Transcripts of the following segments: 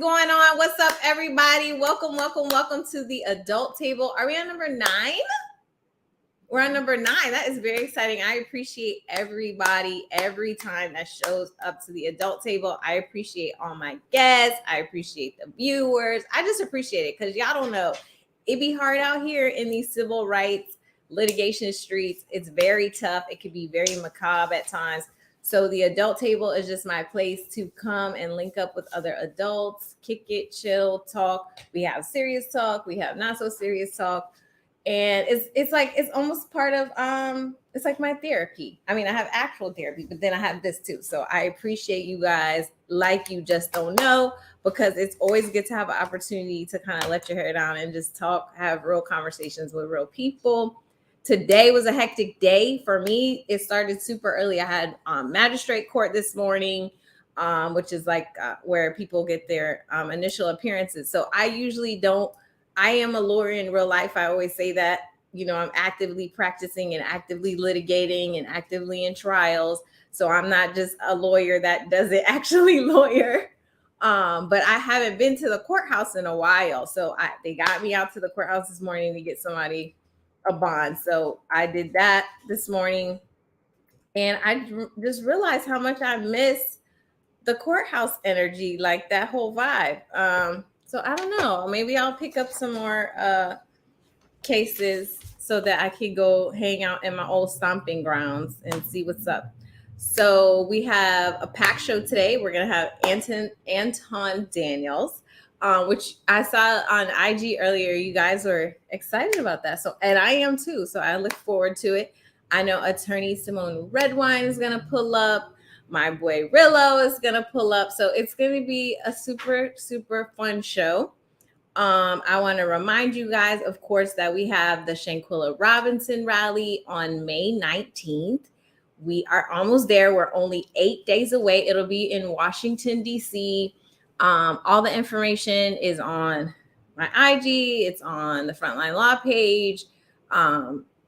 going on? What's up, everybody? Welcome to the adult table. Are we on number 9? We're on number 9. That is very exciting. I appreciate everybody every time that shows up to the adult table. I appreciate all my guests. I appreciate the viewers. I just appreciate it because y'all don't know. It be hard out here in these civil rights litigation streets. It's very tough. It can be very macabre at times. So the adult table is just my place to come and link up with other adults, kick it, chill, talk. We have serious talk. We have not so serious talk. And it's almost part of it's like my therapy. I mean, I have actual therapy, but then I have this too. So I appreciate you guys like you just don't know, because it's always good to have an opportunity to kind of let your hair down and just talk, have real conversations with real people. Today was a hectic day for me. It started super early. I had magistrate court this morning, which is like where people get their initial appearances. So I usually don't. I am a lawyer in real life. I always say that, I'm actively practicing and actively litigating and actively in trials. So I'm not just a lawyer that doesn't actually lawyer. But I haven't been to the courthouse in a while. So they got me out to the courthouse this morning to get somebody a bond. So I did that this morning. And I just realized how much I miss the courthouse energy, like that whole vibe. So I don't know, maybe I'll pick up some more cases so that I could go hang out in my old stomping grounds and see what's up. So we have a packed show today. We're going to have Anton Daniels, which I saw on IG earlier. You guys were excited about that. So, and I am too. So I look forward to it. I know attorney Simone Redwine is going to pull up. My boy Rillo is going to pull up. So it's going to be a super, super fun show. I want to remind you guys, of course, that we have the Shanquella Robinson rally on May 19th. We are almost there. We're only 8 days away. It'll be in Washington, D.C. All the information is on my IG. It's on the Frontline Law page.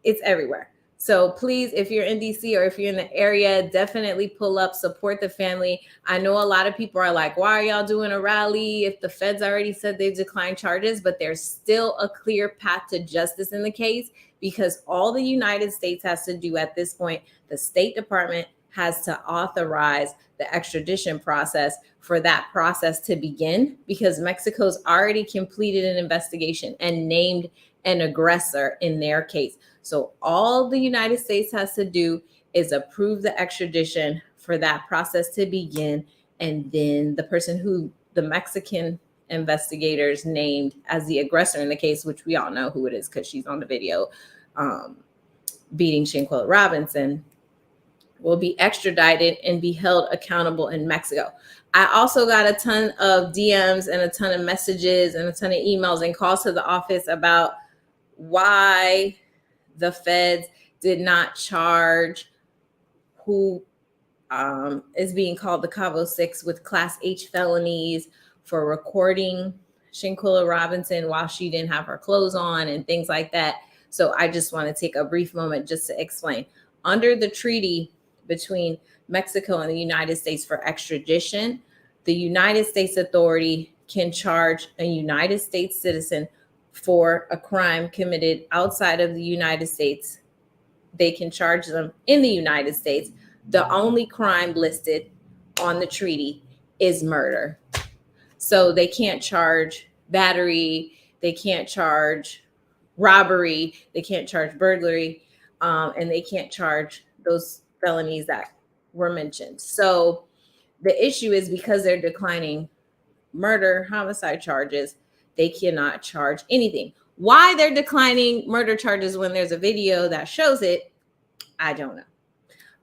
It's everywhere. So please, if you're in DC or if you're in the area, definitely pull up, support the family. I know a lot of people are like, why are y'all doing a rally if the feds already said they've declined charges? But there's still a clear path to justice in the case, because all the United States has to do at this point, the State Department has to authorize the extradition process for that process to begin, because Mexico's already completed an investigation and named an aggressor in their case. So all the United States has to do is approve the extradition for that process to begin. And then the person who the Mexican investigators named as the aggressor in the case, which we all know who it is because she's on the video beating Shanquella Robinson, will be extradited and be held accountable in Mexico. I also got a ton of DMs and a ton of messages and a ton of emails and calls to the office about why the feds did not charge who is being called the Cabo Six with Class H felonies for recording Shanquella Robinson while she didn't have her clothes on and things like that. So I just want to take a brief moment just to explain. Under the treaty between Mexico and the United States for extradition, the United States authority can charge a United States citizen for a crime committed outside of the United States. They can charge them in the United States. The only crime listed on the treaty is murder. So they can't charge battery, they can't charge robbery, they can't charge burglary, and they can't charge those felonies that were mentioned. So the issue is, because they're declining murder, homicide charges, they cannot charge anything. Why they're declining murder charges when there's a video that shows it, I don't know.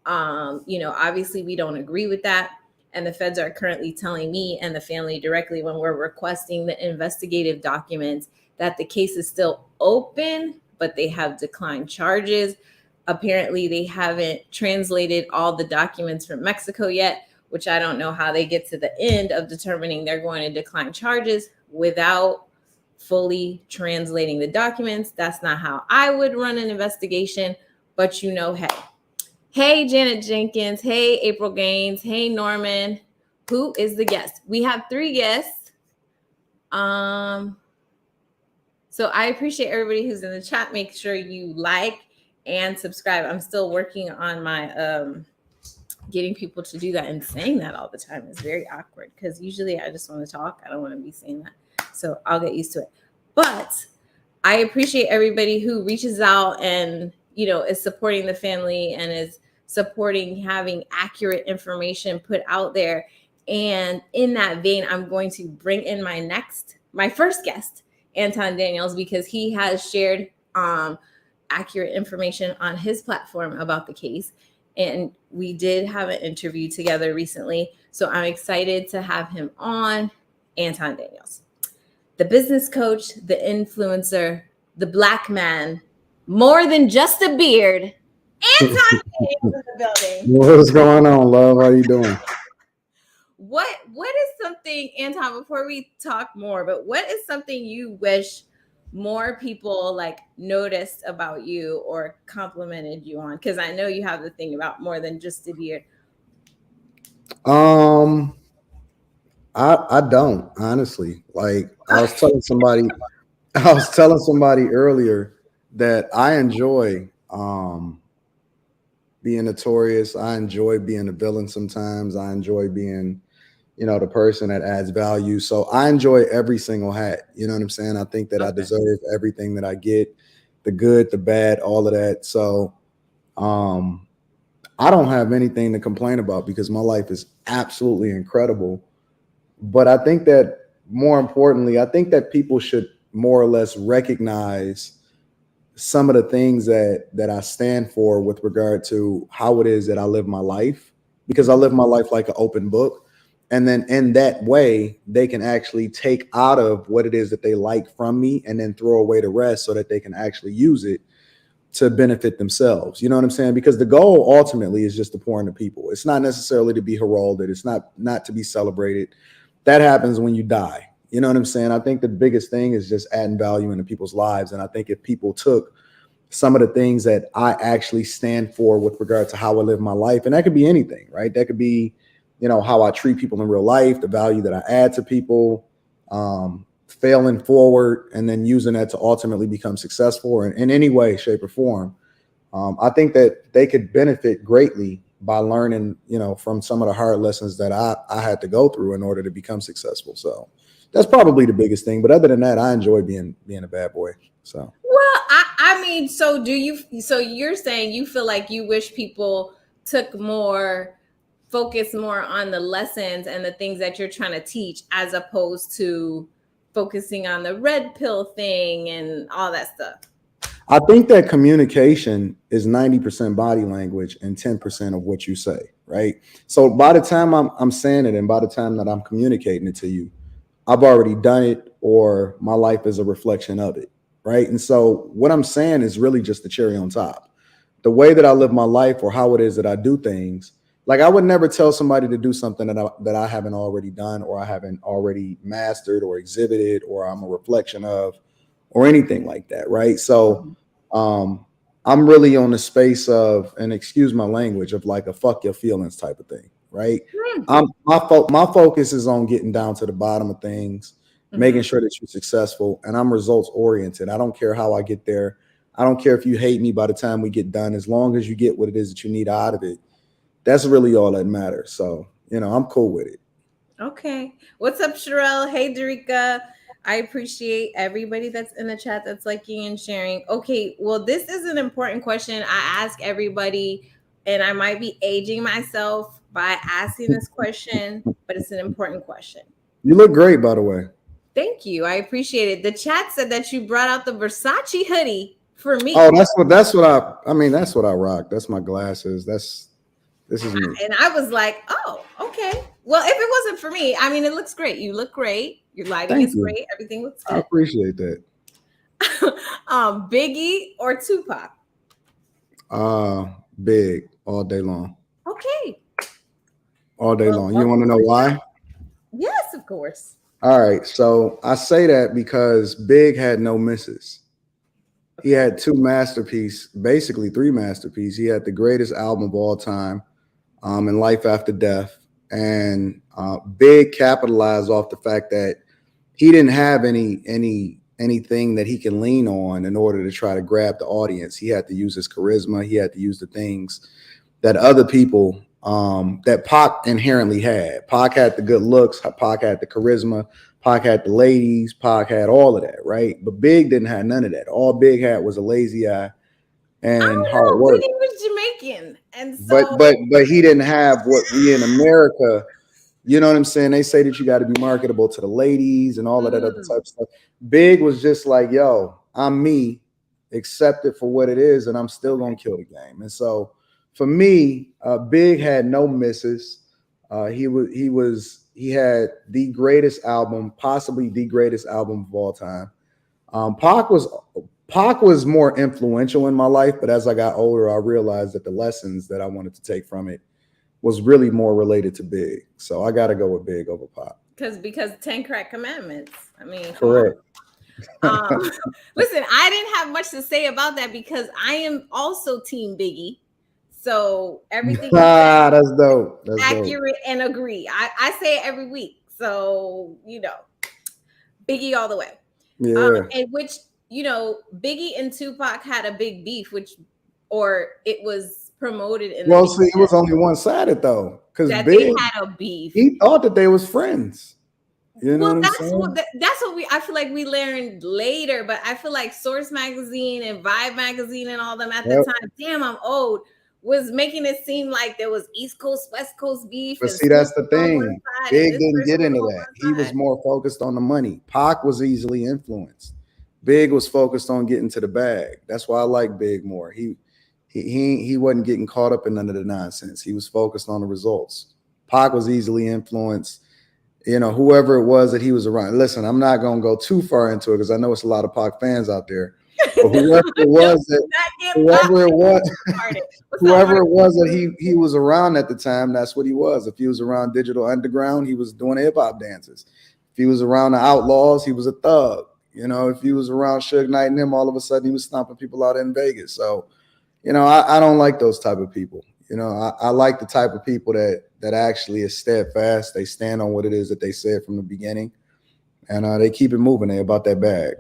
Obviously we don't agree with that. And the feds are currently telling me and the family directly when we're requesting the investigative documents that the case is still open, but they have declined charges. Apparently they haven't translated all the documents from Mexico yet, which I don't know how they get to the end of determining they're going to decline charges without fully translating the documents. That's not how I would run an investigation, but hey, Janet Jenkins, hey, April Gaines, hey, Norman, who is the guest? We have 3 guests. So I appreciate everybody who's in the chat. Make sure you like and subscribe. I'm still working on my getting people to do that, and saying that all the time is very awkward because usually I just want to talk. I don't want to be saying that. So I'll get used to it. But I appreciate everybody who reaches out and, is supporting the family and is supporting having accurate information put out there. And in that vein, I'm going to bring in my first guest, Anton Daniels, because he has shared accurate information on his platform about the case. And we did have an interview together recently. So I'm excited to have him on. Anton Daniels, the business coach, the influencer, the black man, more than just a beard. Anton Daniels in the building. What's going on, love? How you doing? What is something, Anton, before we talk more, but what is something you wish more people noticed about you or complimented you on? Because I know you have the thing about more than just a beard. I don't, honestly. I was telling somebody earlier that I enjoy being notorious. I enjoy being a villain sometimes. I enjoy being, the person that adds value. So I enjoy every single hat. You know what I'm saying? I think that I deserve everything that I get, the good, the bad, all of that. So I don't have anything to complain about because my life is absolutely incredible. But I think that more importantly, I think that people should more or less recognize some of the things that I stand for with regard to how it is that I live my life, because I live my life like an open book. And then in that way, they can actually take out of what it is that they like from me and then throw away the rest so that they can actually use it to benefit themselves. You know what I'm saying? Because the goal ultimately is just to pour into people. It's not necessarily to be heralded. It's not to be celebrated. That happens when you die. You know what I'm saying? I think the biggest thing is just adding value into people's lives. And I think if people took some of the things that I actually stand for with regard to how I live my life, and that could be anything, right? That could be, how I treat people in real life, the value that I add to people, failing forward, and then using that to ultimately become successful or in any way, shape, or form. I think that they could benefit greatly by learning, from some of the hard lessons that I had to go through in order to become successful. So that's probably the biggest thing. But other than that, I enjoy being a bad boy. So well, I mean, so you're saying you feel like you wish people focus more on the lessons and the things that you're trying to teach, as opposed to focusing on the red pill thing and all that stuff. I think that communication is 90% body language and 10% of what you say, right? So by the time I'm saying it and by the time that I'm communicating it to you, I've already done it, or my life is a reflection of it, right? And so what I'm saying is really just the cherry on top. The way that I live my life or how it is that I do things, I would never tell somebody to do something that I haven't already done, or I haven't already mastered or exhibited, or I'm a reflection of, or anything like that, right? So I'm really on the space of, and excuse my language, of a fuck your feelings type of thing, right? My focus is on getting down to the bottom of things, making sure that you're successful, and I'm results oriented. I don't care how I get there. I don't care if you hate me by the time we get done, as long as you get what it is that you need out of it. That's really all that matters. So, I'm cool with it. Okay. What's up, Sherelle? Hey, Darika. I appreciate everybody that's in the chat that's liking and sharing. Okay. Well, this is an important question I ask everybody, and I might be aging myself by asking this question, but it's an important question. You look great, by the way. Thank you. I appreciate it. The chat said that you brought out the Versace hoodie for me. Oh, that's what I rock. That's my glasses. This is me. And I was like, oh, okay. Well, if it wasn't for me, I mean, it looks great. You look great. Your lighting is great. Everything looks good. I appreciate that. Biggie or Tupac? Big all day long. Okay. All day long. You want to know why? Yes, of course. All right. So I say that because Big had no misses. He had basically three masterpieces. He had the greatest album of all time, in Life After Death. And Big capitalized off the fact that he didn't have anything that he can lean on in order to try to grab the audience. He had to use his charisma. He had to use the things that other people that Pac inherently had. Pac had the good looks. Pac had the charisma. Pac had the ladies. Pac had all of that, right? But Big didn't have none of that. All Big had was a lazy eye I and don't hard know. work. Biggie was Jamaican, and But so but he didn't have what we in America. You know what I'm saying? They say that you got to be marketable to the ladies and all of that other type of stuff. Big was just like, yo, I'm me, accept it for what it is, and I'm still gonna kill the game. And so for me, Big had no misses. He had the greatest album, possibly the greatest album of all time. Pac was more influential in my life, but as I got older, I realized that the lessons that I wanted to take from it was really more related to Big. So I got to go with Big over Pac. because 10 crack commandments. I mean, Correct. Listen, I didn't have much to say about that because I am also Team Biggie. So everything That's dope. That's accurate and agree. I say it every week. So, Biggie all the way. Yeah. And which, Biggie and Tupac had a big beef, or it was promoted in Well, see, it was only one-sided though, because Big they had a beef. He thought that they was friends. You know Well, what that's what I feel like we learned later, but I feel like Source Magazine and Vibe Magazine and all them at the time, damn, I'm old, was making it seem like there was East Coast, West Coast beef. But see, that's the thing. Big didn't get into that. He was more focused on the money. Pac was easily influenced. Big was focused on getting to the bag. That's why I like Big more. He wasn't getting caught up in none of the nonsense. He was focused on the results. Pac was easily influenced. Whoever it was that he was around. Listen, I'm not going to go too far into it because I know it's a lot of Pac fans out there. But whoever it was that he was around at the time, that's what he was. If he was around Digital Underground, he was doing hip hop dances. If he was around the Outlaws, he was a thug. If he was around Suge Knight and him, all of a sudden he was stomping people out in Vegas. So, I don't like those type of people. I like the type of people that actually is steadfast. They stand on what it is that they said from the beginning, and they keep it moving. They about that bag.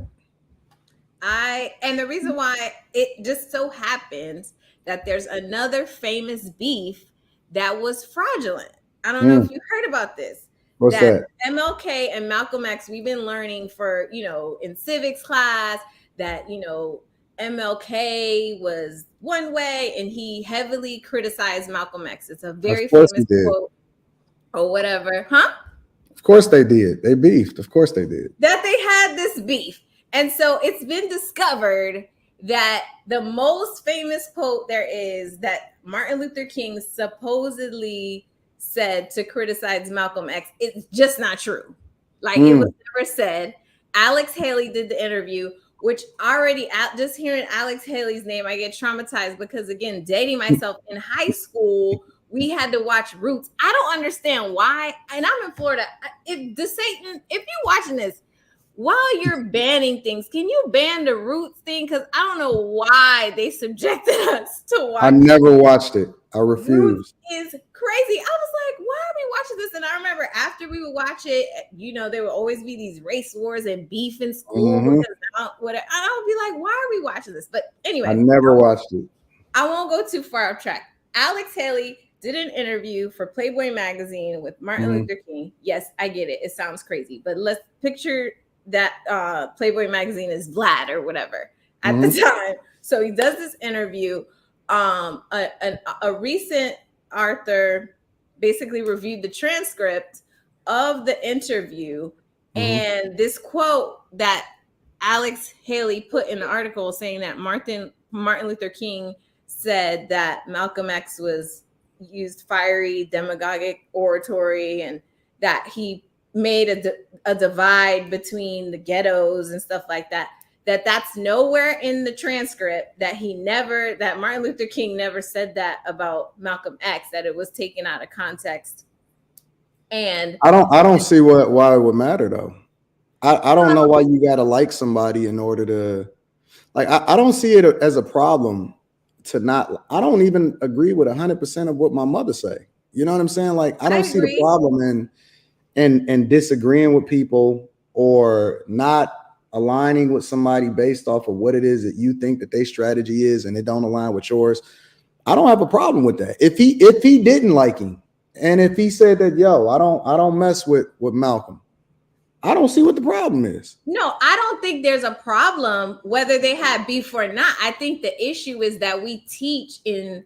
And the reason why it just so happens that there's another famous beef that was fraudulent. I don't know if you heard about this. What's that? MLK and Malcolm X, we've been learning for, in civics class that, MLK was one way and he heavily criticized Malcolm X. It's a very famous quote or whatever. Huh? Of course they did. They beefed. Of course they did. That they had this beef. And so it's been discovered that the most famous quote there is that Martin Luther King supposedly said to criticize Malcolm X. It's just not true. Like it was never said. Alex Haley did the interview, which already just hearing Alex Haley's name, I get traumatized because again, dating myself in high school, we had to watch Roots. I don't understand why. And I'm in Florida. If you're watching this, while you're banning things, can you ban the Roots thing? Because I don't know why they subjected us to watch. I never watched it. I refuse. Roots is crazy. I was like, why are we watching this? And I remember after we would watch it, there would always be these race wars and beef in school. Because I would be like, why are we watching this? But anyway, I never watched it. I won't go too far off track. Alex Haley did an interview for Playboy magazine with Martin Luther King. Yes, I get it. It sounds crazy, but let's picture that Playboy magazine is Vlad or whatever at the time. So he does this interview. A recent author basically reviewed the transcript of the interview, and this quote that Alex Haley put in the article saying that Martin Luther King said that Malcolm X used fiery demagogic oratory and that he made a divide between the ghettos and stuff like that. That's nowhere in the transcript. That Martin Luther King never said that about Malcolm X. That it was taken out of context. And I don't see why it would matter though. I don't know why you gotta like somebody in order to like. I don't see it as a problem to not. I don't even agree with 100% of what my mother say. You know what I'm saying? Like I don't see the problem in disagreeing with people or not aligning with somebody based off of what it is that you think that their strategy is and it don't align with yours, I don't have a problem with that. If he didn't like him, and if he said that, yo, I don't mess with Malcolm, I don't see what the problem is. No, I don't think there's a problem whether they had beef or not. I think the issue is that we teach in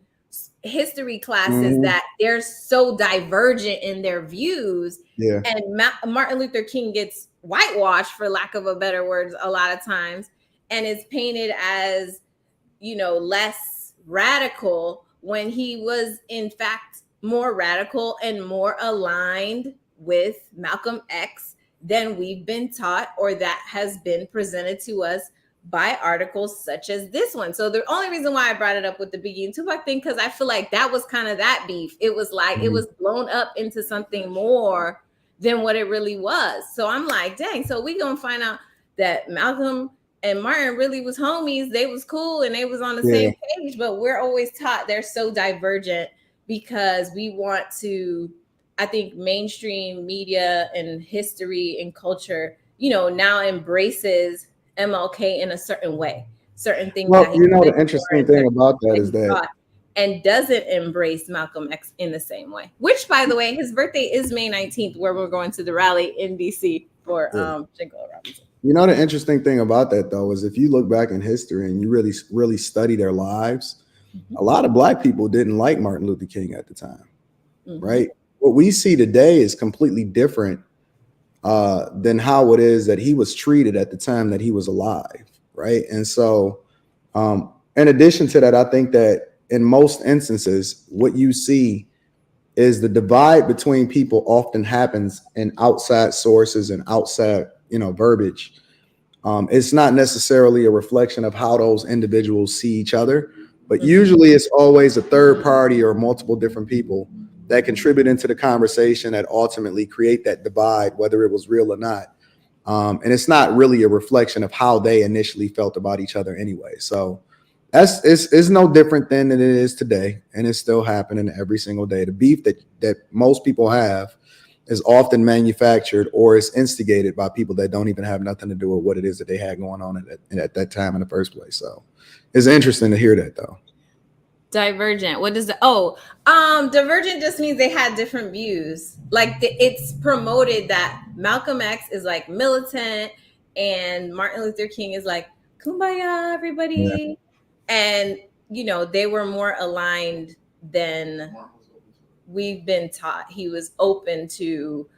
history classes that they're so divergent in their views. Yeah. And Martin Luther King gets whitewashed, for lack of a better words, a lot of times, and is painted as, less radical when he was in fact more radical and more aligned with Malcolm X than we've been taught, or that has been presented to us by articles such as this one. So the only reason why I brought it up with the Biggie and Tupac thing, because I feel like that was kind of that beef. It was like it was blown up into something more than what it really was. So I'm like, dang, so we gonna find out that Malcolm and Martin really was homies. They was cool and they was on the same page, but we're always taught they're so divergent because we want to, I think mainstream media and history and culture, now embraces MLK in a certain way, certain things. Well, the interesting thing about that is that, and doesn't embrace Malcolm X in the same way, which, by the way, his birthday is May 19th, where we're going to the rally in DC for Shanquella Robinson. The interesting thing about that, though, is if you look back in history and you really, really study their lives, a lot of Black people didn't like Martin Luther King at the time, right? What we see today is completely different than how it is that he was treated at the time that he was alive, right? And so, in addition to that, I think that in most instances, what you see is the divide between people often happens in outside sources and outside, verbiage. It's not necessarily a reflection of how those individuals see each other, but usually it's always a third party or multiple different people that contribute into the conversation that ultimately create that divide, whether it was real or not. And it's not really a reflection of how they initially felt about each other anyway. So it's no different than it is today. And it's still happening every single day. The beef that most people have is often manufactured or is instigated by people that don't even have nothing to do with what it is that they had going on at that time in the first place. So it's interesting to hear that, though. Divergent. What does divergent just means they had different views. Like it's promoted that Malcolm X is like militant and Martin Luther King is like kumbaya, everybody. Yeah. And they were more aligned than we've been taught. He was open to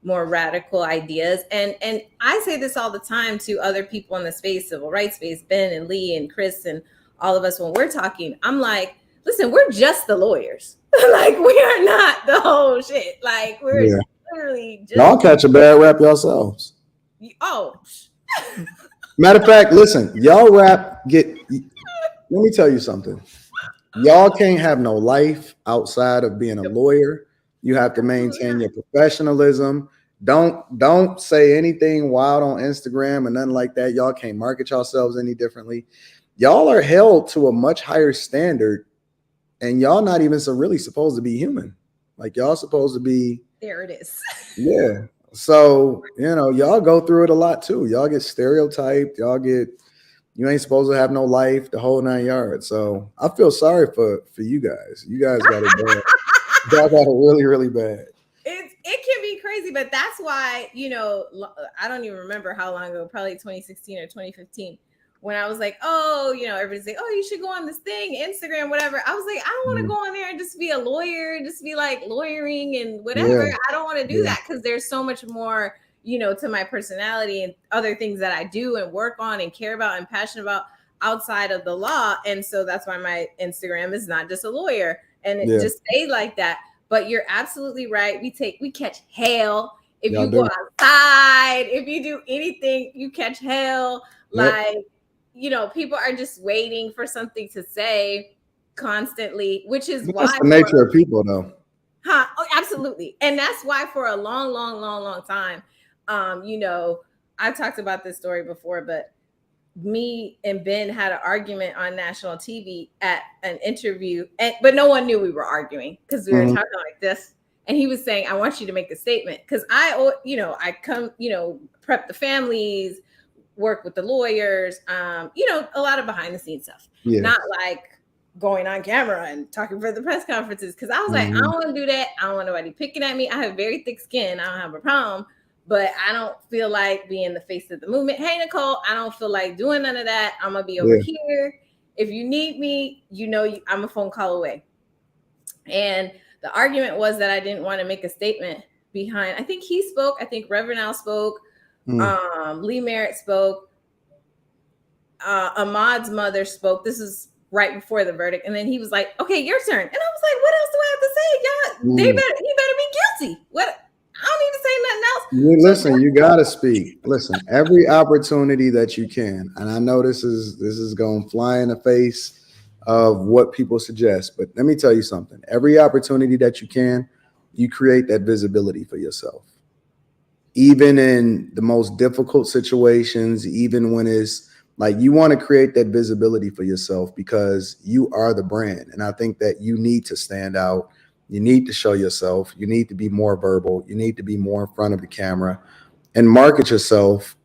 more radical ideas. And I say this all the time to other people in the space, civil rights space, Ben and Lee and Chris and all of us, when we're talking, I'm like, listen, we're just the lawyers. Like, we are not the whole shit. Like, we're literally just. Y'all catch a bad rap yourselves. Oh. Matter of fact, listen, y'all let me tell you something. Y'all can't have no life outside of being a lawyer. You have to maintain your professionalism. Don't say anything wild on Instagram and nothing like that. Y'all can't market yourselves any differently. Y'all are held to a much higher standard, and y'all not even really supposed to be human. Like, y'all supposed to be. There it is. Yeah. So, y'all go through it a lot too. Y'all get stereotyped. You ain't supposed to have no life, the whole 9 yards. So I feel sorry for you guys. You guys got it bad. Y'all got it really, really bad. It can be crazy, but that's why, I don't even remember how long ago, probably 2016 or 2015. When I was like, everybody's like, you should go on this thing, Instagram, whatever. I was like, I don't want to go on there and just be a lawyer, just be like lawyering and whatever. Yeah. I don't want to do that because there's so much more, to my personality and other things that I do and work on and care about and passionate about outside of the law. And so that's why my Instagram is not just a lawyer and it just stayed like that. But you're absolutely right. We catch hell. If you go outside, if you do anything, you catch hell. Like, people are just waiting for something to say constantly, which is why that's the nature of people, though. Oh, absolutely. And that's why for a long, long, long, long time, I've talked about this story before, but me and Ben had an argument on national TV at an interview, but no one knew we were arguing because we were talking like this. And he was saying, I want you to make a statement because I come, prep the families, work with the lawyers, a lot of behind the scenes stuff, Yeah. not like going on camera and talking for the press conferences. Cause I was like, I don't want to do that. I don't want nobody picking at me. I have very thick skin. I don't have a problem, but I don't feel like being the face of the movement. Hey, Nicole, I don't feel like doing none of that. I'm going to be over here. If you need me, I'm a phone call away. And the argument was that I didn't want to make a statement behind. I think he spoke. I think Reverend Al spoke. Lee Merritt spoke. Ahmad's mother spoke. This is right before the verdict. And then he was like, okay, your turn. And I was like, what else do I have to say? Y'all, he better be guilty. What? I don't need to say nothing else. Listen, you got to speak. Listen, every opportunity that you can. And I know this is going to fly in the face of what people suggest. But let me tell you something. Every opportunity that you can, you create that visibility for yourself. Even in the most difficult situations, even when it's like you want to create that visibility for yourself because you are the brand. And I think that you need to stand out. You need to show yourself. You need to be more verbal. You need to be more in front of the camera and market yourself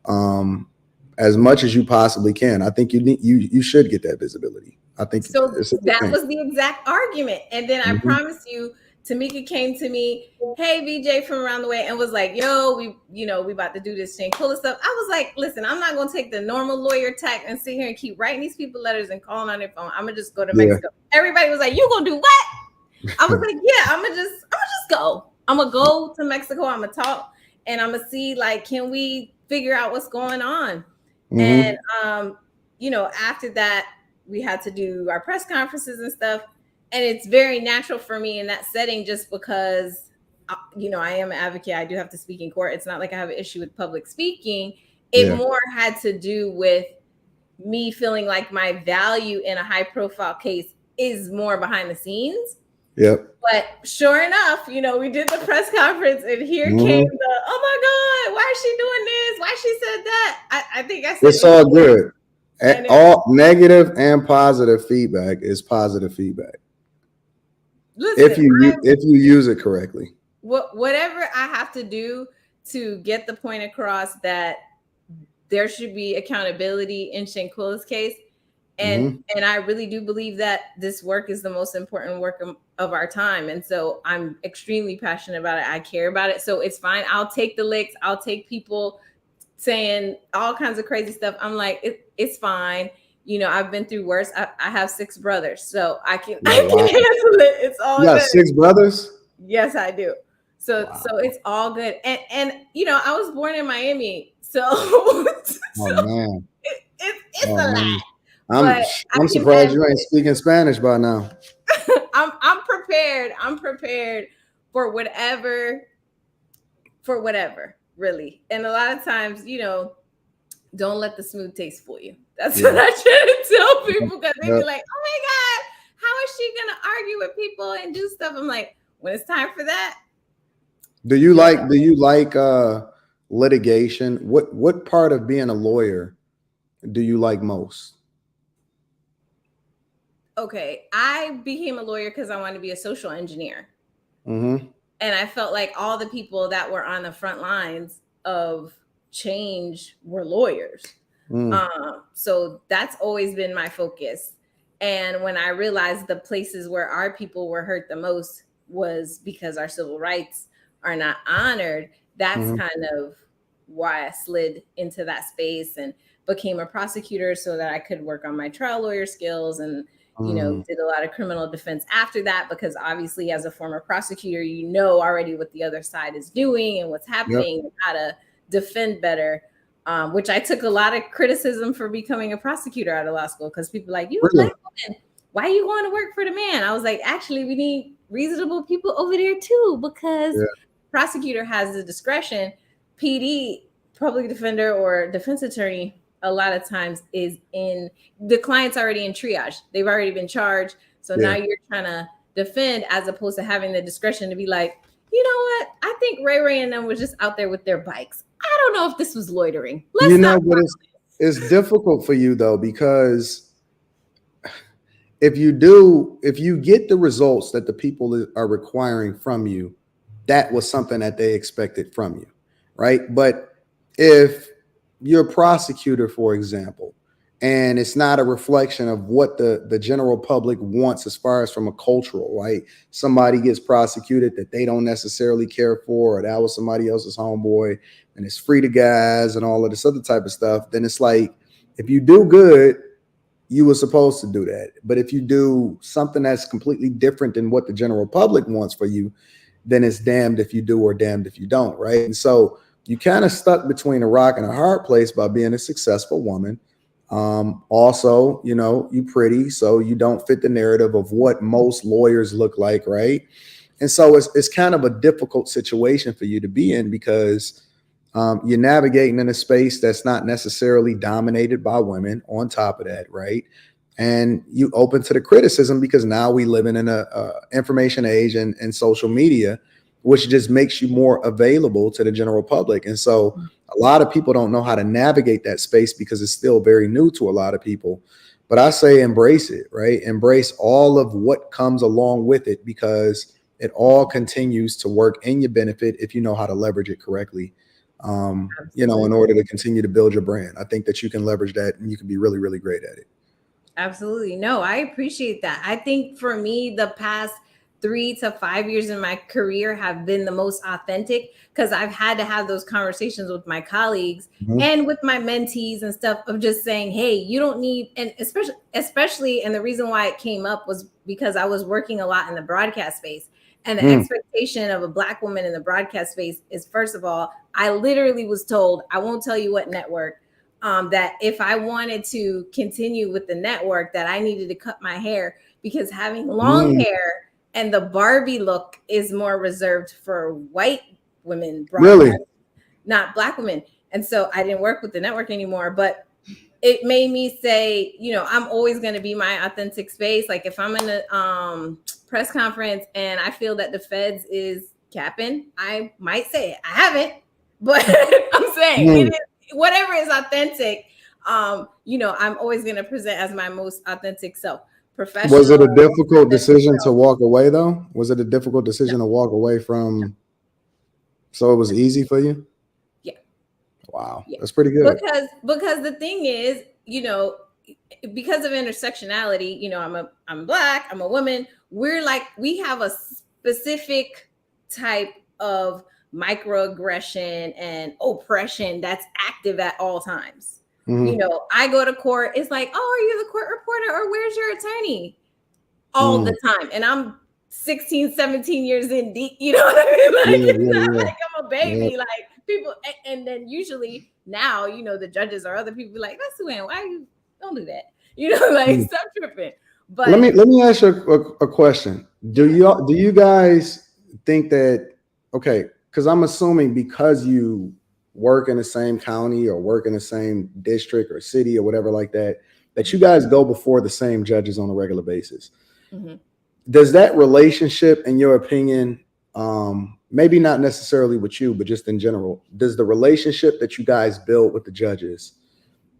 as much as you possibly can. I think you should get that visibility. I think so. That was the exact argument. And then I promise you, Tamika came to me, hey, VJ from around the way, and was like, yo, we about to do this Shanquella stuff. I was like, listen, I'm not going to take the normal lawyer tack and sit here and keep writing these people letters and calling on their phone. I'm going to just go to Mexico. Everybody was like, you going to do what? I was like, yeah, I'm gonna just go. I'm going to go to Mexico. I'm going to talk and I'm going to see, like, can we figure out what's going on? And, after that, we had to do our press conferences and stuff. And it's very natural for me in that setting just because, I am an advocate. I do have to speak in court. It's not like I have an issue with public speaking. It more had to do with me feeling like my value in a high profile case is more behind the scenes. Yep. But sure enough, we did the press conference and here came the, oh my God, why is she doing this? Why she said that? I think I said it's all good. All negative and positive feedback is positive feedback. Listen, if you use it correctly. Whatever I have to do to get the point across that there should be accountability in Shanquella's case. And I really do believe that this work is the most important work of our time. And so I'm extremely passionate about it. I care about it. So it's fine. I'll take the licks. I'll take people saying all kinds of crazy stuff. I'm like, it's fine. I've been through worse. I have 6 brothers, so I can handle it. It's all good. 6 brothers? Yes, I do. So it's all good. And I was born in Miami, so man, it's a lot. I'm surprised you ain't speaking Spanish by now. I'm prepared. I'm prepared for whatever, really. And a lot of times, don't let the smooth taste fool you. That's what I try to tell people because they be like, oh my God, how is she gonna argue with people and do stuff? I'm like, when it's time for that. Do you like litigation? What part of being a lawyer do you like most? Okay, I became a lawyer because I wanted to be a social engineer. And I felt like all the people that were on the front lines of change were lawyers. So that's always been my focus. And when I realized the places where our people were hurt the most was because our civil rights are not honored, that's kind of why I slid into that space and became a prosecutor so that I could work on my trial lawyer skills and did a lot of criminal defense after that, because obviously as a former prosecutor, already what the other side is doing and what's happening and how to defend better, which I took a lot of criticism for becoming a prosecutor out of law school because people like, you a black woman, why are you going to work for the man? I was like, actually, we need reasonable people over there too, because prosecutor has the discretion. PD, public defender or defense attorney, a lot of times is in the client's already in triage. They've already been charged. So now you're trying to defend as opposed to having the discretion to be like, you know what? I think Ray and them was just out there with their bikes. I don't know if this was loitering. But it's difficult for you though, because if you get the results that the people are requiring from you, that was something that they expected from you, right? But if you're a prosecutor, for example, and it's not a reflection of what the general public wants as far as from a cultural, right? Somebody gets prosecuted that they don't necessarily care for, or that was somebody else's homeboy, and it's free to guys and all of this other type of stuff, then it's like, if you do good, you were supposed to do that. But if you do something that's completely different than what the general public wants for you, then it's damned if you do or damned if you don't, right? And so you kind of stuck between a rock and a hard place by being a successful woman. Also, you know, you pretty, so you don't fit the narrative of what most lawyers look like, right? And so it's kind of a difficult situation for you to be in, because you're navigating in a space that's not necessarily dominated by women on top of that, right? And you open to the criticism because now we live in a information age and social media, which just makes you more available to the general public. And so a lot of people don't know how to navigate that space because it's still very new to a lot of people. But I say embrace it, right? Embrace all of what comes along with it, because it all continues to work in your benefit if you know how to leverage it correctly. You know, in order to continue to build your brand. I think that you can leverage that and you can be really, really great at it. Absolutely. No, I appreciate that. I think for me, the past 3 to 5 years in my career have been the most authentic, because I've had to have those conversations with my colleagues and with my mentees and stuff, of just saying, hey, you don't need, and especially, and the reason why it came up was because I was working a lot in the broadcast space. And the expectation of a Black woman in the broadcast space is, first of all, I literally was told, I won't tell you what network, that if I wanted to continue with the network, that I needed to cut my hair, because having long hair and the Barbie look is more reserved for white women, Really? not Black women. And so I didn't work with the network anymore, but it made me say, you know, I'm always going to be my authentic space. Like if I'm in a press conference and I feel that the feds is capping, I might say it. I haven't, but I'm saying it is, whatever is authentic. You know, I'm always going to present as my most authentic self. Professional. Was it a difficult decision to walk away though? Was it a difficult decision to walk away from? So it was easy for you? Yeah. Wow. Yeah. That's pretty good. Because the thing is, you know, because of intersectionality, you know, I'm Black, I'm a woman. We have a specific type of microaggression and oppression that's active at all times. You know, I go to court, it's like, oh, are you the court reporter, or where's your attorney? All the time. And I'm 16, 17 years in deep, you know what I mean? Like, it's not like I'm a baby. Like people, and then usually now, you know, the judges or other people be like, that's Sue Ann, why you don't do that? You know, like stop tripping. But let me ask you a question. Do you guys think that, okay, because I'm assuming because you work in the same county or work in the same district or city or whatever like that, that you guys go before the same judges on a regular basis. Does that relationship, in your opinion, maybe not necessarily with you, but just in general, does the relationship that you guys build with the judges,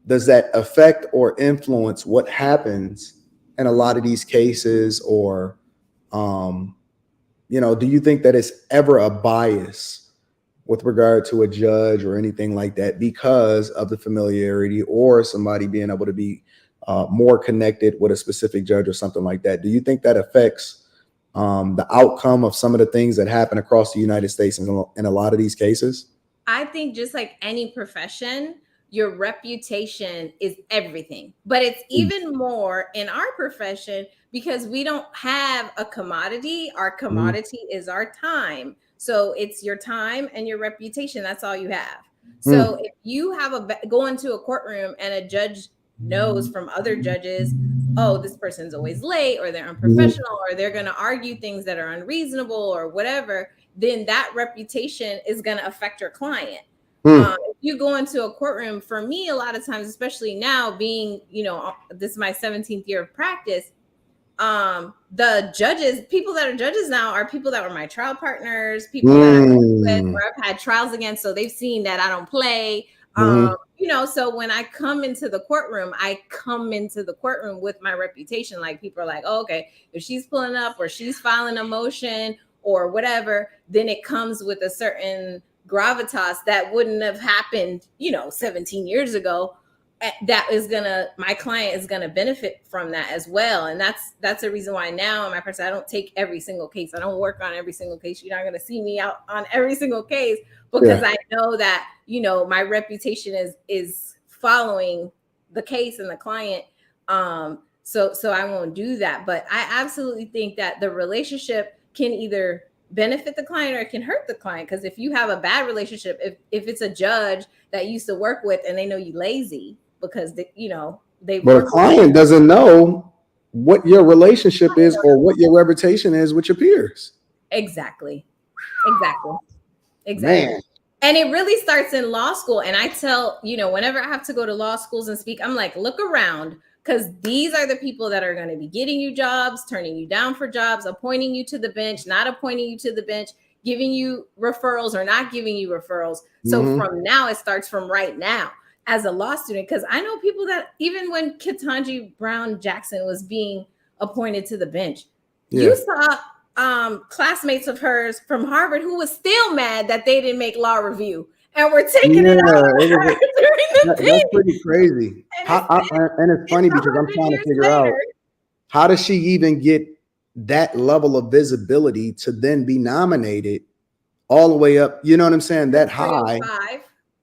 does that affect or influence what happens in a lot of these cases? Or, you know, do you think that it's ever a bias with regard to a judge or anything like that because of the familiarity or somebody being able to be more connected with a specific judge or something like that? Do you think that affects the outcome of some of the things that happen across the United States in a lot of these cases? I think just like any profession, your reputation is everything, but it's even more in our profession because we don't have a commodity. Our commodity is our time. So it's your time and your reputation. That's all you have. So if you have go into a courtroom and a judge knows from other judges, oh, this person's always late, or they're unprofessional, or they're going to argue things that are unreasonable or whatever, then that reputation is going to affect your client. If you go into a courtroom, for me, a lot of times, especially now being, you know, this is my 17th year of practice, the judges, people that are judges now are people that were my trial partners, people that I worked with, where I've had trials against, so they've seen that I don't play. You know, so when I come into the courtroom, I come into the courtroom with my reputation. Like people are like, oh, okay, if she's pulling up or she's filing a motion or whatever, then it comes with a certain gravitas that wouldn't have happened, 17 years ago. My client is gonna benefit from that as well. And that's the reason why now in my person, I don't take every single case. I don't work on every single case. You're not gonna see me out on every single case, because I know that, my reputation is following the case and the client. So I won't do that. But I absolutely think that the relationship can either benefit the client or it can hurt the client. Because if you have a bad relationship, if it's a judge that you used to work with and they know you lazy because but a client doesn't know what your relationship is or what your reputation is with your peers. Exactly. Man. And it really starts in law school. And I tell, whenever I have to go to law schools and speak, I'm like, look around, because these are the people that are going to be getting you jobs, turning you down for jobs, appointing you to the bench, not appointing you to the bench, giving you referrals or not giving you referrals. So from now, it starts from right now as a law student, because I know people that even when Ketanji Brown Jackson was being appointed to the bench, you saw classmates of hers from Harvard who was still mad that they didn't make law review and were taking it out of her that's pretty crazy. And it's funny because I'm trying to figure out, how does she even get that level of visibility to then be nominated all the way up? You know what I'm saying? That high.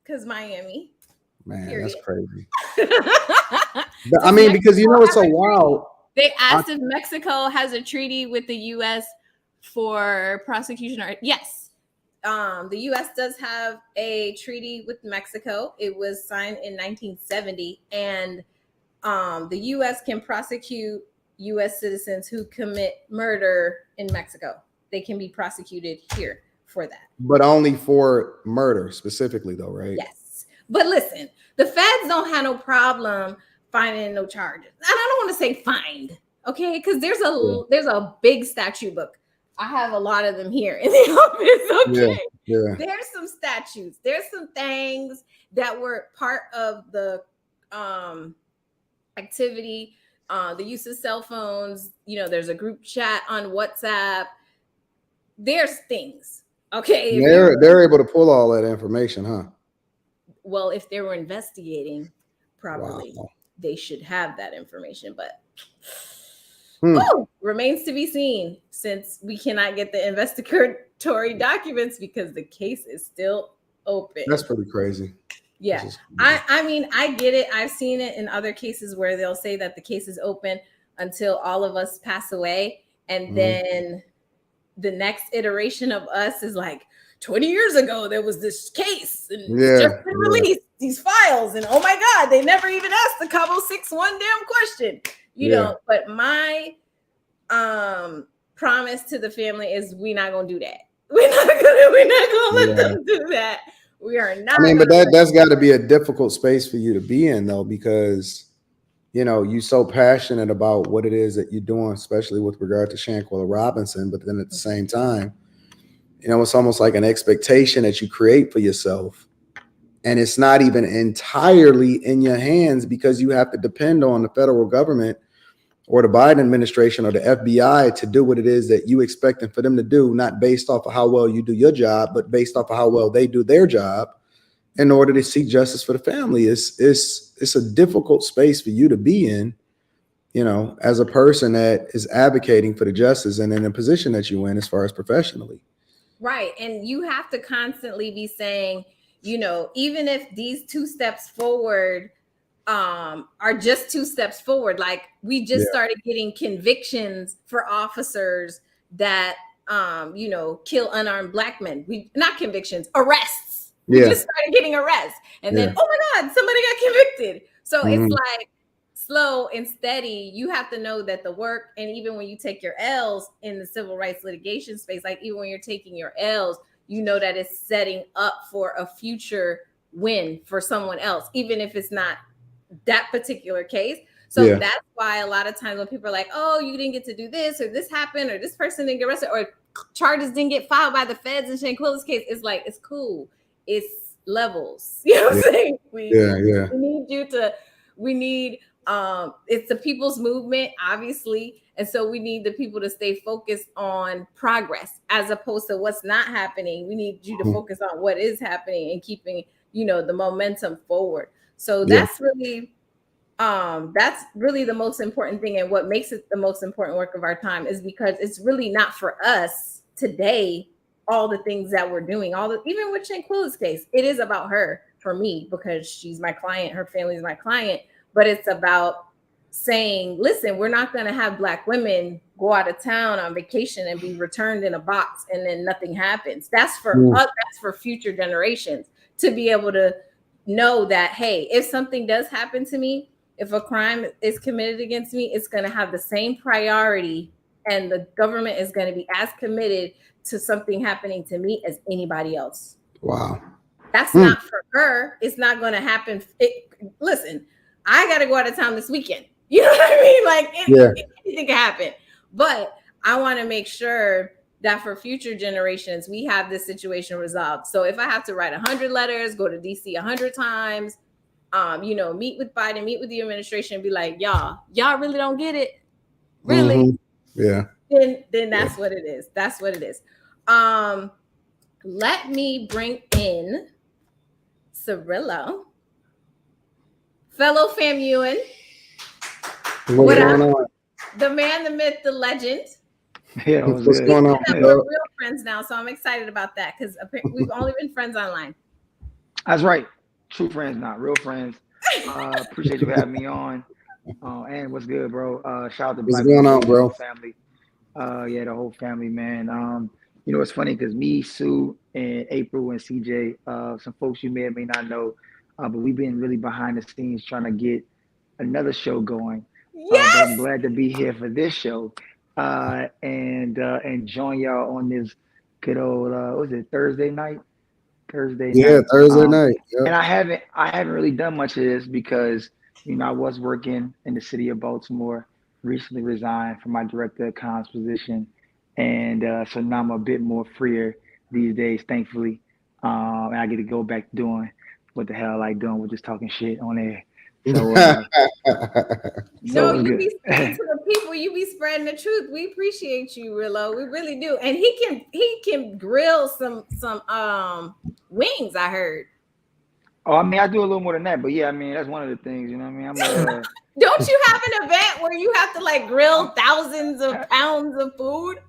Because Miami. Man, period. That's crazy. I mean, because it's so wild. They asked if Mexico has a treaty with the U.S. for prosecution. Yes. The U.S. does have a treaty with Mexico. It was signed in 1970. And the U.S. can prosecute U.S. citizens who commit murder in Mexico. They can be prosecuted here for that. But only for murder specifically, though, right? Yes. But listen, the feds don't have no problem finding no charges. And I don't want to say fined, okay? Because there's a big statute book. I have a lot of them here in the office, okay? Yeah. There's some statutes. There's some things that were part of the activity, the use of cell phones. There's a group chat on WhatsApp. There's things, okay? They're able to pull all that information, huh? Well, if they were investigating properly, they should have that information, but remains to be seen, since we cannot get the investigatory documents because the case is still open. That's pretty crazy. Yeah. I mean, I get it. I've seen it in other cases where they'll say that the case is open until all of us pass away. And then the next iteration of us is like, 20 years ago, there was this case and it's just been released, these files. And oh my God, they never even asked the Cabo 6-1 damn question, you know. But my promise to the family is we're not going to do that. We're not going to let them do that. We are not. I mean, but that's got to be a difficult space for you to be in, though, because, you're so passionate about what it is that you're doing, especially with regard to Shanquella Robinson. But then at the same time, it's almost like an expectation that you create for yourself. And it's not even entirely in your hands, because you have to depend on the federal government or the Biden administration or the FBI to do what it is that you expecting for them to do, not based off of how well you do your job, but based off of how well they do their job in order to seek justice for the family. It's a difficult space for you to be in, as a person that is advocating for the justice and in a position that you're in as far as professionally. Right. And you have to constantly be saying, even if these 2 steps forward are just 2 steps forward, like we just started getting convictions for officers that, kill unarmed Black men. Not convictions, arrests. We just started getting arrests. And then, oh my God, somebody got convicted. So it's like slow and steady. You have to know that the work, and even when you take your L's in the civil rights litigation space, like even when you're taking your L's, that it's setting up for a future win for someone else, even if it's not that particular case. So that's why a lot of times when people are like, oh, you didn't get to do this, or this happened, or this person didn't get arrested, or charges didn't get filed by the feds in Shanquella's case, it's like, it's cool. It's levels. You know what I'm saying? We need you to, we need It's the people's movement, obviously. And so we need the people to stay focused on progress as opposed to what's not happening. We need you to focus on what is happening and keeping, the momentum forward. So that's really the most important thing. And what makes it the most important work of our time is because it's really not for us today, all the things that we're doing, even with Shanquella's case, it is about her for me because she's my client, her family's my client, but it's about saying, listen, we're not going to have Black women go out of town on vacation and be returned in a box and then nothing happens. That's for us, that's for future generations to be able to know that, hey, if something does happen to me, if a crime is committed against me, it's going to have the same priority and the government is going to be as committed to something happening to me as anybody else. Wow. That's not for her. It's not going to happen. Listen, I got to go out of town this weekend. You know what I mean? Like anything can happen. But I want to make sure that for future generations, we have this situation resolved. So if I have to write 100 letters, go to DC 100 times, meet with Biden, meet with the administration, and be like, y'all really don't get it. Really? Yeah. Then that's what it is. That's what it is. Let me bring in Cirillo, fellow FAMUan. What's going on? The man, the myth, the legend. Yeah, what's going on? We're real friends now, so I'm excited about that because we've only been friends online. That's right. True friends, not real friends. Appreciate you having me on. And what's good, bro? Shout out to What's going on, bro? Family. The whole family, man. It's funny because me, Sue, and April and CJ, some folks you may or may not know, but we've been really behind the scenes trying to get another show going. Yes! But I'm glad to be here for this show and join y'all on this good old what was it, Thursday night? Thursday night. Yep. And I haven't really done much of this because I was working in the city of Baltimore, recently resigned from my director of comms position, and so now I'm a bit more freer these days, thankfully, and I get to go back doing what the hell I like doing, with just talking shit on air. So, no, you be speaking to the people. You be spreading the truth. We appreciate you, Rillo. We really do. And he can grill some wings. I heard. Oh, I mean, I do a little more than that, but yeah, I mean, that's one of the things. You know what I mean? Don't you have an event where you have to like grill thousands of pounds of food?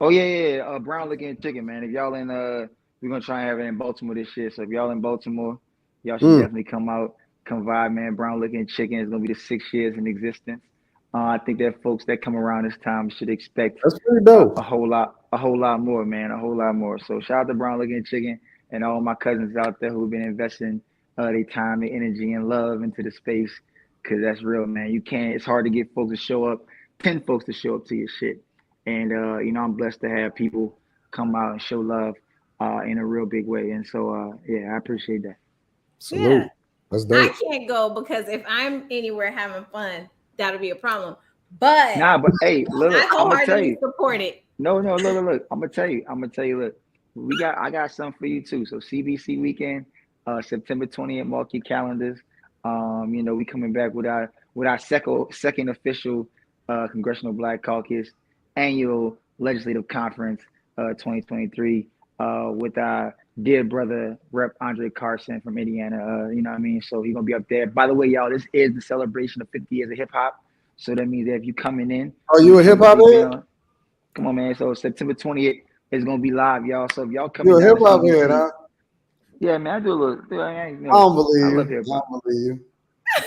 Oh yeah. Brown looking chicken, man. If y'all in we're gonna try and have it in Baltimore this year. So if y'all in Baltimore, y'all should definitely come out. Come vibe, man. Brown looking chicken is gonna be the 6 years in existence. I think that folks that come around this time should expect that's pretty dope. A whole lot more, man. A whole lot more. So shout out to Brown looking chicken and all my cousins out there who've been investing their time, their energy, and love into the space, because that's real, man. It's hard to get folks to show up, 10 folks to show up to your shit. And I'm blessed to have people come out and show love in a real big way. And so I appreciate that. Salute. Yeah. That's dope. I can't go because if I'm anywhere having fun, that'll be a problem. But hey, look, I I'm gonna tell you, support it. No, look. I'm gonna tell you. Look, I got something for you too. So CBC weekend, September 20th. Mark your calendars. We coming back with our second official Congressional Black Caucus annual legislative conference 2023 with our dear brother Rep. Andre Carson from Indiana. You know what I mean? So he's gonna be up there. By the way, y'all, this is the celebration of 50 years of hip hop. So that means that if you coming in, are you a hip hop head? Come on, man. So September 20th is gonna be live, y'all. So if y'all coming, you a hip hop head, huh? Yeah, man. I do a little. I don't believe you. I don't believe you.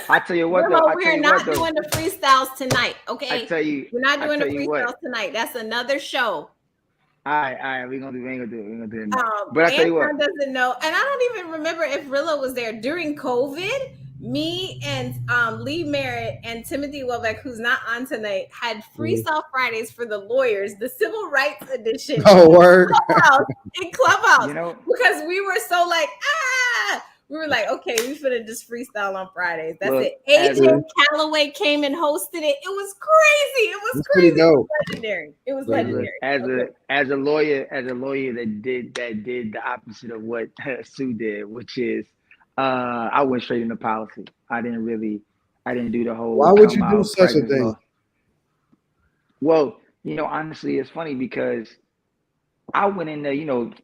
I tell you what, though. We're not doing the freestyles tonight, okay? I tell you, we're not doing the freestyles tonight. That's another show. All right. We ain't gonna do it. But I tell you what, doesn't know, and I don't even remember if Rillo was there during COVID. Me and Lee Merritt and Timothy Welbeck, who's not on tonight, had Freestyle Fridays for the lawyers, the civil rights edition. Oh, word. In Clubhouse. Because we were so like, we were like, okay, we finna just freestyle on Fridays. That's it. AJ Calloway came and hosted it. It was crazy. It was crazy. It was legendary. It was legendary. As a lawyer that did the opposite of what Sue did, which is I went straight into policy. I didn't really I didn't do the whole Why would come you do out such a presence thing? law. Well, honestly, it's funny because I went in there,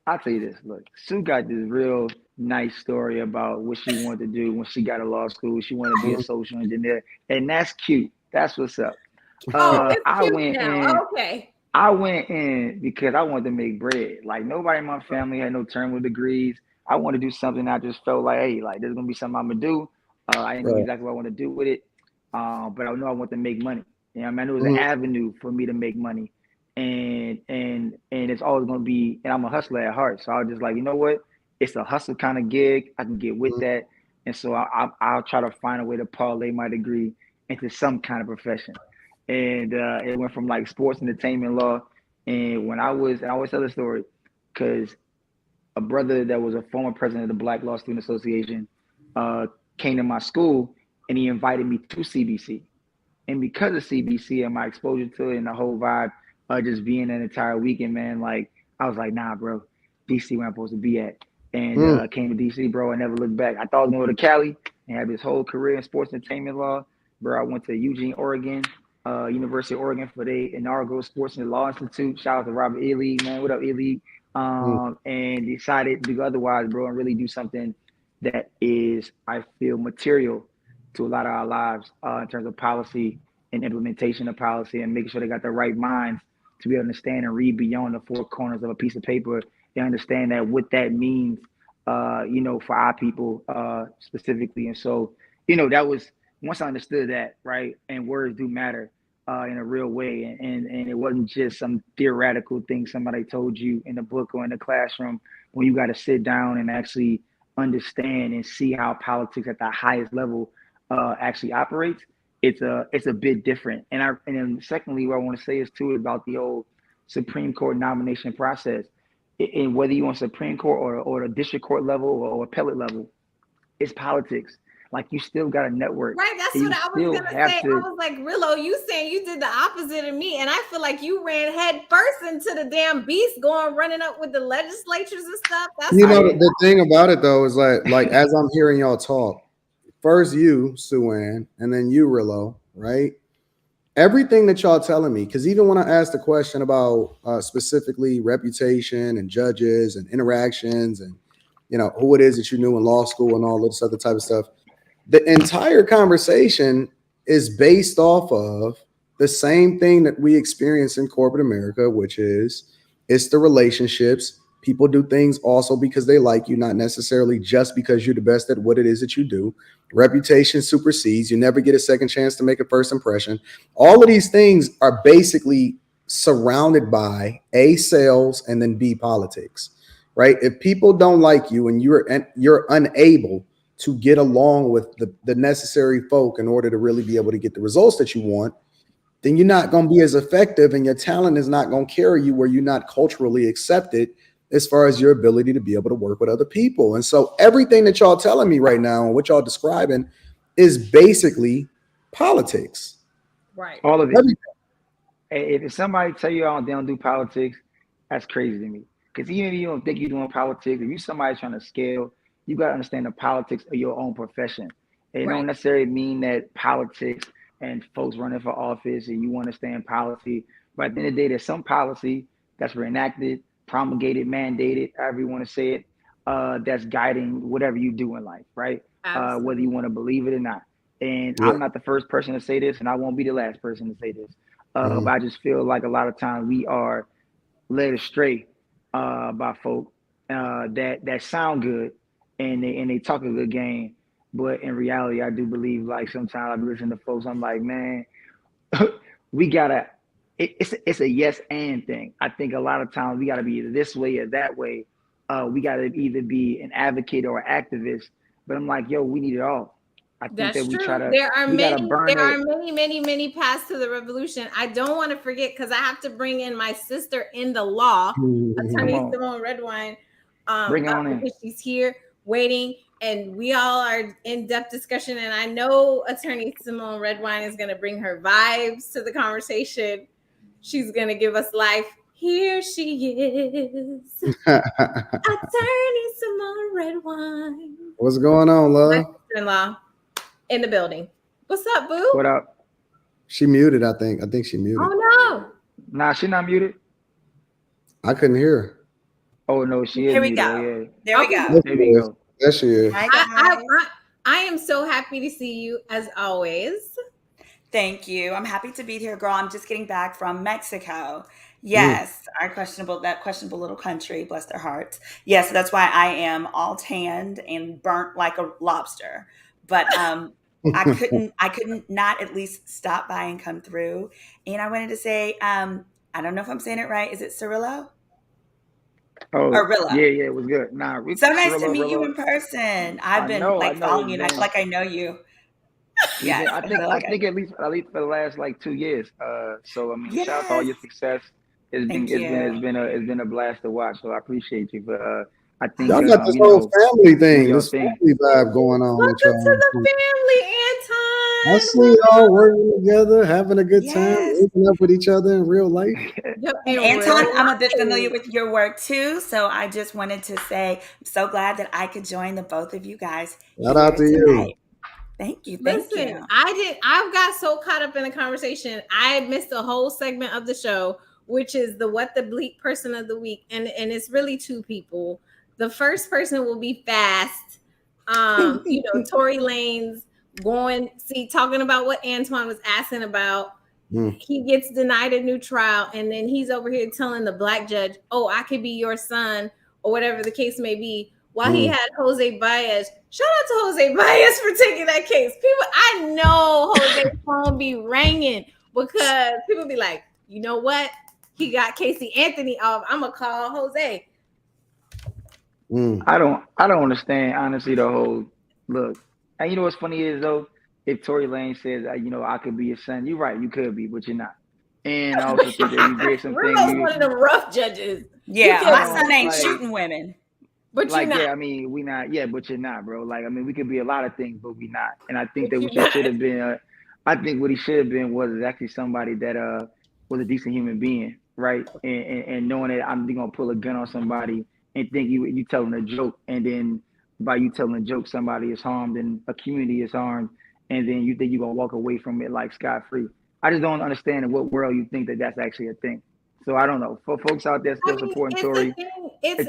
I'll tell you this. Look, Sue got this real nice story about what she wanted to do when she got to law school. She wanted to be a social engineer, and that's cute. That's what's up. Oh, it's I cute went now. in. Okay. I went in because I wanted to make bread. Like nobody in my family had no terminal degrees. I wanted to do something. I just felt like, hey, like there's gonna be something I'm gonna do. I didn't know Right. exactly what I want to do with it, but I know I want to make money. I mean, it was an Mhm. avenue for me to make money, and it's always gonna be. And I'm a hustler at heart, so I was just like, you know what? It's a hustle kind of gig. I can get with Mhm. that, and so I'll try to find a way to parlay my degree into some kind of profession. And it went from like sports entertainment law. And when I always tell the story because a brother that was a former president of the Black Law Student Association came to my school and he invited me to CBC. And because of CBC and my exposure to it and the whole vibe, just being an entire weekend, man, like I was like, nah, bro, DC where I'm supposed to be at. And Mm. came to DC, bro. I never looked back. I thought I was going to Cali and have this whole career in sports entertainment law, bro. I went to Eugene, Oregon, University of Oregon for the inaugural Sports and Law Institute. Shout out to Robert E. Lee, man. What up, E. Lee? Mm. And decided to do otherwise, bro, and really do something that is, I feel, material to a lot of our lives in terms of policy and implementation of policy and making sure they got the right minds to be able to understand and read beyond the four corners of a piece of paper and understand that what that means, for our people specifically. And so, that was once I understood that, right, and words do matter in a real way, and it wasn't just some theoretical thing somebody told you in the book or in the classroom. When you got to sit down and actually understand and see how politics at the highest level actually operates, it's a bit different. And then secondly, what I want to say is too about the old Supreme Court nomination process, and whether you on Supreme Court or the district court level or appellate level, it's politics. Like you still got a network. Right, that's And what you I was still gonna have say. I to. was like, Rillo, you saying you did the opposite of me, and I feel like you ran head first into the damn beast, going running up with the legislatures and stuff. That's You know, all. the thing about it though is like as I'm hearing y'all talk, first you, Suan, and then you, Rillo, right? Everything that y'all telling me, because even when I asked the question about specifically reputation and judges and interactions and who it is that you knew in law school and all this other type of stuff, the entire conversation is based off of the same thing that we experience in corporate America, which is it's the relationships. People do things also because they like you, not necessarily just because you're the best at what it is that you do. Reputation supersedes. You never get a second chance to make a first impression. All of these things are basically surrounded by A, sales, and then B, politics, right? If people don't like you and you're unable to get along with the necessary folk in order to really be able to get the results that you want, then you're not going to be as effective and your talent is not going to carry you where you're not culturally accepted as far as your ability to be able to work with other people. And so everything that y'all telling me right now and what y'all describing is basically politics. Right. All of it. Everything. If somebody tell you they don't do politics, that's crazy to me. Because even if you don't think you're doing politics, if you somebody trying to scale, you got to understand the politics of your own profession. It Right. don't necessarily mean that politics and folks running for office and you understand policy. But at the end of the day, there's some policy that's reenacted, promulgated, mandated, however you want to say it, that's guiding whatever you do in life, right? Whether you want to believe it or not. And Yeah. I'm not the first person to say this, and I won't be the last person to say this. Mhm. But I just feel like a lot of times we are led astray by folk that sound good and they talk a good game, but in reality, I do believe like sometimes I listen to folks, I'm like, man, we gotta. It's a yes and thing. I think a lot of times we gotta be either this way or that way. We gotta either be an advocate or an activist. But I'm like, yo, we need it all. I think that That's true. There are we gotta many, burn it. many paths to the revolution. I don't want to forget because I have to bring in my sister in the law, Come Attorney on, Simone Redwine, bring it on in. because she's here waiting, and we all are in depth discussion. And I know Attorney Simone Redwine is going to bring her vibes to the conversation. She's going to give us life. Here she is, Attorney Simone Redwine. What's going on, My love? sister-in-law in the building. What's up, boo? What up? She muted, I think. I think she muted. Oh no. Nah, she not muted. I couldn't hear her. Oh no, she is Here we muted. go. Oh, yeah. There we Okay. go. There we go. There she is. Hi, I, guys. I am so happy to see you as always. Thank you. I'm happy to be here, girl. I'm just getting back from Mexico. Yes, that questionable little country, bless their hearts. Yes, that's why I am all tanned and burnt like a lobster. But I couldn't not at least stop by and come through. And I wanted to say, I don't know if I'm saying it right. Is it Cirillo? Oh, Arilla. yeah, it was good. Nah, So nice to Cirillo, meet you Rillo. in person. I've I been know, following you, it's and I feel been. like I know you. Yes, I think at least for the last like 2 years. So I mean, shout out to all Yes. your success. Thank you. It's been a blast to watch. So I appreciate you. But I think Y'all got this whole family do thing, your this thing. family vibe going on Welcome with y'all. to the family, I Anton. see y'all working together, having a good time, Yes. waking up with each other in real life. Yep, And in Anton, real I'm a bit life. familiar with your work too, so I just wanted to say I'm so glad that I could join the both of you guys Shout here out to you. tonight. Thank you. Thank Listen, you. I've got so caught up in the conversation. I missed a whole segment of the show, which is the What the Bleep Person of the Week. And it's really two people. The first person will be Fast. Tory Lanez talking about what Antoine was asking about. He gets denied a new trial, and then he's over here telling the black judge, "Oh, I could be your son," or whatever the case may be. While he had Jose Baez. Shout out to Jose Baez for taking that case. People, I know Jose's phone be ringing because people be like, you know what? He got Casey Anthony off. I'm gonna call Jose. I don't understand honestly the whole look. And you know what's funny is though, if Tory Lane says I could be your son, you're right, you could be, but you're not. And I also think that you did some things. Rillo's one of them rough judges. Yeah, my son ain't like- shooting women. But Like, you're not. yeah, I mean, we not, yeah, but you're not, bro. Like, I mean, we could be a lot of things, but we not. And I think But that what you're you should have been, I think what he should have been was actually somebody that was a decent human being, right? And knowing that I'm gonna pull a gun on somebody and think you telling a joke, and then by you telling a joke, somebody is harmed and a community is harmed, and then you think you're gonna walk away from it like scot free. I just don't understand in what world you think that that's actually a thing. So I don't know. For folks out there still supporting Tory, He thinks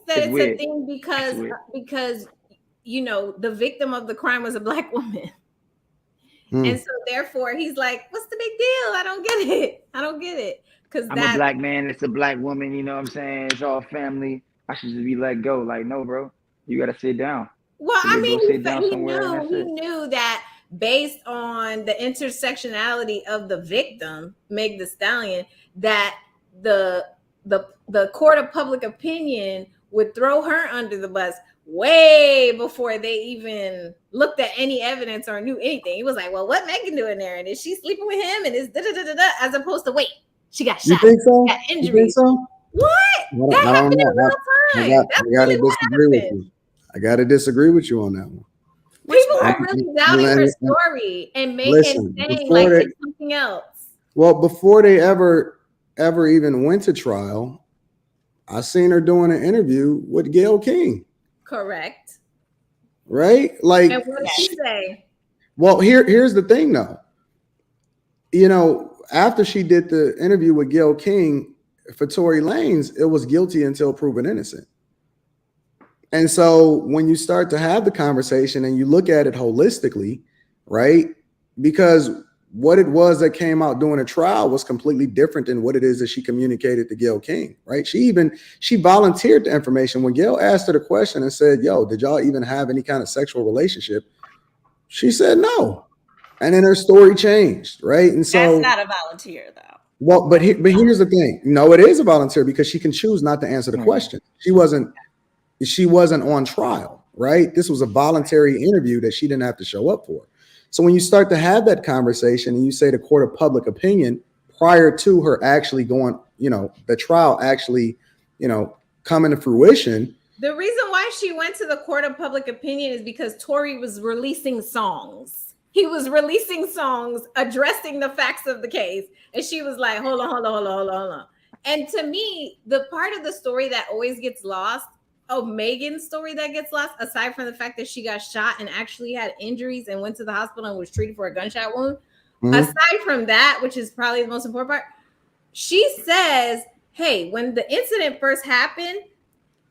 that it's weird. a thing because the victim of the crime was a black woman. And so therefore he's like, what's the big deal? I don't get it. Because I'm a black man, it's a black woman, you know what I'm saying? It's all family. I should just be let go. Like, no, bro. You gotta sit down. Well, So I mean, go sit down somewhere and that's he it. knew that based on the intersectionality of the victim, Meg Thee Stallion, that the court of public opinion would throw her under the bus way before they even looked at any evidence or knew anything. He was like, well, what Megan doing there? And is she sleeping with him? And is da-da-da-da-da, as opposed to, wait, she got shot. You think so? Got You injuries. think so? What? That happened in real time. I gotta disagree with you. I gotta disagree with you on that one. People are really doubting her story and saying like it's something else. Well, before they ever even went to trial, I seen her doing an interview with Gayle King. Correct. Right? Like, and what did she say? Well, here's the thing though. After she did the interview with Gayle King for Tory Lanez, it was guilty until proven innocent. And so when you start to have the conversation and you look at it holistically, right? Because what it was that came out during a trial was completely different than what it is that she communicated to Gayle King, right? She volunteered the information. When Gayle asked her the question and said, yo, did y'all even have any kind of sexual relationship? She said no. And then her story changed, right? And so that's not a volunteer though. Well, but here's the thing. No, it is a volunteer because she can choose not to answer the question. She wasn't on trial, right? This was a voluntary interview that she didn't have to show up for. So when you start to have that conversation and you say the court of public opinion prior to her actually going, the trial actually, coming to fruition. The reason why she went to the court of public opinion is because Tory was releasing songs. He was releasing songs addressing the facts of the case. And she was like, hold on. And to me, the part of the story that always gets lost, of Megan's story that gets lost, aside from the fact that she got shot and actually had injuries and went to the hospital and was treated for a gunshot wound. Aside from that, which is probably the most important part, she says, hey, when the incident first happened,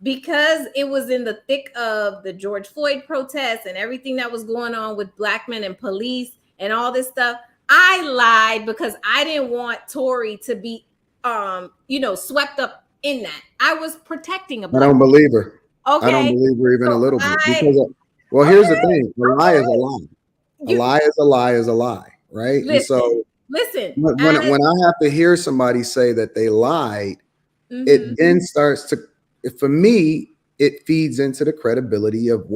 because it was in the thick of the George Floyd protests and everything that was going on with black men and police and all this stuff, I lied because I didn't want Tory to be, swept up in that. I was protecting a black I don't believe her. Okay. I don't believe her even a little bit. Because, here's the thing. A lie is a lie. A lie is a lie is a lie, right? Listen, and so when I have to hear somebody say that they lied, it then starts to, for me, it feeds into the credibility of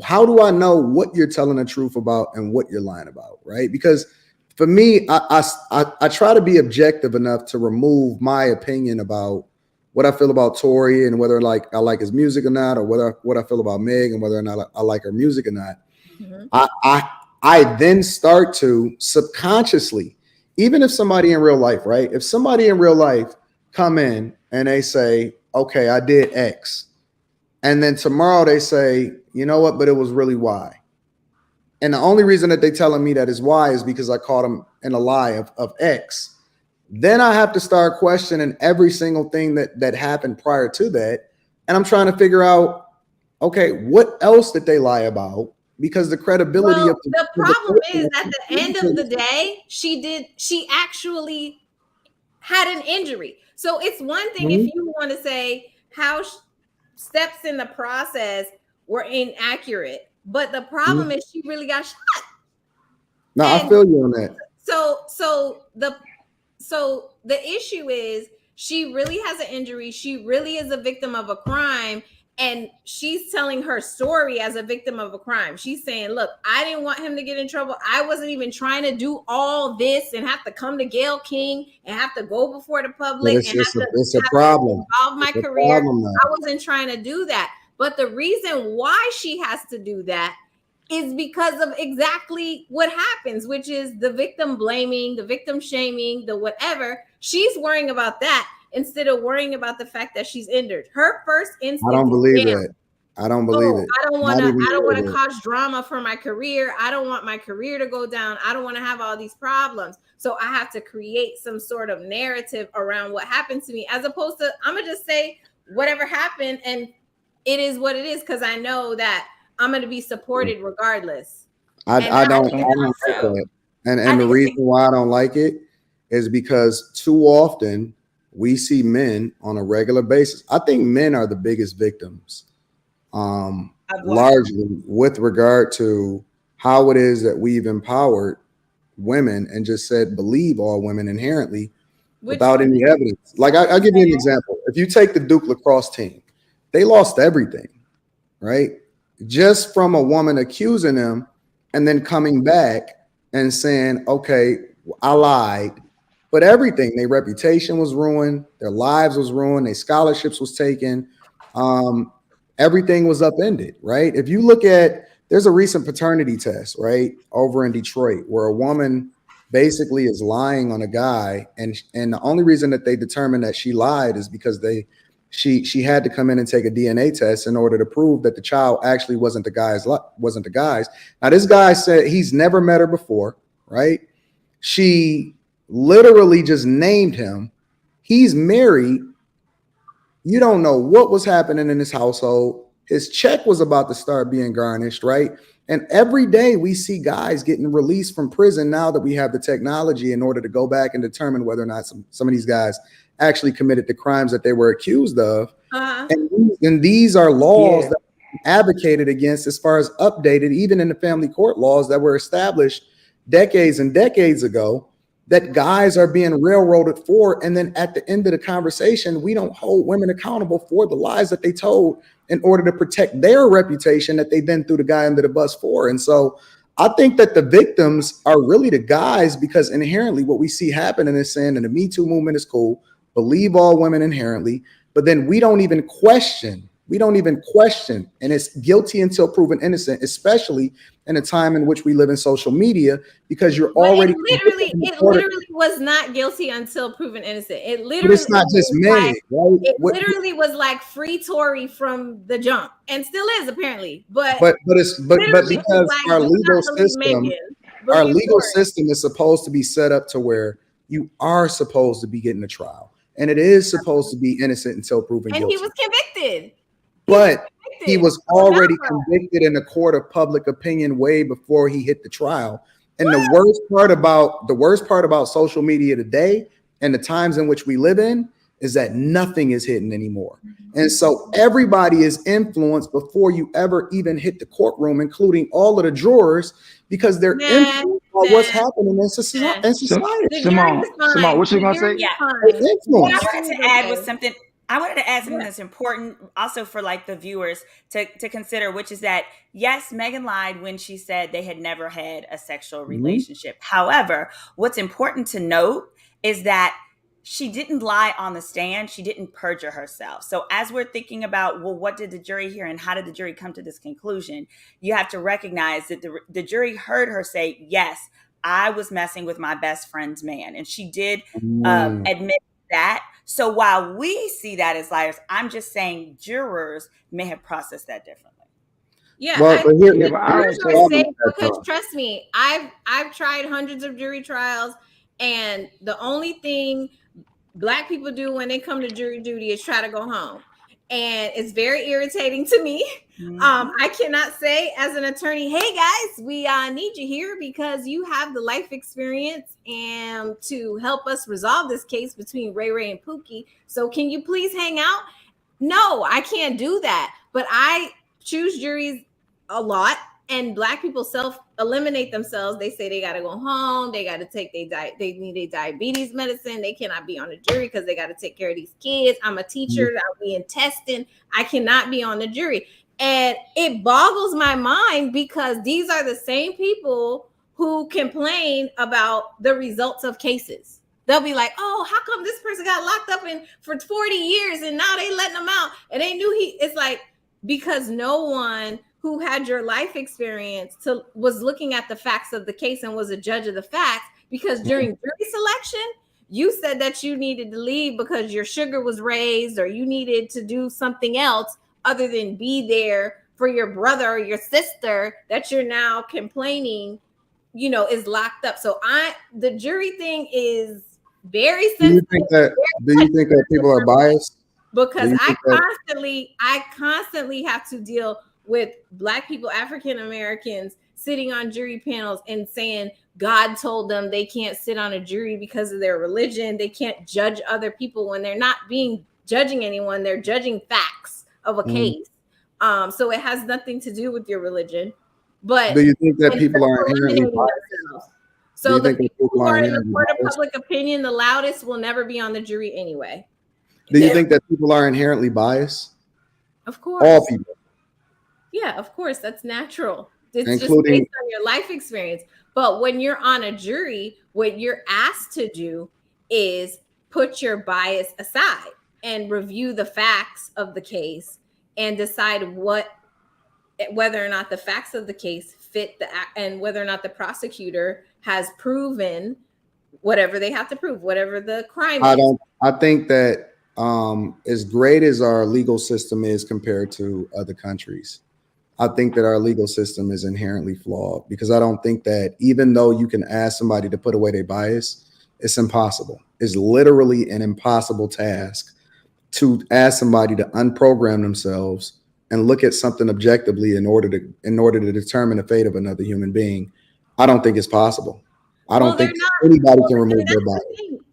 how do I know what you're telling the truth about and what you're lying about, right? Because for me, I try to be objective enough to remove my opinion about what I feel about Tory and whether I like his music or not, or what I feel about Meg and whether or not I like her music or not. I then start to subconsciously, even if somebody in real life, right? If somebody in real life come in and they say, okay, I did X. And then tomorrow they say, you know what, but it was really Y. And the only reason that they telling me that is Y is because I caught them in a lie of X. Then I have to start questioning every single thing that happened prior to that. And I'm trying to figure out, okay, what else did they lie about? Because the credibility of the problem is at the end of the day, she actually had an injury. So it's one thing if you want to say how steps in the process were inaccurate, but the problem is she really got shot. No, I feel you on that. So the issue is she really has an injury. She really is a victim of a crime. And she's telling her story as a victim of a crime. She's saying, look, I didn't want him to get in trouble. I wasn't even trying to do all this and have to come to Gayle King and have to go before the public and it's a problem. Involve my career. I wasn't trying to do that. But the reason why she has to do that is because of exactly what happens, which is the victim blaming, the victim shaming, the whatever. She's worrying about that instead of worrying about the fact that she's injured. Her first instinct. I don't believe it. I don't believe it. I don't want to cause drama for my career. I don't want my career to go down. I don't want to have all these problems. So I have to create some sort of narrative around what happened to me, as opposed to I'm gonna just say whatever happened and it is what it is, because I know that I'm going to be supported regardless. I don't like that. And the reason why I don't like it is because too often we see men on a regular basis. I think men are the biggest victims, largely with regard to how it is that we've empowered women and just said, believe all women inherently without any evidence. Like I'll give you an example. If you take the Duke lacrosse team, they lost everything, right? Just from a woman accusing them and then coming back and saying, okay, I lied, but everything, their reputation was ruined, their lives was ruined, their scholarships was taken, everything was upended, right? If you look at, there's a recent paternity test, right, over in Detroit, where a woman basically is lying on a guy, and the only reason that they determined that she lied is because she had to come in and take a DNA test in order to prove that the child actually wasn't the guy's. Now, this guy said he's never met her before, right? She literally just named him. He's married. You don't know what was happening in his household. His check was about to start being garnished, right? And every day we see guys getting released from prison now that we have the technology in order to go back and determine whether or not some of these guys actually committed the crimes that they were accused of. And these are laws that advocated against as far as updated, even in the family court laws that were established decades and decades ago, that guys are being railroaded for. And then at the end of the conversation, we don't hold women accountable for the lies that they told in order to protect their reputation that they then threw the guy under the bus for. And so I think that the victims are really the guys, because inherently what we see happening is saying, and the Me Too movement is cool, believe all women inherently, but then we don't even question We don't even question, and it's guilty until proven innocent, especially in a time in which we live in social media, because you're already it literally was not guilty until proven innocent. It literally, but it's not just Meg, like, right? It literally was like free Tory from the jump, and still is apparently. But because our legal system is supposed to be set up to where you are supposed to be getting a trial, and it is supposed to be innocent until proven guilty. And he was convicted. But he was already convicted in a court of public opinion way before he hit the trial. And the worst part about social media today and the times in which we live in is that nothing is hidden anymore. And so everybody is influenced before you ever even hit the courtroom, including all of the jurors, because they're influenced by what's happening in society. Simone, what you gonna say? Yeah. I wanted to add something that's important also for like the viewers to consider, which is that yes, Megan lied when she said they had never had a sexual relationship. However, what's important to note is that she didn't lie on the stand. She didn't perjure herself. So as we're thinking about, well, what did the jury hear and how did the jury come to this conclusion? You have to recognize that the jury heard her say, yes, I was messing with my best friend's man. And she did admit that. So while we see that as liars, I'm just saying jurors may have processed that differently. Yeah, because trust me, I've tried hundreds of jury trials, and the only thing Black people do when they come to jury duty is try to go home. And it's very irritating to me. I cannot say as an attorney, hey guys, we need you here because you have the life experience and to help us resolve this case between Ray Ray and Pookie. So can you please hang out? No, I can't do that. But I choose juries a lot, and Black people self-eliminate themselves. They say they got to go home. They got to take they need a diabetes medicine. They cannot be on the jury because they got to take care of these kids. I'm a teacher. I'll be in testing. I cannot be on the jury. And it boggles my mind because these are the same people who complain about the results of cases. They'll be like, oh, how come this person got locked up for 40 years and now they letting them out? And they knew it's like, because no one who had your life experience was looking at the facts of the case and was a judge of the facts, because during jury selection, you said that you needed to leave because your sugar was raised or you needed to do something else other than be there for your brother or your sister that you're now complaining, is locked up. So the jury thing is very sensitive. Do you think that people are biased? Because I constantly have to deal with Black people, African Americans sitting on jury panels and saying God told them they can't sit on a jury because of their religion. They can't judge other people when they're not judging anyone. They're judging facts of a case. So it has nothing to do with your religion. But do you think that people are inherently biased? So the people who are in the court of public opinion, the loudest, will never be on the jury anyway. Do you think that people are inherently biased? Of course. All people. Yeah, of course. That's natural. It's just based on your life experience. But when you're on a jury, what you're asked to do is put your bias aside and review the facts of the case and decide whether or not the facts of the case fit and whether or not the prosecutor has proven whatever they have to prove, whatever the crime is. I think that as great as our legal system is compared to other countries, I think that our legal system is inherently flawed, because I don't think that even though you can ask somebody to put away their bias, it's impossible. It's literally an impossible task to ask somebody to unprogram themselves and look at something objectively in order to determine the fate of another human being. I don't think it's possible. I don't think anybody can remove their bias.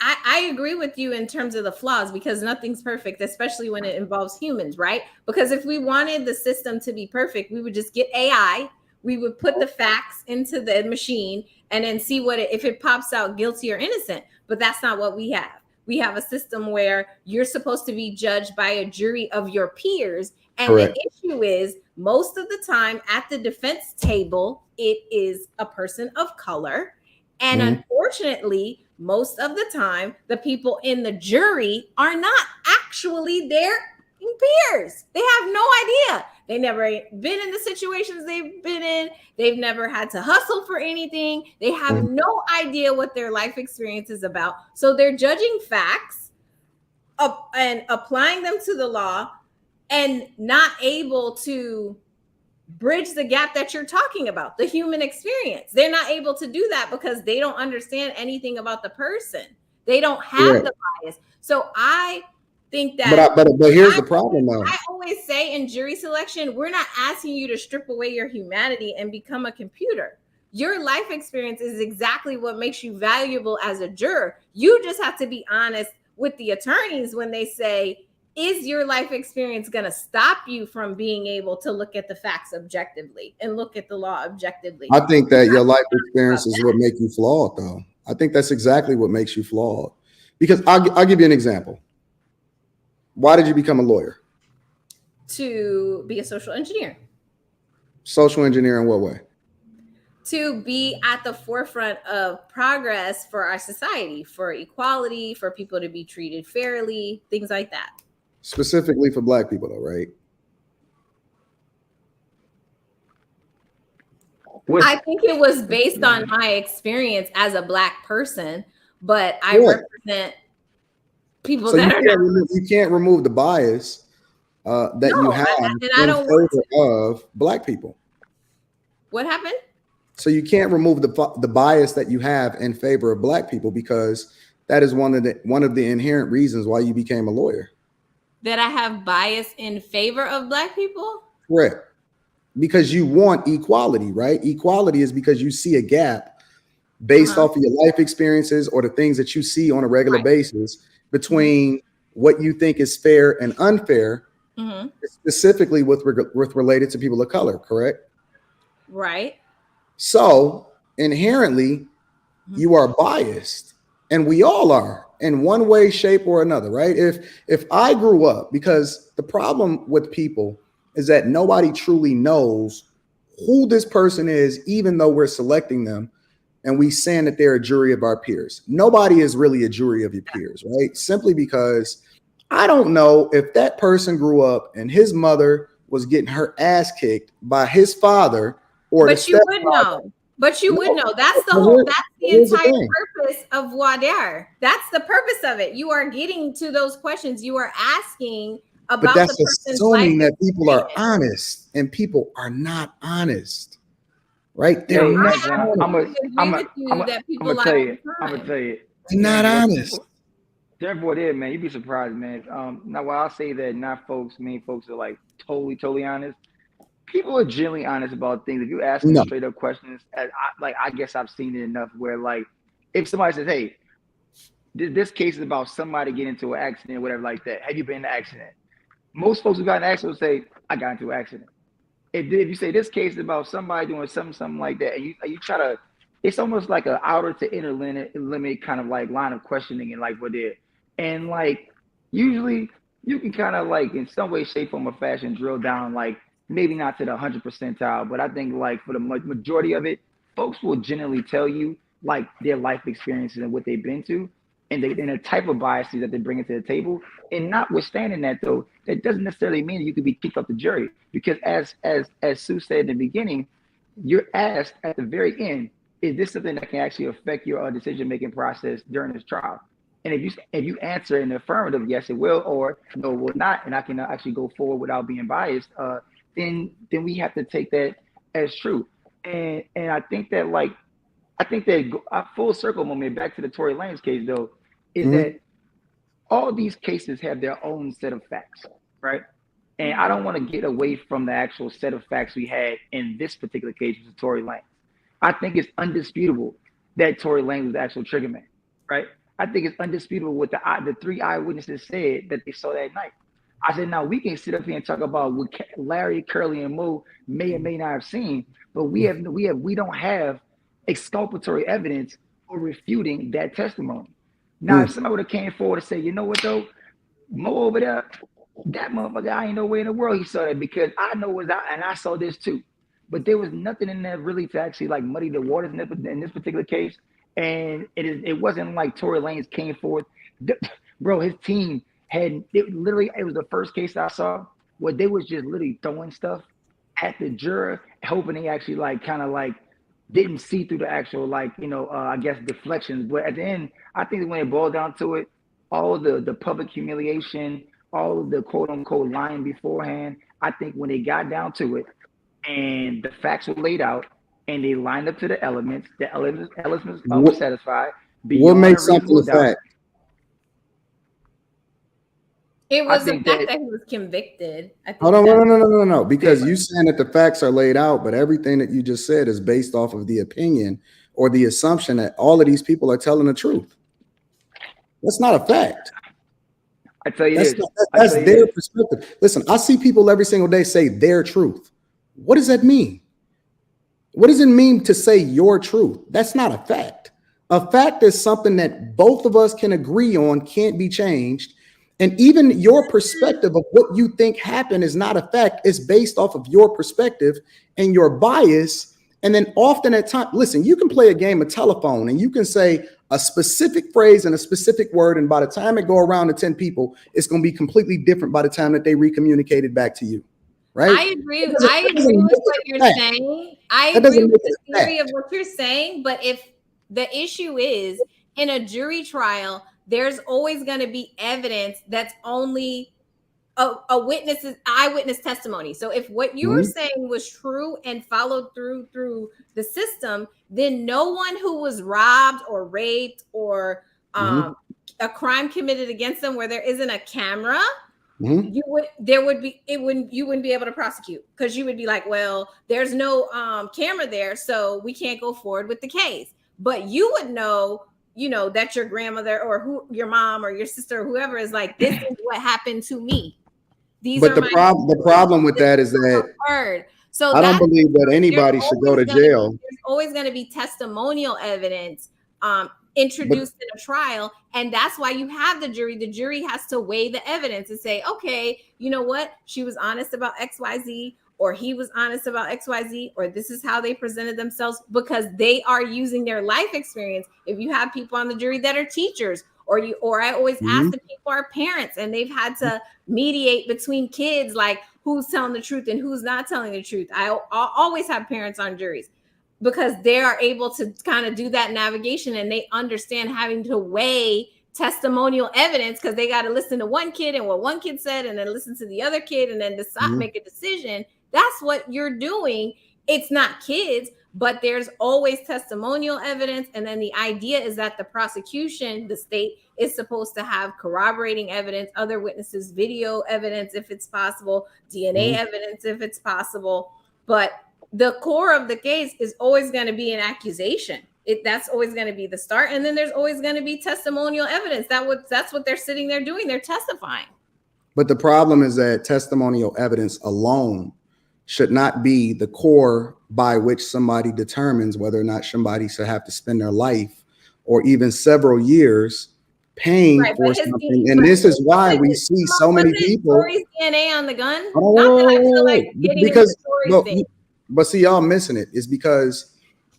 I agree with you in terms of the flaws, because nothing's perfect, especially when it involves humans, right? Because if we wanted the system to be perfect, we would just get AI, we would put the facts into the machine and then see if it pops out guilty or innocent. But that's not what we have. We have a system where you're supposed to be judged by a jury of your peers. And Correct. The issue is, most of the time at the defense table, it is a person of color. And unfortunately, most of the time, the people in the jury are not actually there in peers. They have no idea. They never been in the situations they've been in. They've never had to hustle for anything. They have no idea what their life experience is about. So they're judging facts and applying them to the law and not able to bridge the gap that you're talking about, the human experience. They're not able to do that because they don't understand anything about the person. They don't have the bias. So I think that but here's the problem though. I always say in jury selection, we're not asking you to strip away your humanity and become a computer. Your life experience is exactly what makes you valuable as a juror. You just have to be honest with the attorneys when they say, is your life experience going to stop you from being able to look at the facts objectively and look at the law objectively? I think that your life experience is what makes you flawed, though. I think that's exactly what makes you flawed. Because I'll give you an example. Why did you become a lawyer? To be a social engineer. Social engineer in what way? To be at the forefront of progress for our society, for equality, for people to be treated fairly, things like that. Specifically for Black people, though, right? I think it was based on my experience as a Black person, but I represent people that are you can't remove the bias that you have in favor of Black people. What happened? So you can't remove the bias that you have in favor of Black people because that is one of the inherent reasons why you became a lawyer. That I have bias in favor of Black people? Correct. Because you want equality, right? Equality is because you see a gap based off of your life experiences or the things that you see on a regular basis between what you think is fair and unfair, specifically with related to people of color, correct? Right. So inherently, you are biased, and we all are in one way, shape, or another, right? If I grew up, because the problem with people is that nobody truly knows who this person is, even though we're selecting them and we saying that they're a jury of our peers. Nobody is really a jury of your peers, right? Simply because I don't know if that person grew up and his mother was getting her ass kicked by his father, or but you would know. But you would know. That's the entire purpose of voir dire. That's the purpose of it. You are getting to those questions. You are asking about but that's the person's assuming life that people are honest, and people are not honest, right? They're not. I'm gonna tell you. They're not honest. Therefore, there, man, you'd be surprised, man. Now, while I'll say that many folks are like totally honest, people are generally honest about things. If you ask them straight up questions, I guess I've seen it enough where, like, if somebody says, "Hey, this case is about somebody getting into an accident or whatever like that. Have you been in an accident?" Most folks who got in an accident will say, "I got into an accident." If you say this case is about somebody doing something like that, and you try to, it's almost like an outer to inner limit kind of like line of questioning and like what it is. And like usually you can kind of like in some way, shape, form, or fashion drill down, like maybe not to the 100th percentile, but I think like for the majority of it, folks will generally tell you like their life experiences and what they've been to, and the type of biases that they bring to the table. And notwithstanding that, though, that doesn't necessarily mean that you could be kicked off the jury, because as Sue said in the beginning, you're asked at the very end, is this something that can actually affect your decision-making process during this trial? And if you answer in the affirmative, yes, it will, or no, it will not, and I can actually go forward without being biased, then we have to take that as true. And I think that a full circle moment back to the Tory Lanez case, though, is that all these cases have their own set of facts, right? And I don't want to get away from the actual set of facts we had in this particular case with Tory Lanez. I think it's undisputable that Tory Lanez was the actual trigger man, right? I think it's undisputable what the three eyewitnesses said that they saw that night. I said, now we can sit up here and talk about what Larry, Curly, and Mo may or may not have seen, but we don't have exculpatory evidence or refuting that testimony. Now, if somebody would have came forward and said, you know what though, Mo over there, that motherfucker, I ain't no way in the world he saw that, because I know what's out and I saw this too. But there was nothing in there really to actually like muddy the waters in this particular case. And it wasn't like Tory Lanez came forth. Bro, his team it was the first case I saw where they was just literally throwing stuff at the juror, hoping they actually like kind of like didn't see through the actual like, I guess deflections. But at the end, I think when it boiled down to it, all the public humiliation, all of the quote unquote lying beforehand, I think when they got down to it and the facts were laid out and they lined up to the elements were satisfied. What makes something a fact? It was the fact that he was convicted. Hold on, no. Because you saying that the facts are laid out, but everything that you just said is based off of the opinion or the assumption that all of these people are telling the truth. That's not a fact. I tell you that's their perspective. Listen, I see people every single day say their truth. What does that mean? What does it mean to say your truth? That's not a fact. A fact is something that both of us can agree on, can't be changed. And even your perspective of what you think happened is not a fact. It's based off of your perspective and your bias. And then often at times, listen, you can play a game of telephone and you can say a specific phrase and a specific word. And by the time it go around to 10 people, it's going to be completely different by the time that they recommunicate it back to you. Right? I agree with what you're saying. I agree with the theory of what you're saying. But if the issue is in a jury trial, there's always going to be evidence that's only a eyewitness testimony. So if what you were saying was true and followed through the system, then no one who was robbed or raped or a crime committed against them where there isn't a camera, you wouldn't be able to prosecute, because you would be like, well, there's no camera there, so we can't go forward with the case. But you would know, that your grandmother or your mom or your sister or whoever is like, this is what happened to me. The problem with that is that so I don't believe that anybody should go to jail. There's always going to be testimonial evidence introduced in a trial, and that's why you have the jury. The jury has to weigh the evidence and say, okay, you know what? She was honest about XYZ, or he was honest about XYZ, or this is how they presented themselves, because they are using their life experience. If you have people on the jury that are teachers, or I always ask the people are parents and they've had to mediate between kids, like who's telling the truth and who's not telling the truth. I'll always have parents on juries because they are able to kind of do that navigation, and they understand having to weigh testimonial evidence, because they got to listen to one kid and what one kid said, and then listen to the other kid, and then decide, make a decision. That's what you're doing. It's not kids, but there's always testimonial evidence. And then the idea is that the prosecution, the state, is supposed to have corroborating evidence, other witnesses, video evidence, if it's possible, DNA evidence, if it's possible. But the core of the case is always going to be an accusation. That's always going to be the start. And then there's always going to be testimonial evidence. That's what they're sitting there doing. They're testifying. But the problem is that testimonial evidence alone should not be the core by which somebody determines whether or not somebody should have to spend their life or even several years paying for something. And this is why we see so many people. Tory's DNA on the gun. Not that I feel like getting because into Tory's thing. But see, y'all missing it is because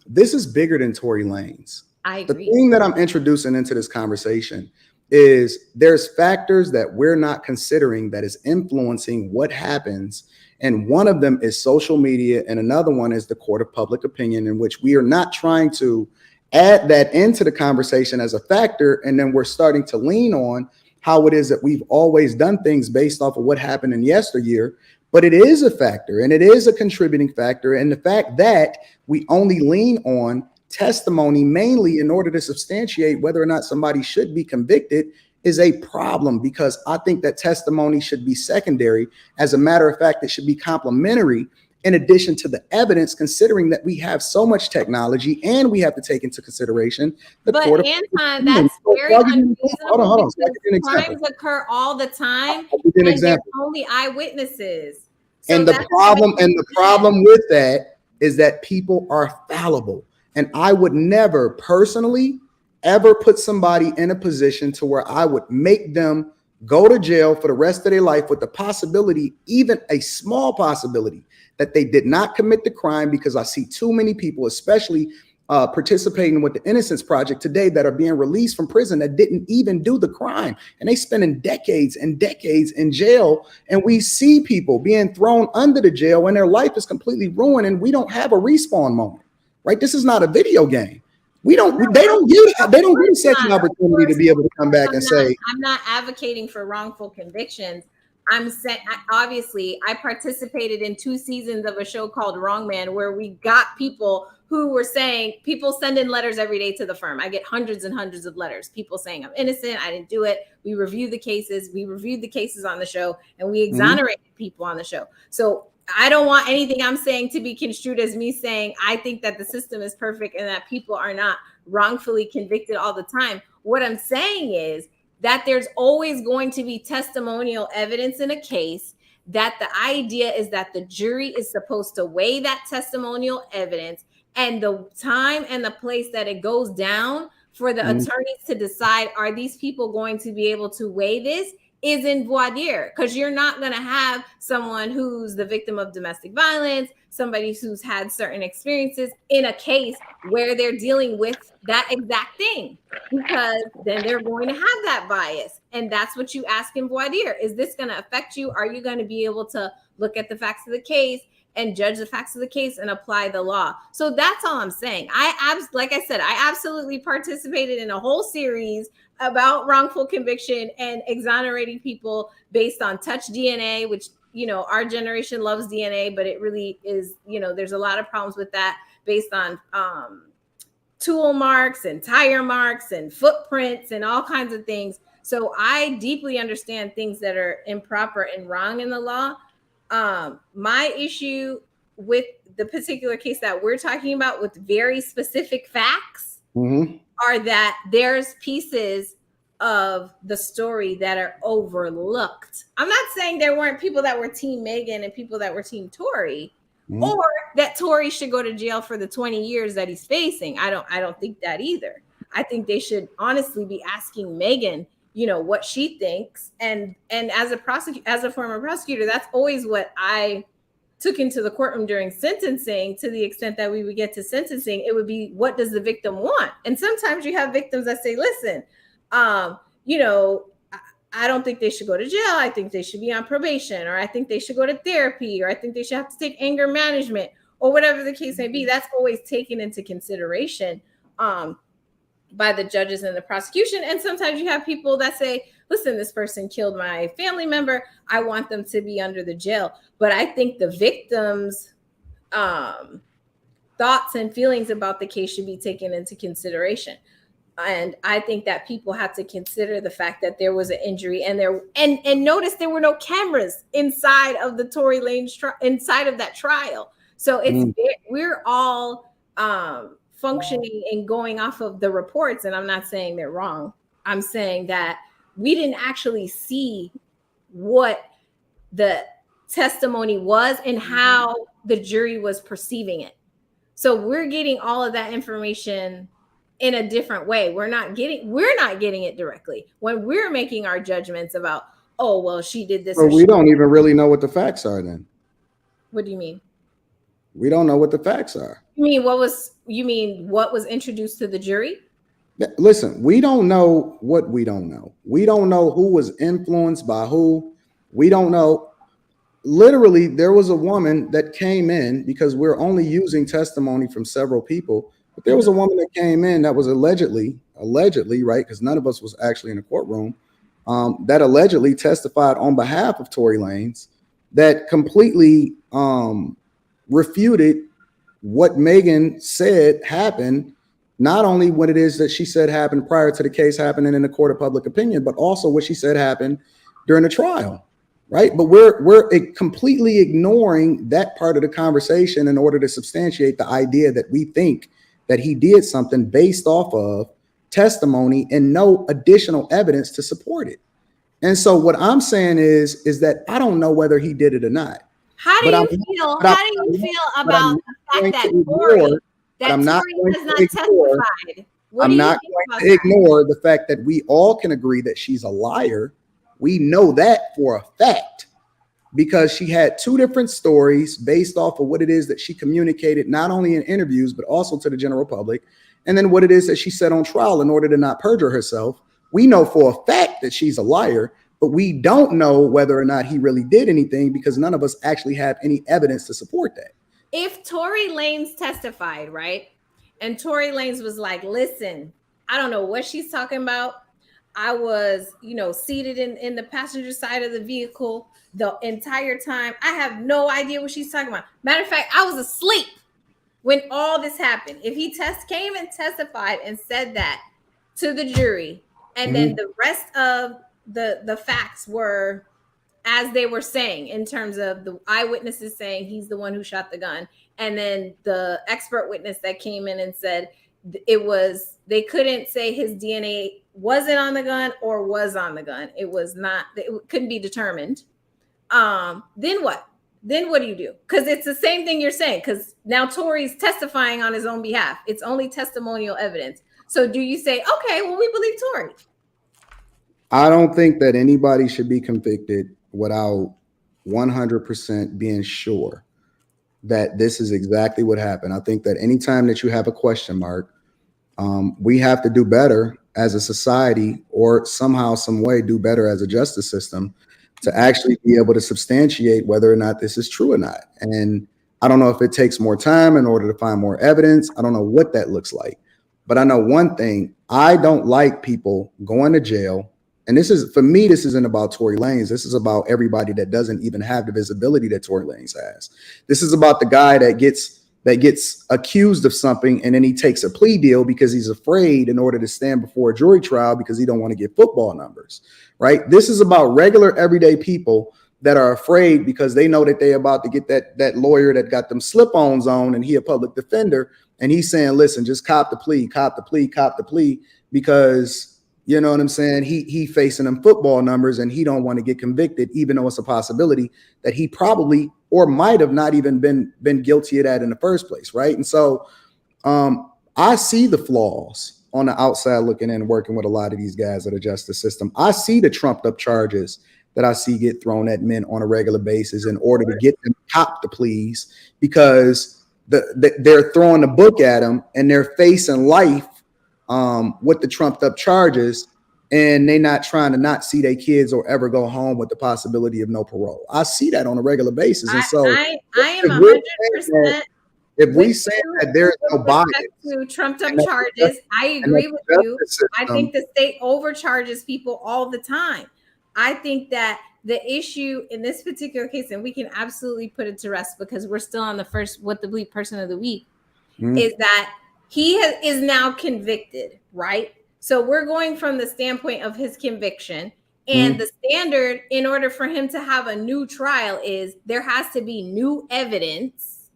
this is bigger than Tory Lanez. I agree. The thing that I'm introducing into this conversation is there's factors that we're not considering that is influencing what happens. And one of them is social media, and another one is the court of public opinion, in which we are not trying to add that into the conversation as a factor. And then we're starting to lean on how it is that we've always done things based off of what happened in yesteryear. But it is a factor, and it is a contributing factor. And the fact that we only lean on testimony mainly in order to substantiate whether or not somebody should be convicted is a problem, because I think that testimony should be secondary. As a matter of fact, it should be complementary in addition to the evidence, considering that we have so much technology and we have to take into consideration the court of Anton, that's very unreasonable. Hold on. Crimes occur all the time, and there's only eyewitnesses. So and the problem with that is that people are fallible. And I would never personally ever put somebody in a position to where I would make them go to jail for the rest of their life with the possibility, even a small possibility, that they did not commit the crime, because I see too many people, especially participating with the Innocence Project today that are being released from prison that didn't even do the crime. And they spending decades and decades in jail. And we see people being thrown under the jail when their life is completely ruined and we don't have a respawn moment, right? This is not a video game. They don't get a second opportunity to be able to come back and say, I'm not advocating for wrongful convictions. I'm saying, obviously, I participated in 2 seasons of a show called Wrong Man, where we got people who were saying, people send in letters every day to the firm. I get hundreds and hundreds of letters, people saying I'm innocent, I didn't do it. We review the cases. We reviewed the cases on the show, and we exonerated people on the show. So I don't want anything I'm saying to be construed as me saying I think that the system is perfect and that people are not wrongfully convicted all the time. What I'm saying is that there's always going to be testimonial evidence in a case, that the idea is that the jury is supposed to weigh that testimonial evidence, and the time and the place that it goes down for the attorneys to decide, are these people going to be able to weigh this, is in voir dire, because you're not going to have someone who's the victim of domestic violence, somebody who's had certain experiences in a case where they're dealing with that exact thing, because then they're going to have that bias. And that's what you ask in voir dire. Is this going to affect you? Are you going to be able to look at the facts of the case and judge the facts of the case and apply the law? So that's all I'm saying. Like I said, I absolutely participated in a whole series about wrongful conviction and exonerating people based on touch DNA, which, you know, our generation loves DNA, but it really is, you know, there's a lot of problems with that based on tool marks and tire marks and footprints and all kinds of things. So I deeply understand things that are improper and wrong in the law. My issue with the particular case that we're talking about with very specific facts are that there's pieces of the story that are overlooked. I'm not saying there weren't people that were Team Megan and people that were Team Tory, or that Tory should go to jail for the 20 years that he's facing. I don't think that either. I think they should honestly be asking Megan, you know, what she thinks. And as a former prosecutor, that's always what I took into the courtroom during sentencing. To the extent that we would get to sentencing, it would be, what does the victim want? And sometimes you have victims that say, listen, you know, I don't think they should go to jail. I think they should be on probation, or I think they should go to therapy, or I think they should have to take anger management, or whatever the case may be. That's always taken into consideration by the judges and the prosecution. And sometimes you have people that say, listen, this person killed my family member, I want them to be under the jail. But I think the victim's thoughts and feelings about the case should be taken into consideration. And I think that people have to consider the fact that there was an injury, and notice there were no cameras inside of the Tory Lanez inside of that trial. So we're all functioning and going off of the reports. And I'm not saying they're wrong. I'm saying that we didn't actually see what the testimony was and how the jury was perceiving it. So we're getting all of that information in a different way. We're not getting it directly when we're making our judgments about, oh, well, she did this. But we don't even really know what the facts are then. What do you mean? We don't know what the facts are. You mean what was introduced to the jury? Listen, we don't know what we don't know. We don't know who was influenced by who. We don't know. Literally, there was a woman that came in, because we're only using testimony from several people. But there was a woman that came in that was allegedly, right? Because none of us was actually in the courtroom, that allegedly testified on behalf of Tory Lanez, that completely refuted what Megan said happened, not only what it is that she said happened prior to the case happening in the court of public opinion, but also what she said happened during the trial, right? But we're completely ignoring that part of the conversation in order to substantiate the idea that we think that he did something based off of testimony and no additional evidence to support it. And so what I'm saying is that I don't know whether he did it or not. How do you feel about the fact that Tory has not testified? I'm not going to ignore the fact that we all can agree that she's a liar. We know that for a fact. because she had two different stories based off of what it is that she communicated, not only in interviews, but also to the general public. And then what it is that she said on trial in order to not perjure herself. We know for a fact that she's a liar, but we don't know whether or not he really did anything because none of us actually have any evidence to support that. If Tory Lanez testified, right? And Tory Lanez was like, listen, I don't know what she's talking about. I was, seated in the passenger side of the vehicle the entire time. I have no idea what she's talking about. Matter of fact, I was asleep when all this happened. If he came and testified and said that to the jury, and then the rest of the facts were as they were saying, in terms of the eyewitnesses saying he's the one who shot the gun, and then the expert witness that came in and said they couldn't say his DNA wasn't on the gun or was on the gun. It was not, it couldn't be determined. Then what? Then what do you do? Because it's the same thing you're saying, because now Tory's testifying on his own behalf. It's only testimonial evidence. So do you say, okay, well, we believe Tory? I don't think that anybody should be convicted without 100% being sure that this is exactly what happened. I think that anytime that you have a question mark, we have to do better as a society, or somehow, some way do better as a justice system to actually be able to substantiate whether or not this is true or not. And I don't know if it takes more time in order to find more evidence. I don't know what that looks like. But I know one thing, I don't like people going to jail. And this is, for me, this isn't about Tory Lanez. This is about everybody that doesn't even have the visibility that Tory Lanez has. This is about the guy that gets accused of something and then he takes a plea deal because he's afraid in order to stand before a jury trial because he don't want to get football numbers, right? This is about regular everyday people that are afraid because they know that they're about to get that lawyer that got them slip-ons on, and he a public defender, and he's saying, listen, just cop the plea, because you know what I'm saying? He facing them football numbers and he don't want to get convicted, even though it's a possibility that he probably or might have not even been guilty of that in the first place, right? And so I see the flaws on the outside looking in, working with a lot of these guys of the justice system. I see the trumped up charges that I see get thrown at men on a regular basis in order to get them to cop the pleas, because they're throwing the book at them and they're facing life with the trumped up charges, and they're not trying to not see their kids or ever go home with the possibility of no parole. I see that on a regular basis. And so I am 100%. If we say that there's no bias to trumped up charges, I agree with you. I think the state overcharges people all the time. I think that the issue in this particular case, and we can absolutely put it to rest because we're still on the first What the Bleep Person of the Week, is that he is now convicted, right? So we're going from the standpoint of his conviction, and the standard in order for him to have a new trial is there has to be new evidence.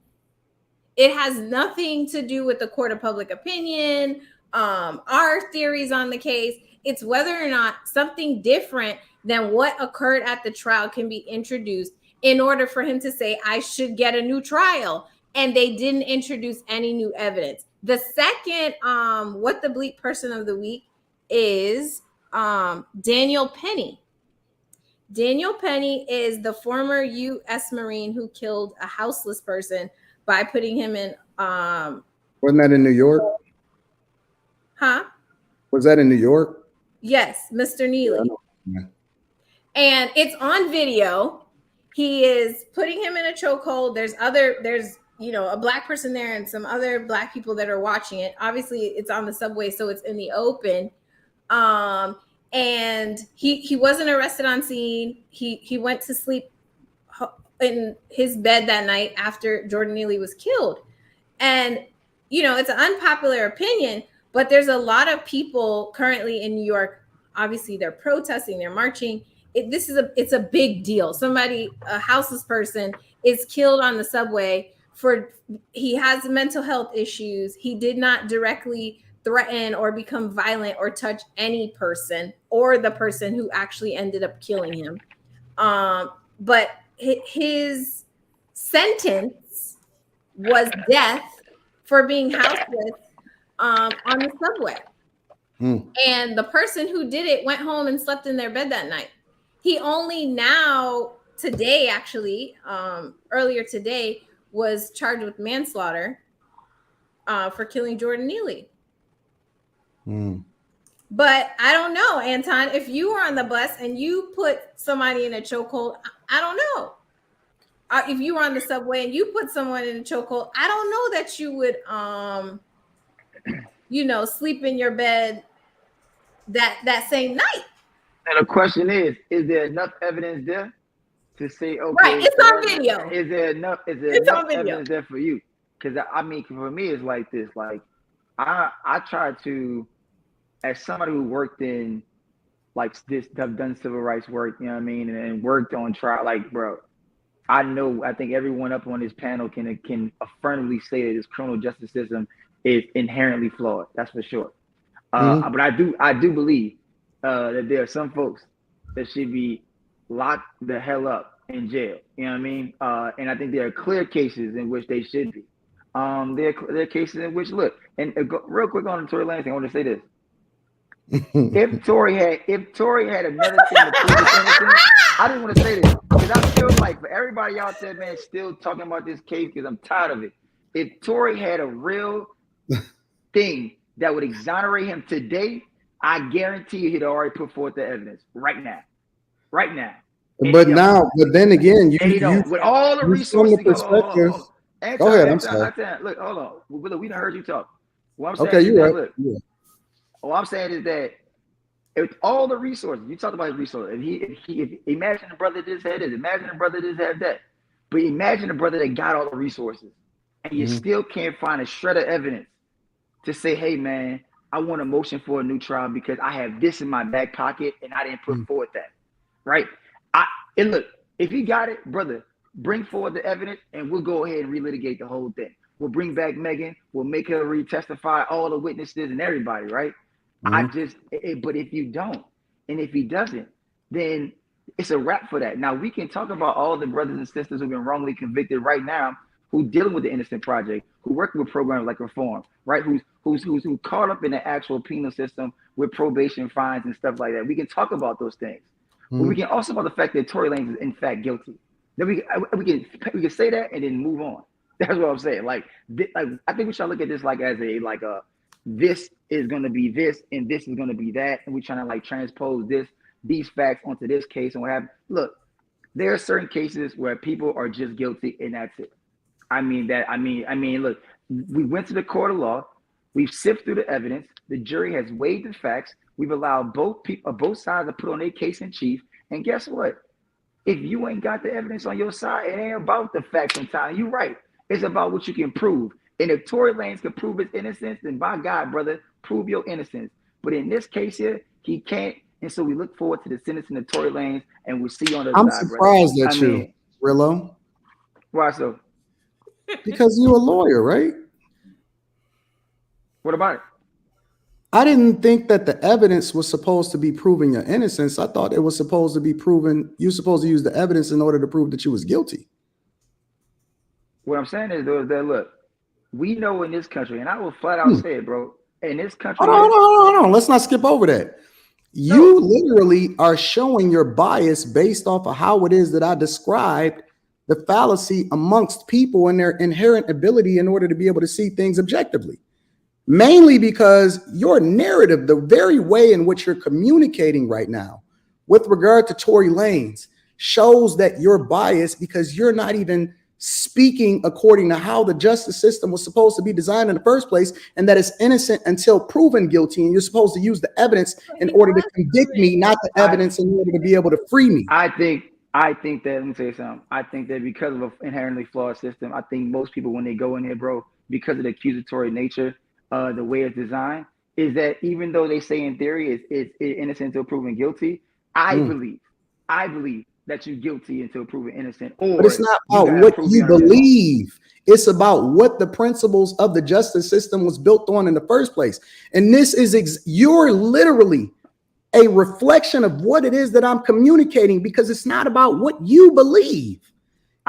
It has nothing to do with the court of public opinion, our theories on the case. It's whether or not something different than what occurred at the trial can be introduced in order for him to say, I should get a new trial. And they didn't introduce any new evidence. The second What the Bleep Person of the Week is Daniel Penny. Daniel Penny is the former U.S. Marine who killed a houseless person by putting him in. Wasn't that in New York? Huh? Was that in New York? Yes, Mr. Neely. Yeah. And it's on video. He is putting him in a chokehold. There's a black person there and some other black people that are watching it. Obviously, it's on the subway, so it's in the open. And he wasn't arrested on scene. He went to sleep in his bed that night after Jordan Neely was killed. And, it's an unpopular opinion, but there's a lot of people currently in New York. Obviously, they're protesting, they're marching. It's a big deal. A houseless person is killed on the subway he has mental health issues. He did not directly threaten or become violent or touch any person or the person who actually ended up killing him. But his sentence was death for being houseless on the subway. And the person who did it went home and slept in their bed that night. He only now today, actually, earlier today, was charged with manslaughter for killing Jordan Neely. But I don't know, Anton, if you were on the bus and you put somebody in a chokehold, I don't know. If you were on the subway and you put someone in a chokehold, I don't know that you would, sleep in your bed that same night. And the question is there enough evidence there to say, okay, right? It's on video. Is there enough evidence there for you? Because I mean, for me, it's like this. Like, I try to, as somebody who worked in like this, have done civil rights work, you know what I mean, and worked on trial, like, bro, I think everyone up on this panel can affirmatively say that this criminal justice system is inherently flawed. That's for sure. But I do believe that there are some folks that should be locked the hell up in jail. You know what I mean? And I think there are clear cases in which they should be. There are cases in which, look, and real quick on the Tory Lanez thing, I want to say this. If Tory had another thing to prove his innocence, I just want to say this because I feel like for everybody out there, man, still talking about this case because I'm tired of it. If Tory had a real thing that would exonerate him today, I guarantee you he'd already put forth the evidence right now. But then again, with all the resources. Go ahead. I'm sorry. Look, hold on. Look, we done heard you talk. What I'm saying okay, you're right. Look, all I'm saying is that with all the resources, you talked about his resources. If imagine the brother just had this, imagine the brother just had that. But imagine the brother that got all the resources and you still can't find a shred of evidence to say, hey, man, I want a motion for a new trial because I have this in my back pocket and I didn't put forward that. Right? And look, if he got it, brother, bring forward the evidence and we'll go ahead and relitigate the whole thing. We'll bring back Megan. We'll make her re-testify, all the witnesses and everybody, right? But if you don't, and if he doesn't, then it's a wrap for that. Now, we can talk about all the brothers and sisters who've been wrongly convicted right now, who dealing with the Innocent Project, who working with programs like Reform, right? Who caught up in the actual penal system with probation fines and stuff like that. We can talk about those things. But we can also about the fact that Tory Lanez is in fact guilty. Then we can say that and then move on. That's what I'm saying. Like I think we should look at this like as a this is going to be this and this is going to be that, and we're trying to like transpose these facts onto this case and what happened. Look, there are certain cases where people are just guilty and that's it. I mean, look, we went to the court of law, we've sifted through the evidence, the jury has weighed the facts, we've allowed both sides to put on their case in chief, and guess what? If you ain't got the evidence on your side, it ain't about the facts and time. You're right. It's about what you can prove. And if Tory Lanez can prove his innocence, then by God, brother, prove your innocence. But in this case here, he can't. And so we look forward to the sentencing of Tory Lanez, and we'll see you on the I'm side, surprised at you, Rillo. Why so? Because you're a lawyer, right? What about it? I didn't think that the evidence was supposed to be proving your innocence. I thought it was supposed to be proven. You're supposed to use the evidence in order to prove that you was guilty. What I'm saying is, though, that look, we know in this country, and I will flat out say it, bro. In this country, hold on. Let's not skip over that. You literally are showing your bias based off of how it is that I described the fallacy amongst people and their inherent ability in order to be able to see things objectively. Mainly because your narrative, the very way in which you're communicating right now with regard to Tory Lanez, shows that you're biased because you're not even speaking according to how the justice system was supposed to be designed in the first place, and that is innocent until proven guilty. And you're supposed to use the evidence in order to convict me, not the evidence in order to be able to free me. I think that, let me tell you something. I think that because of an inherently flawed system, I think most people, when they go in here, bro, because of the accusatory nature, the way it's designed, is that even though they say in theory it's innocent until proven guilty, I believe that you're guilty until proven innocent. But it's not about what you believe. It's about what the principles of the justice system was built on in the first place. And this is you're literally a reflection of what it is that I'm communicating, because it's not about what you believe.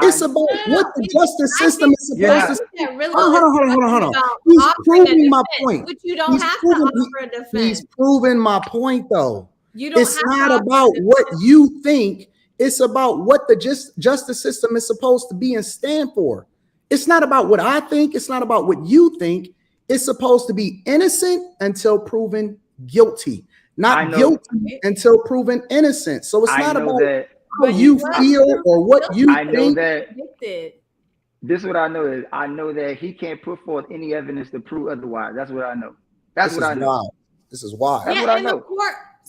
It's about what the justice system is supposed to say. Hold on. He's proving my point. But you don't have to offer a defense. He's proving my point, though. You don't. It's not about what you think. It's about what the justice system is supposed to be and stand for. It's not about what I think. It's not about what you think. It's supposed to be innocent until proven guilty, not guilty until proven innocent. So it's not about how you feel or what you think. This is what I know is I know that he can't put forth any evidence to prove otherwise. That's what I know. That's what I know. Wild. This is wild. That's what I know.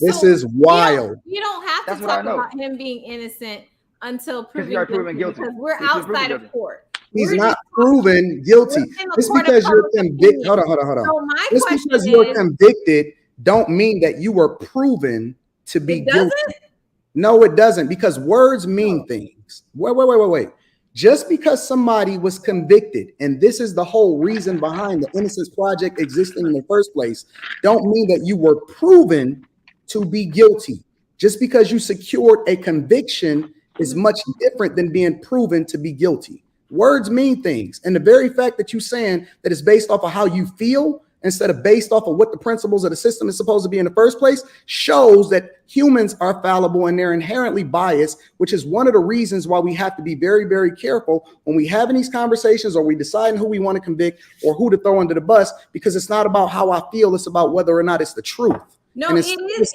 This is wild. You don't have to talk about him being innocent until proven guilty because we're outside of court. He's not proven guilty. Just because you're convicted. Hold on. So just because you're convicted don't mean that you were proven to be guilty. No, it doesn't, because words mean things. Wait. Just because somebody was convicted, and this is the whole reason behind the Innocence Project existing in the first place, don't mean that you were proven to be guilty. Just because you secured a conviction is much different than being proven to be guilty. Words mean things. And the very fact that you're saying that it's based off of how you feel instead of based off of what the principles of the system is supposed to be in the first place shows that humans are fallible and they're inherently biased, which is one of the reasons why we have to be very, very careful when we having these conversations or we deciding who we want to convict or who to throw under the bus, because it's not about how I feel. It's about whether or not it's the truth. No, it is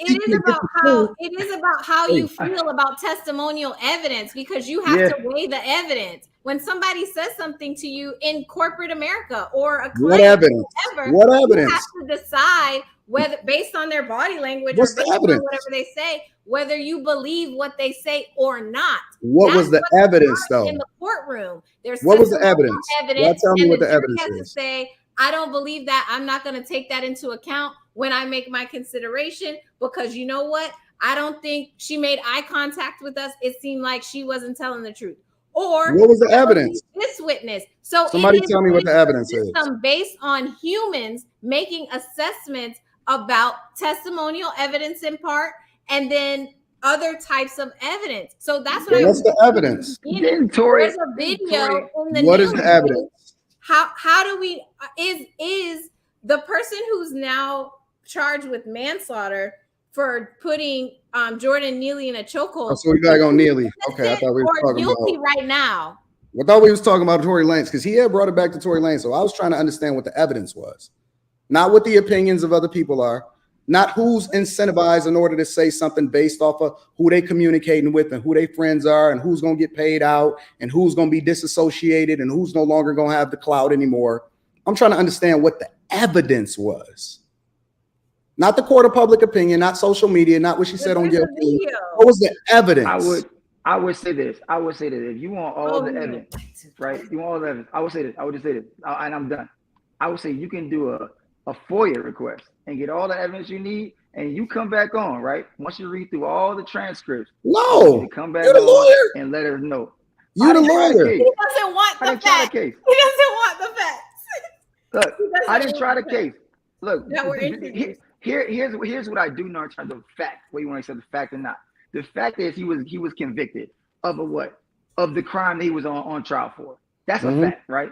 about how you feel about testimonial evidence, because you have to weigh the evidence. When somebody says something to you in corporate America or a claim, what evidence? You have to decide whether, based on their body language or based on whatever they say, whether you believe what they say or not. What was the evidence, though? In the courtroom, what was the evidence? Tell me what the evidence is. To say, I don't believe that. I'm not going to take that into account when I make my consideration, because you know what? I don't think she made eye contact with us. It seemed like she wasn't telling the truth. Or what was the evidence? This witness. So somebody tell me what the evidence is. Based on humans making assessments about testimonial evidence in part, and then other types of evidence. So that's what what's the evidence? There's a video in the what is the evidence? How do we is the person who's now charged with manslaughter for putting Jordan Neely in a chokehold? Oh, so we gotta go Neely. Okay, I thought we were talking guilty about right now. I thought we was talking about Tory Lanez, because he had brought it back to Tory Lanez. So I was trying to understand what the evidence was, not what the opinions of other people are, not who's incentivized in order to say something based off of who they communicating with and who their friends are and who's gonna get paid out and who's gonna be disassociated and who's no longer gonna have the clout anymore. I'm trying to understand what the evidence was. Not the court of public opinion, not social media, not what she said on your video. What was the evidence? I would say this. If you want all the evidence, right? You want all the evidence. I would say this. And I'm done. I would say you can do a FOIA request and get all the evidence you need, and you come back on, right? Once you read through all the transcripts, you come back you're the lawyer and let us know. You're the lawyer. He doesn't want the facts. He doesn't want the facts. Look, I didn't try the case. Look, here's what I do know in terms of fact. Whether you want to accept the fact or not. The fact is he was convicted of of the crime that he was on trial for. That's a fact, right?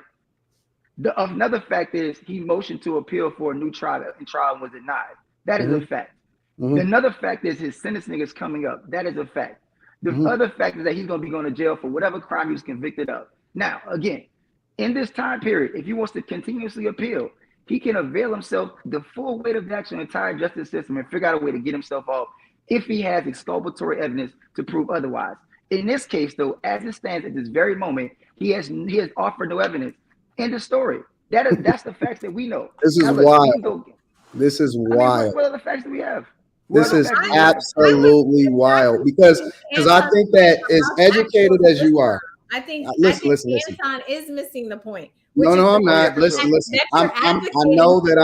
Another fact is he motioned to appeal for a new trial and trial was denied. That is a fact. Another fact is his sentencing is coming up. That is a fact. The other fact is that he's going to be going to jail for whatever crime he was convicted of. Now, again, in this time period, if he wants to continuously appeal, he can avail himself the full weight of the actual entire justice system and figure out a way to get himself off if he has exculpatory evidence to prove otherwise. In this case, though, as it stands at this very moment, he has offered no evidence. End of story. That's the facts that we know. This is wild. This is wild. What are the facts that we have? This is absolutely wild, because I think that as educated as you are, I think listen. Anton is missing the point. No, I'm not. Listen. I know that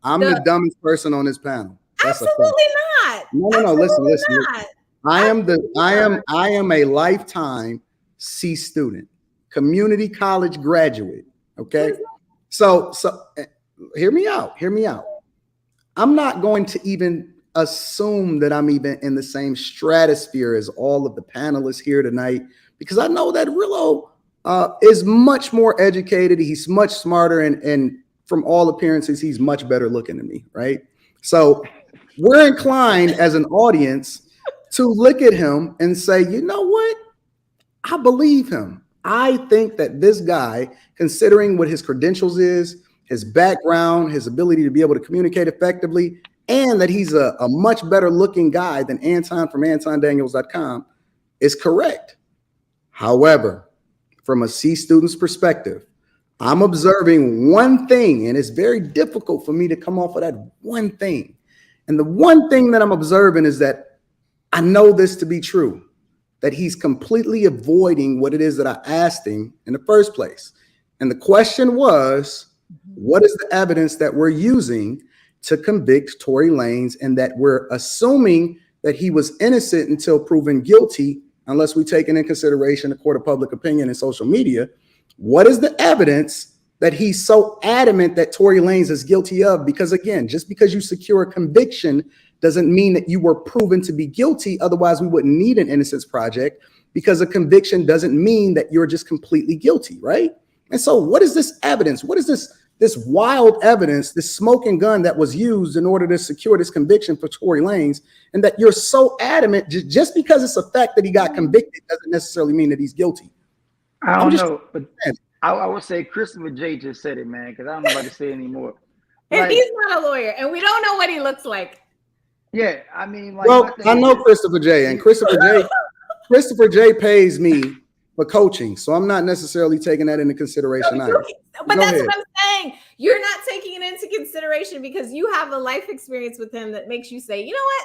I'm the dumbest person on this panel. That's absolutely not. No. Listen. I am a lifetime C student, community college graduate. Okay, so hear me out. I'm not going to even assume that I'm even in the same stratosphere as all of the panelists here tonight, because I know that Rillo is much more educated. He's much smarter, and from all appearances, he's much better looking than me, right? So we're inclined as an audience to look at him and say, you know what? I believe him. I think that this guy, considering what his credentials is, his background, his ability to be able to communicate effectively, and that he's a much better looking guy than Anton from AntonDaniels.com, is correct. However, from a C student's perspective, I'm observing one thing, and it's very difficult for me to come off of that one thing. And the one thing that I'm observing is that I know this to be true, that he's completely avoiding what it is that I asked him in the first place. And the question was, what is the evidence that we're using to convict Tory Lanez, and that we're assuming that he was innocent until proven guilty, unless we take into consideration the court of public opinion and social media? What is the evidence that he's so adamant that Tory Lanez is guilty of? Because again, just because you secure a conviction doesn't mean that you were proven to be guilty. Otherwise, we wouldn't need an innocence project, because a conviction doesn't mean that you're just completely guilty, right? And so what is this evidence? What is this wild evidence, this smoking gun that was used in order to secure this conviction for Tory Lanez, and that you're so adamant just because it's a fact that he got convicted doesn't necessarily mean that he's guilty? I don't know, but I would say Christopher J just said it, man, because I don't know about to say anymore. And Like, he's not a lawyer, and we don't know what he looks like. yeah, I mean, like, well, I know Christopher J, and Christopher J pays me for coaching, so I'm not necessarily taking that into consideration either. But that's what I'm saying. You're not taking it into consideration because you have a life experience with him that makes you say, you know what?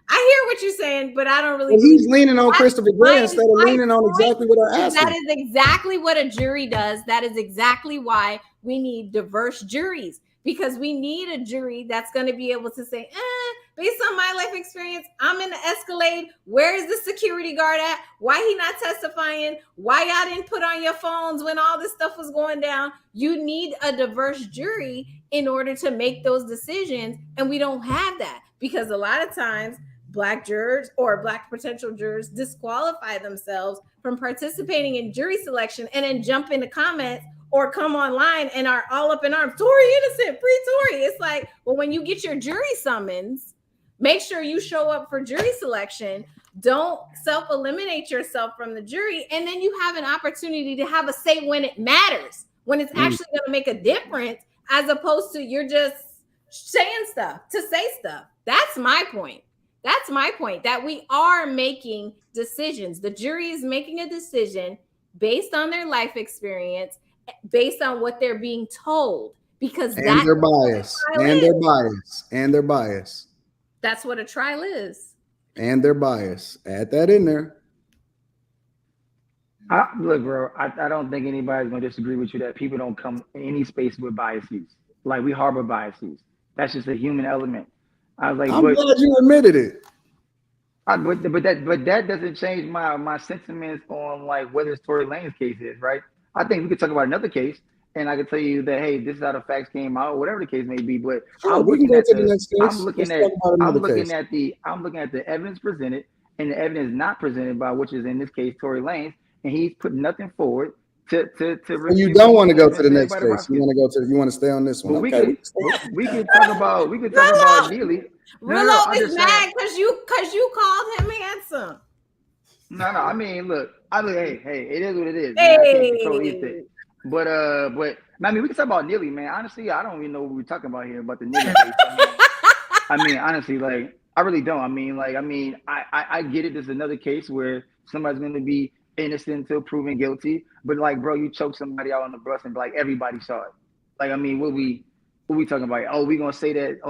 I hear what you're saying, but I don't really. Well, he's leaning on Christopher J instead of leaning on exactly what I asked him. That is exactly what a jury does. That is exactly why we need diverse juries, because we need a jury that's going to be able to say, based on my life experience, I'm in the Escalade. Where is the security guard at? Why he not testifying? Why y'all didn't put on your phones when all this stuff was going down? You need a diverse jury in order to make those decisions. And we don't have that, because a lot of times Black jurors or Black potential jurors disqualify themselves from participating in jury selection and then jump in the comments or come online and are all up in arms. Tory innocent, free Tory. It's like, well, when you get your jury summons, make sure you show up for jury selection. Don't self-eliminate yourself from the jury. And then you have an opportunity to have a say when it matters, when it's actually going to make a difference, as opposed to you're just saying stuff to say stuff. That's my point. That's my point, that we are making decisions. The jury is making a decision based on their life experience, based on what they're being told, because and their bias, and their bias. That's what a trial is. And their bias. Add that in there. Look, bro, I don't think anybody's going to disagree with you that people don't come in any space with biases. Like, we harbor biases. That's just a human element. I was like, I'm glad you admitted it. But that doesn't change my sentiments on like whether it's Tory Lanez case is, right? I think we could talk about another case, and I could tell you that, hey, this is how the facts came out, whatever the case may be. But I'm looking at the evidence presented and the evidence not presented by, which is in this case Tory Lanez, and he's put nothing forward to. And you don't want to go to the next case. You want to stay on this one. Well, okay. we can talk about Neely. Rullo is mad because you called him handsome. No. I mean, look. Hey, it is what it is. Hey. Man. I can't control anything. But I mean, we can talk about Neely, man. Honestly, I don't even know what we're talking about here about the Neely case. I mean, honestly, like, I really don't. I get it. There's another case where somebody's going to be innocent until proven guilty. But like, bro, you choke somebody out on the bus and like everybody saw it. Like, I mean, what we talking about? Oh, we gonna say that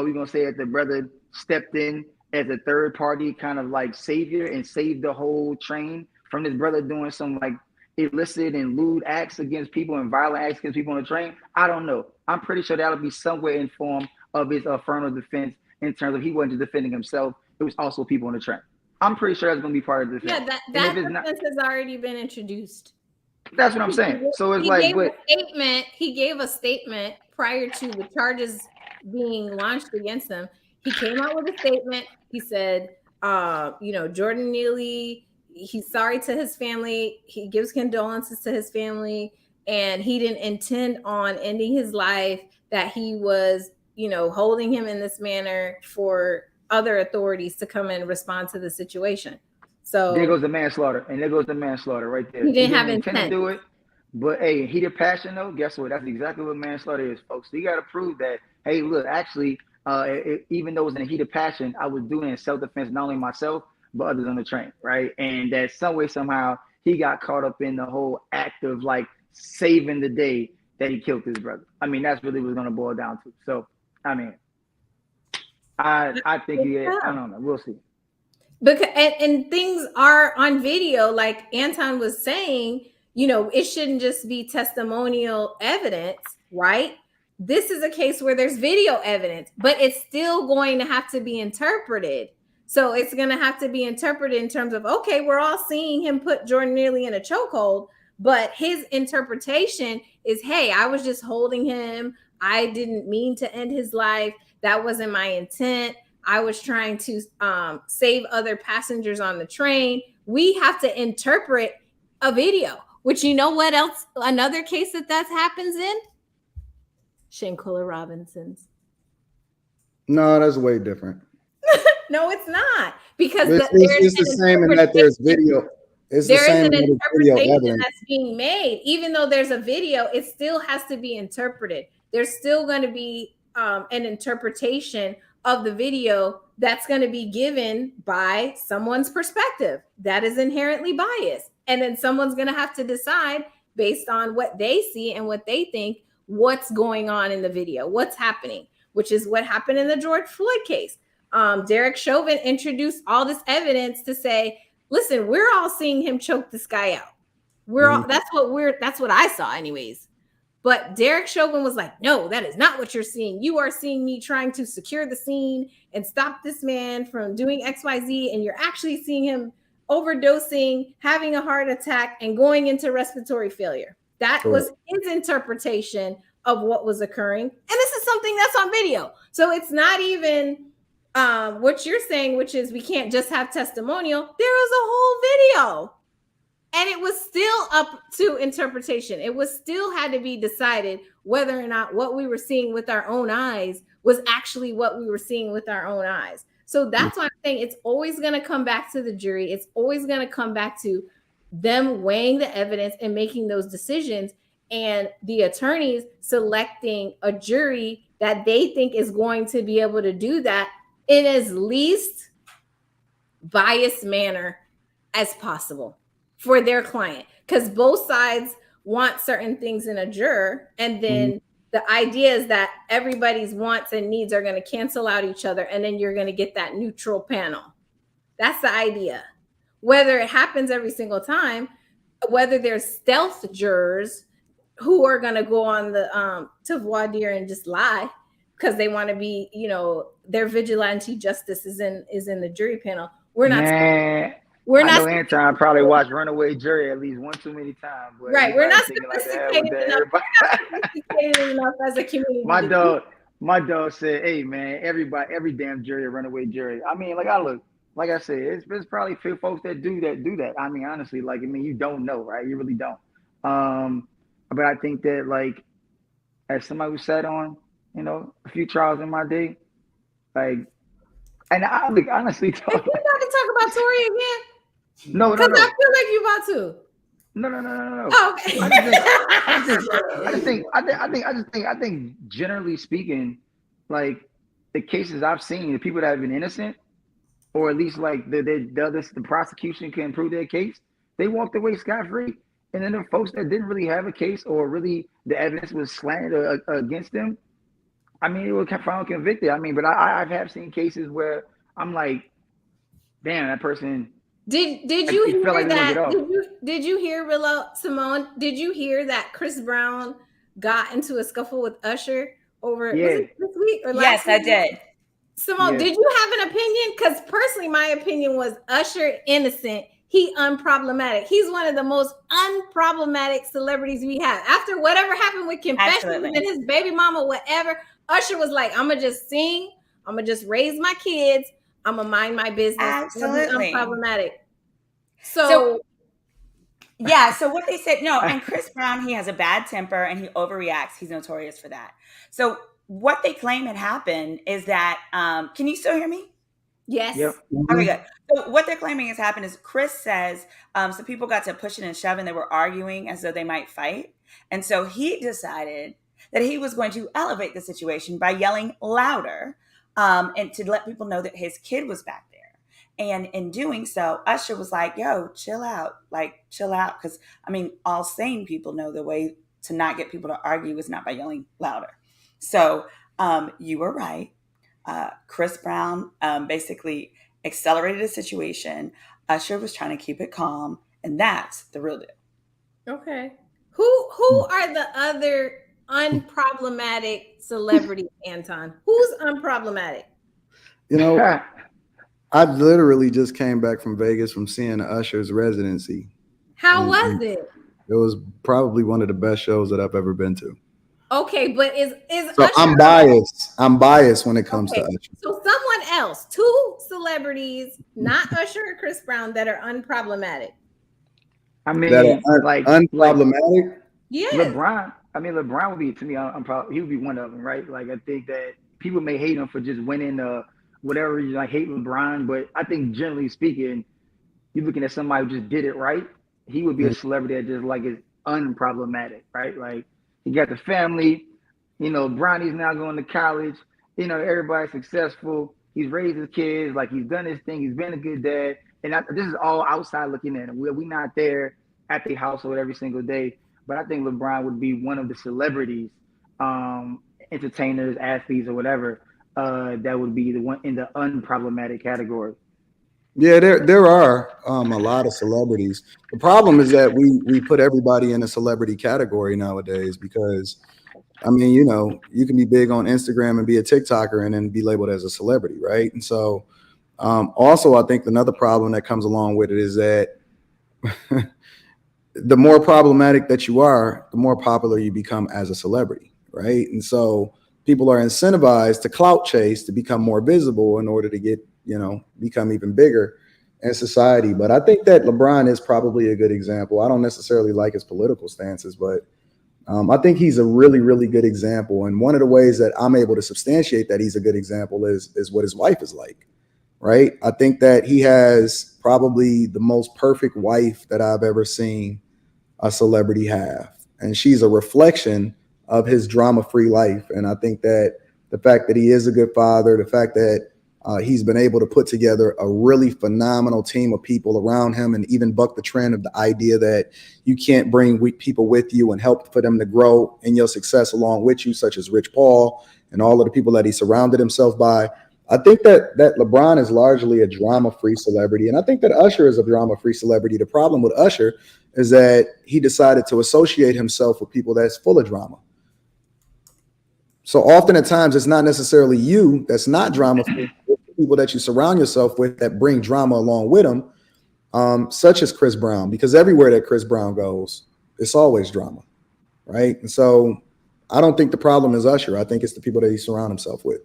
the brother stepped in as a third party kind of like savior and saved the whole train from this brother doing some like illicit and lewd acts against people and violent acts against people on the train? I don't know. I'm pretty sure that'll be somewhere in form of his affirmative defense in terms of he wasn't just defending himself. It was also people on the train. I'm pretty sure that's going to be part of the defense. Yeah, that defense has already been introduced. That's what I'm saying. So it's he gave a statement prior to the charges being launched against him. He came out with a statement. He said, Jordan Neely, he's sorry to his family. He gives condolences to his family, and he didn't intend on ending his life, that he was, holding him in this manner for other authorities to come and respond to the situation. So there goes the manslaughter, and there goes the manslaughter right there. He didn't have intend to intent. do it, but hey, heated passion though. Guess what? That's exactly what manslaughter is, folks. So you got to prove that. Hey, look, actually, even though it was in a heated passion, I was doing it in self-defense, not only myself but others on the train, right? And that some way somehow he got caught up in the whole act of like saving the day that he killed his brother. I mean, that's really what it's going to boil down to. So, I mean, I think I don't know. We'll see. Because and things are on video, like Anton was saying, you know, it shouldn't just be testimonial evidence, right? This is a case where there's video evidence, but it's still going to have to be interpreted. So it's going to have to be interpreted in terms of, okay, we're all seeing him put Jordan Neely in a chokehold, but his interpretation is, hey, I was just holding him. I didn't mean to end his life. That wasn't my intent. I was trying to save other passengers on the train. We have to interpret a video, which, you know what else? Another case that happens in? Shanquella Robinson's. No, that's way different. No, it's not, because it's the same in that there's video. It's the same an in video interpretation evidence that's being made. Even though there's a video, it still has to be interpreted. There's still going to be an interpretation of the video that's going to be given by someone's perspective that is inherently biased. And then someone's going to have to decide based on what they see and what they think, what's going on in the video, what's happening, which is what happened in the George Floyd case. Derek Chauvin introduced all this evidence to say, listen, we're all seeing him choke this guy out. That's what I saw anyways. But Derek Chauvin was like, no, that is not what you're seeing. You are seeing me trying to secure the scene and stop this man from doing XYZ. And you're actually seeing him overdosing, having a heart attack, and going into respiratory failure. That was his interpretation of what was occurring. And this is something that's on video. So it's not even what you're saying, which is we can't just have testimonial. There was a whole video. And it was still up to interpretation. It was still had to be decided whether or not what we were seeing with our own eyes was actually what we were seeing with our own eyes. So that's why I'm saying it's always going to come back to the jury. It's always going to come back to them weighing the evidence and making those decisions, and the attorneys selecting a jury that they think is going to be able to do that in as least biased manner as possible for their client, because both sides want certain things in a juror, and then the idea is that everybody's wants and needs are going to cancel out each other, and then you're going to get that neutral panel. That's the idea. Whether it happens every single time, whether there's stealth jurors who are going to go on the to voir dire and just lie because they want to be, you know, their vigilante justice is in the jury panel. We're not. I know Anton probably watched Runaway Jury at least one too many times. Right, we're not sophisticated enough as a community. My dog said, "Hey man, every damn jury a Runaway Jury." I mean, like I said, it's probably few folks that do that. I mean, honestly, you don't know, right? You really don't. But I think that, like, as somebody who sat on, you know, a few trials in my day, like, and I honestly talk. If you're not gonna talk about Tory again. No. Because I feel like you about to. No. Oh, okay. I think generally speaking, like, the cases I've seen, the people that have been innocent, or at least like the prosecution can prove their case, they walked away scot-free. And then the folks that didn't really have a case, or really the evidence was slanted against them, I mean, it was found convicted. I mean, but I have seen cases where I'm like, damn, that person. Did you hear that? Did you hear, Willow Simone? Did you hear that Chris Brown got into a scuffle with Usher over was it this week or last week? I did. Simone, did you have an opinion? Because personally, my opinion was Usher innocent. He unproblematic. He's one of the most unproblematic celebrities we have. After whatever happened with Confessions and his baby mama, whatever, Usher was like, I'm going to just sing. I'm going to just raise my kids. I'm going to mind my business. Absolutely. Unproblematic. So what they said, no, and Chris Brown, he has a bad temper and he overreacts. He's notorious for that. So what they claim had happened is that, can you still hear me? Yes. Yep. Okay, good. So what they're claiming has happened is Chris says some people got to pushing and shoving. They were arguing as though they might fight. And so he decided that he was going to elevate the situation by yelling louder and to let people know that his kid was back there. And in doing so, Usher was like, yo, chill out. Like, chill out. Because, I mean, all sane people know the way to not get people to argue is not by yelling louder. So you were right. Chris Brown basically accelerated the situation. Usher was trying to keep it calm, and that's the real deal. Okay. Who are the other unproblematic celebrities, Anton? Who's unproblematic? You know, I literally just came back from Vegas from seeing Usher's residency. How was it? It was probably one of the best shows that I've ever been to. Okay, but is so Usher, I'm biased. I'm biased when it comes to Usher. So someone else, two celebrities, not Usher or Chris Brown, that are unproblematic. I mean, unproblematic. Yeah. LeBron. I mean, LeBron would be, to me, he would be one of them, right? Like, I think that people may hate him for just winning whatever, you like, hate LeBron, but I think generally speaking, you're looking at somebody who just did it right. He would be a celebrity that just like is unproblematic, right? Like, he got the family, you know, Bronny's now going to college, you know, everybody's successful. He's raised his kids, like he's done his thing. He's been a good dad. And this is all outside looking at him. We're not there at the household every single day. But I think LeBron would be one of the celebrities, entertainers, athletes, or whatever, that would be the one in the unproblematic category. Yeah, there are a lot of celebrities. The problem is that we put everybody in a celebrity category nowadays because, I mean, you know, you can be big on Instagram and be a TikToker and then be labeled as a celebrity, right? And so also, I think another problem that comes along with it is that the more problematic that you are, the more popular you become as a celebrity, right? And so people are incentivized to clout chase to become more visible in order to get, you know, become even bigger in society. But I think that LeBron is probably a good example. I don't necessarily like his political stances, but I think he's a really, really good example. And one of the ways that I'm able to substantiate that he's a good example is what his wife is like, right? I think that he has probably the most perfect wife that I've ever seen a celebrity have. And she's a reflection of his drama-free life. And I think that the fact that he is a good father, the fact that he's been able to put together a really phenomenal team of people around him and even buck the trend of the idea that you can't bring people with you and help for them to grow in your success along with you, such as Rich Paul and all of the people that he surrounded himself by. I think that LeBron is largely a drama-free celebrity. And I think that Usher is a drama-free celebrity. The problem with Usher is that he decided to associate himself with people that's full of drama. So often at times, it's not necessarily you that's not drama-free, people that you surround yourself with that bring drama along with them, such as Chris Brown, because everywhere that Chris Brown goes, it's always drama, right? And so I don't think the problem is Usher. I think it's the people that he surrounds himself with.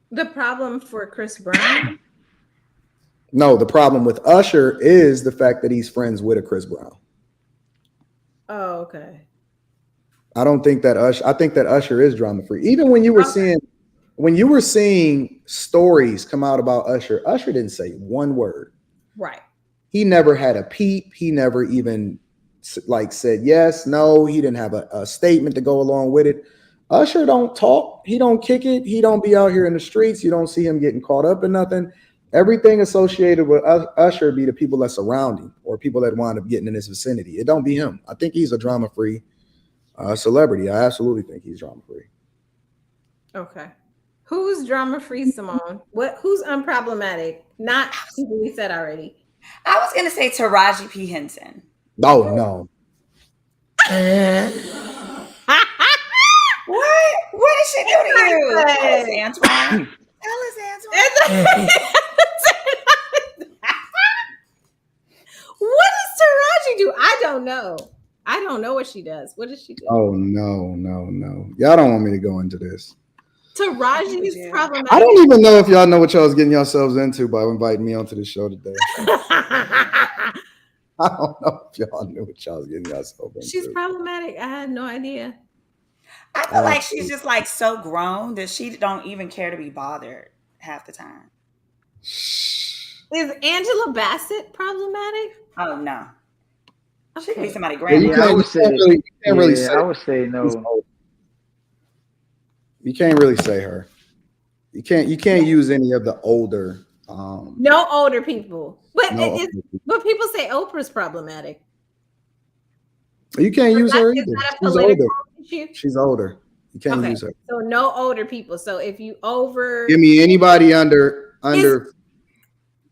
The problem for Chris Brown? No, the problem with Usher is the fact that he's friends with a Chris Brown. Oh, okay. I don't think that Usher, I think that Usher is drama free. Even when you were seeing stories come out about Usher didn't say one word. Right. He never had a peep. He never even like said yes, no. He didn't have a statement to go along with it. Usher don't talk. He don't kick it. He don't be out here in the streets. You don't see him getting caught up in nothing. Everything associated with Usher be the people that surround him or people that wind up getting in his vicinity. It don't be him. I think he's a drama-free celebrity. I absolutely think he's drama-free. Okay. Who's drama-free, Simone? Who's unproblematic? Not people we said already. I was going to say Taraji P. Henson. Oh, no. What did she do to you? Tell us, Antoine. Tell us, Antoine. What does Taraji do? I don't know. I don't know what she does. What does she do? Oh, no. Y'all don't want me to go into this. Taraji is problematic. I don't even know if y'all know what y'all was getting yourselves into by inviting me onto the show today. I don't know if y'all knew what y'all was getting yourselves into. She's problematic. I had no idea. I feel like she's just like so grown that she don't even care to be bothered half the time. Is Angela Bassett problematic? Oh no. She could be somebody's Yeah, you grandma. can't really say. I would say no. You can't really say her. You can't use any of the older. No older people, but No but people say Oprah's problematic. You can't use her Is either. that a She's political older. issue? She's older. You can't Okay, use her. so no older people. So if you Give me anybody under okay,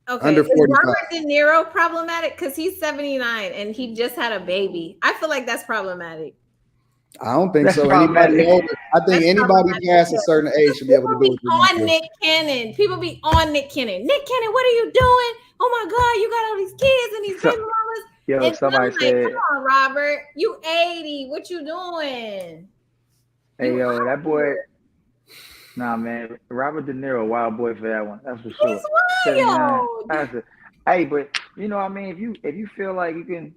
under is 45. Robert De Niro problematic? Because he's 79 and he just had a baby. I feel like that's problematic. I don't think That's so. problematic. Anybody older, I think That's anybody problematic. past a certain age should be able to do People what be they on want to do. Nick Cannon. People be on Nick Cannon. Nick Cannon, what are you doing? Oh my God, you got all these kids and these baby mamas. Yo, And somebody I'm said, like, come on, Robert, you 80. What you doing? hey, yo, that boy, nah, man, Robert De Niro, wild boy for that one. That's for sure. He's wild. Hey, but you know what I mean? If you feel like you can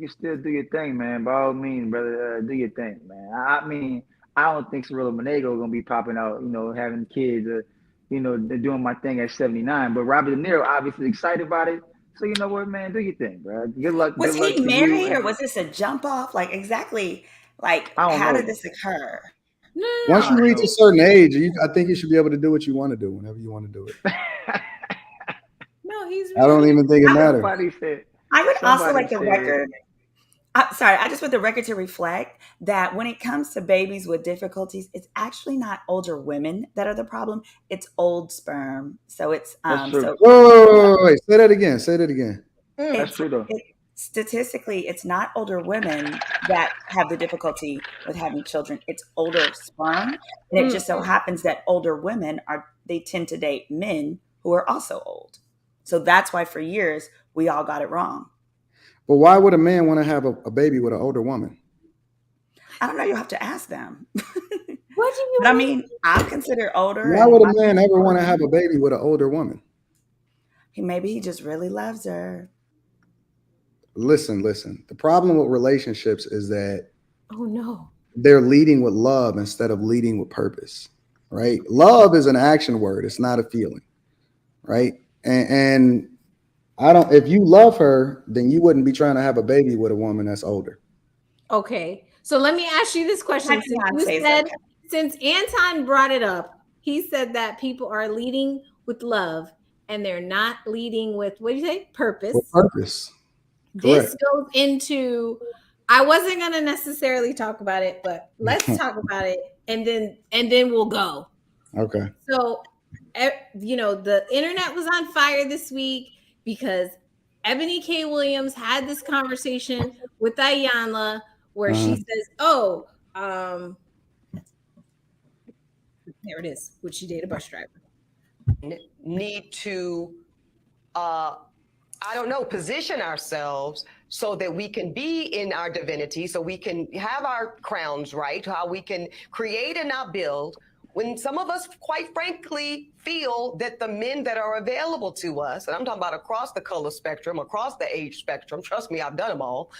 still do your thing, man, by all means, brother, do your thing, man. I mean, I don't think Cirilla Monego gonna be popping out, having kids, they're doing my thing at 79. But Robert De Niro obviously excited about it. So you know what, man, do your thing, bro. Good luck. Was good luck he to married you. or was this a jump off? Like exactly, like I don't how know. did this occur? No. Once you reach a certain age, I think you should be able to do what you want to do whenever you want to do it. No, he's. I don't even think it matters. Somebody said. I would also Somebody like the said- record. I just want the record to reflect that when it comes to babies with difficulties, it's actually not older women that are the problem. It's old sperm. So it's That's true. Wait. Say that again. That's true though. Statistically, it's not older women that have the difficulty with having children. It's older sperm, and it just so happens that older women they tend to date men who are also old. So that's why for years we all got it wrong. But why would a man want to have a baby with an older woman? I don't know. You have to ask them. What do you? But I mean, I consider older. Why would a man ever want to have a baby with an older woman? Maybe he just really loves her. Listen. The problem with relationships is that they're leading with love instead of leading with purpose, right? Love is an action word. It's not a feeling, right? And if you love her, then you wouldn't be trying to have a baby with a woman that's older. Okay. So let me ask you this question. Since Anton brought it up, he said that people are leading with love and they're not leading with, what do you say? Purpose. With purpose. This goes into, I wasn't going to necessarily talk about it, but let's talk about it and then we'll go. Okay. So, the internet was on fire this week because Ebony K. Williams had this conversation with Ayanla where she says, there it is. Would she date a bus driver? Need to, position ourselves so that we can be in our divinity, so we can have our crowns right, how we can create and not build. When some of us, quite frankly, feel that the men that are available to us, and I'm talking about across the color spectrum, across the age spectrum, trust me, I've done them all,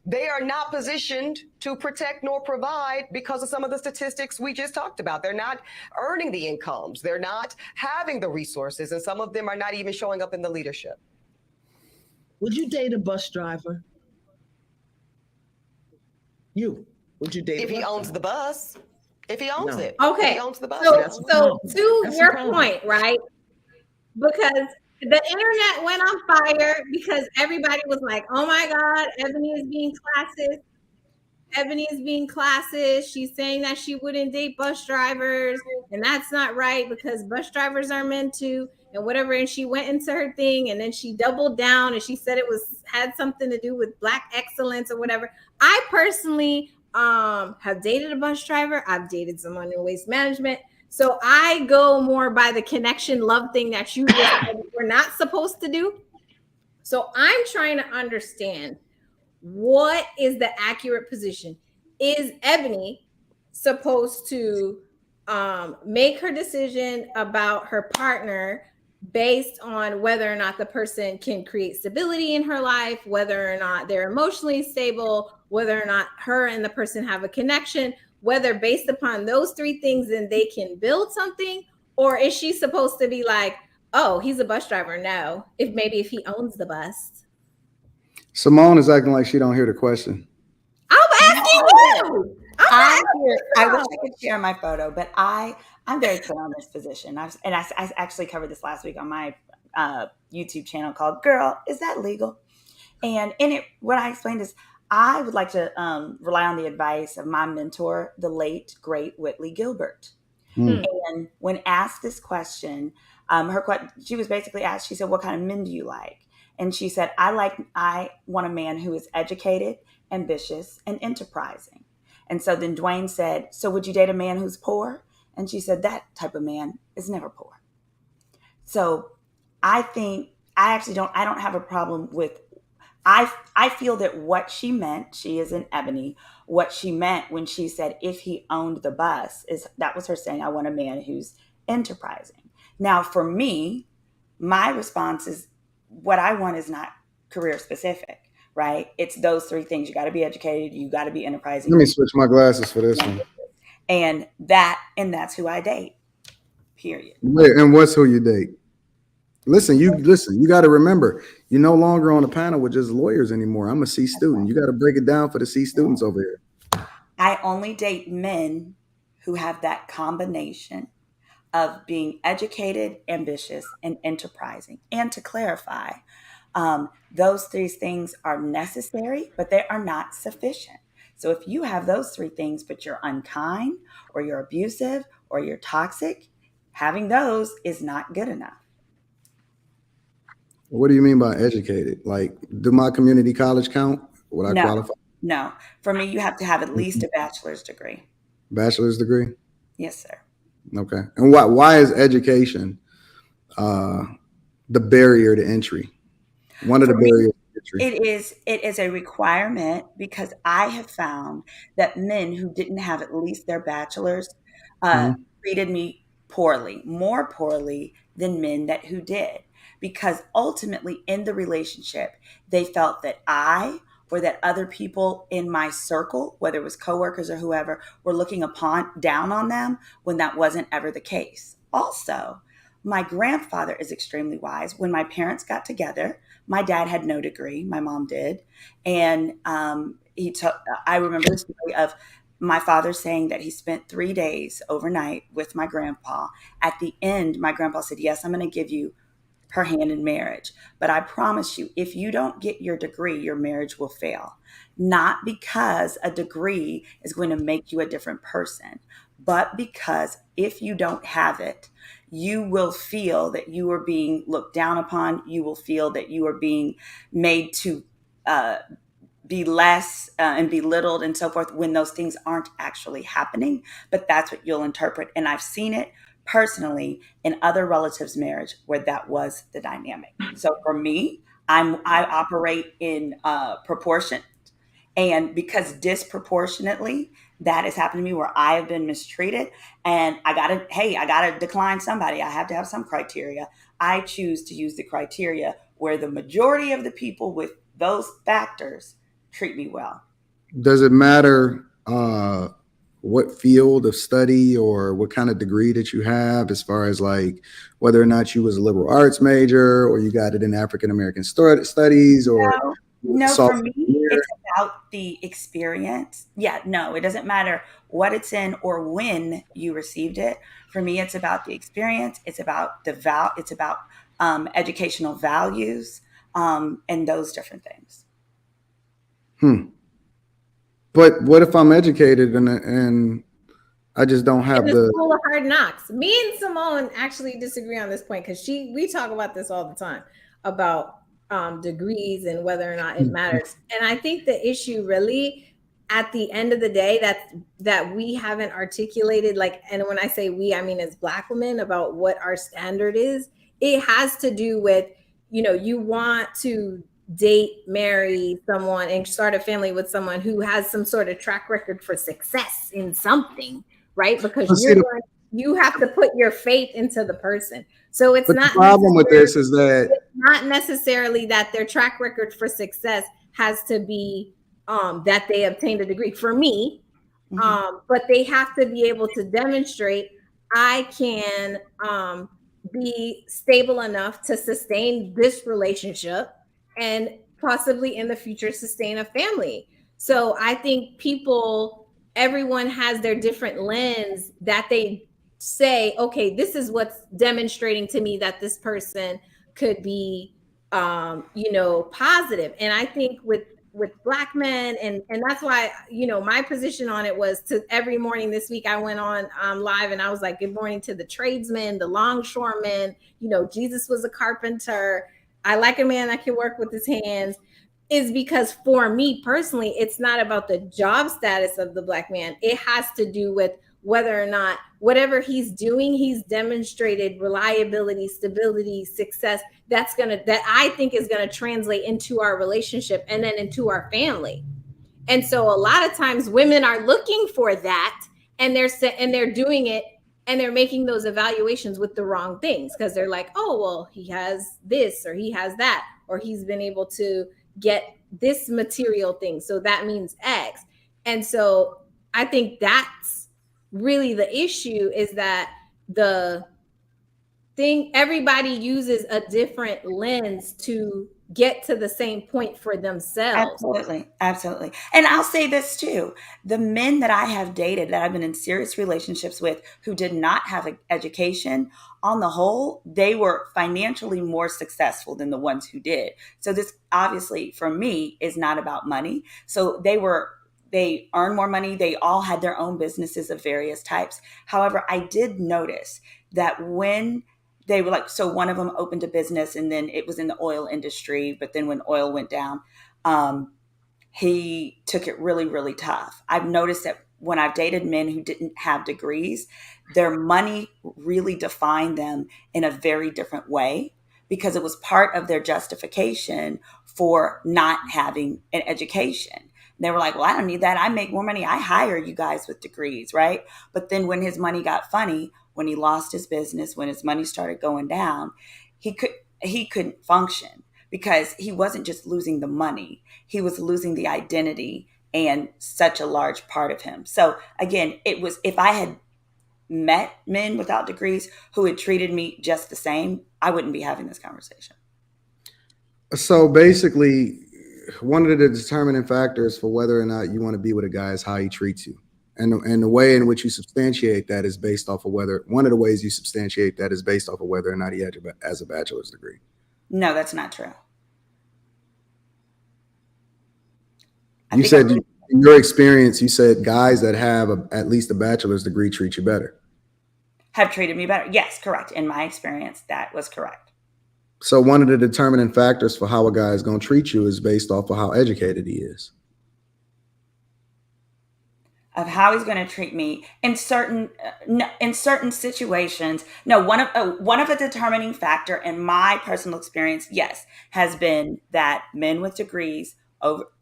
they are not positioned to protect nor provide because of some of the statistics we just talked about. They're not earning the incomes. They're not having the resources, and some of them are not even showing up in the leadership. Would you date a bus driver? Would you date if he owns the bus? If he owns it. Okay. If he owns the bus. So to your point, right? Because the internet went on fire because everybody was like, oh my God, Ebony is being classist. Ebony is being classist. She's saying that she wouldn't date bus drivers, and that's not right because bus drivers are meant to, and whatever. And she went into her thing, and then she doubled down, and she said it had something to do with Black excellence or whatever. I personally have dated a bus driver. I've dated someone in waste management. So I go more by the connection love thing that you just said we're not supposed to do. So I'm trying to understand, what is the accurate position? Is Ebony supposed to make her decision about her partner based on whether or not the person can create stability in her life, whether or not they're emotionally stable, whether or not her and the person have a connection, whether based upon those three things, then they can build something? Or is she supposed to be like, oh, he's a bus driver? No, if he owns the bus. Simone is acting like she don't hear the question. I'm asking you. I wish I could share my photo, but I'm very clear on this position. I actually covered this last week on my YouTube channel called "Girl, Is That Legal?" And in it, what I explained is I would like to rely on the advice of my mentor, the late great Whitley Gilbert. And when asked this question, she was basically asked. She said, "What kind of men do you like?" And she said, I want a man who is educated, ambitious, and enterprising." And so then Dwayne said, "So would you date a man who's poor?" And she said, "That type of man is never poor." So I don't have a problem with, I feel that what she meant, she is an Ebony, what she meant when she said, if he owned the bus, that was her saying, I want a man who's enterprising. Now for me, my response is, what I want is not career specific, right? It's those three things. You got to be educated. You got to be enterprising. Let me switch my glasses for this one. And that's who I date. Period. Wait, and what's who you date? Listen, you got to remember, you're no longer on a panel with just lawyers anymore. I'm a C student. You got to break it down for the C students over here. I only date men who have that combination of being educated, ambitious, and enterprising. And to clarify, those three things are necessary, but they are not sufficient. So if you have those three things, but you're unkind or you're abusive or you're toxic, having those is not good enough. What do you mean by educated? Like, do my community college count? Would I qualify? No. For me, you have to have at least a bachelor's degree. Bachelor's degree? Yes, sir. Okay. And why is education the barrier to entry? One of the barriers to entry. It is a requirement because I have found that men who didn't have at least their bachelor's treated me poorly, more poorly than men who did. Because ultimately in the relationship, they felt that I or that other people in my circle, whether it was coworkers or whoever, were looking down on them when that wasn't ever the case. Also, my grandfather is extremely wise. When my parents got together, my dad had no degree, my mom did. And I remember the story of my father saying that he spent 3 days overnight with my grandpa. At the end, my grandpa said, "Yes, I'm going to give you her hand in marriage. But I promise you, if you don't get your degree, your marriage will fail." Not because a degree is going to make you a different person, but because if you don't have it, you will feel that you are being looked down upon. You will feel that you are being made to be less and belittled and so forth when those things aren't actually happening. But that's what you'll interpret. And I've seen it personally in other relatives' marriage where that was the dynamic. So for me, I operate in proportion, and because disproportionately that has happened to me where I have been mistreated, and I gotta decline somebody. I have to have some criteria. I choose to use the criteria where the majority of the people with those factors treat me well. Does it matter what field of study or what kind of degree that you have, as far as like whether or not you was a liberal arts major or you got it in African American studies or no, for me it's about the experience. Yeah, no, it doesn't matter what it's in or when you received it. For me, it's about the experience. It's about it's about educational values and those different things. But what if I'm educated and I just don't have the School of Hard Knocks? Me and Simone actually disagree on this point because we talk about this all the time about degrees and whether or not it matters. And I think the issue really at the end of the day that we haven't articulated, like, and when I say we, I mean as Black women, about what our standard is. It has to do with, you want to date, marry someone and start a family with someone who has some sort of track record for success in something, right? Because you have to put your faith into the person. So it's not the problem with this is that it's not necessarily that their track record for success has to be that they obtained a degree. For me, But they have to be able to demonstrate I can be stable enough to sustain this relationship and possibly in the future sustain a family. So I think everyone has their different lens that they say, okay, this is what's demonstrating to me that this person could be positive. And I think with Black men, and that's why my position on it was to every morning this week I went on live and I was like, good morning to the tradesmen, the longshoremen. Jesus was a carpenter. I like a man that can work with his hands, is because for me personally, it's not about the job status of the Black man. It has to do with whether or not whatever he's doing, he's demonstrated reliability, stability, success that I think is going to translate into our relationship and then into our family. And so a lot of times women are looking for that, and they're doing it, and they're making those evaluations with the wrong things, because they're like, oh, well, he has this or he has that, or he's been able to get this material thing, so that means X. And so I think that's really the issue, is that everybody uses a different lens to get to the same point for themselves. Absolutely. And I'll say this too. The men that I have dated, that I've been in serious relationships with, who did not have an education, on the whole, they were financially more successful than the ones who did. So this obviously for me is not about money. So they earn more money. They all had their own businesses of various types. However, I did notice that when they were like, so one of them opened a business and then it was in the oil industry. But then when oil went down, he took it really, really tough. I've noticed that when I've dated men who didn't have degrees, their money really defined them in a very different way, because it was part of their justification for not having an education. They were like, well, I don't need that. I make more money. I hire you guys with degrees, right? But then when his money got funny, when he lost his business, when his money started going down, he couldn't function, because he wasn't just losing the money. He was losing the identity and such a large part of him. So again, it was, if I had met men without degrees who had treated me just the same, I wouldn't be having this conversation. So basically, one of the determining factors for whether or not you want to be with a guy is how he treats you. And the way in which you substantiate that is based off of one of the ways you substantiate that is based off of whether or not he has a bachelor's degree. No, that's not true. You said in your experience, you said guys that have at least a bachelor's degree treat you better. Have treated me better. Yes, correct. In my experience, that was correct. So one of the determining factors for how a guy is going to treat you is based off of how educated he is. Of how he's going to treat me in certain situations. No, one of a determining factor in my personal experience, yes, has been that men with degrees,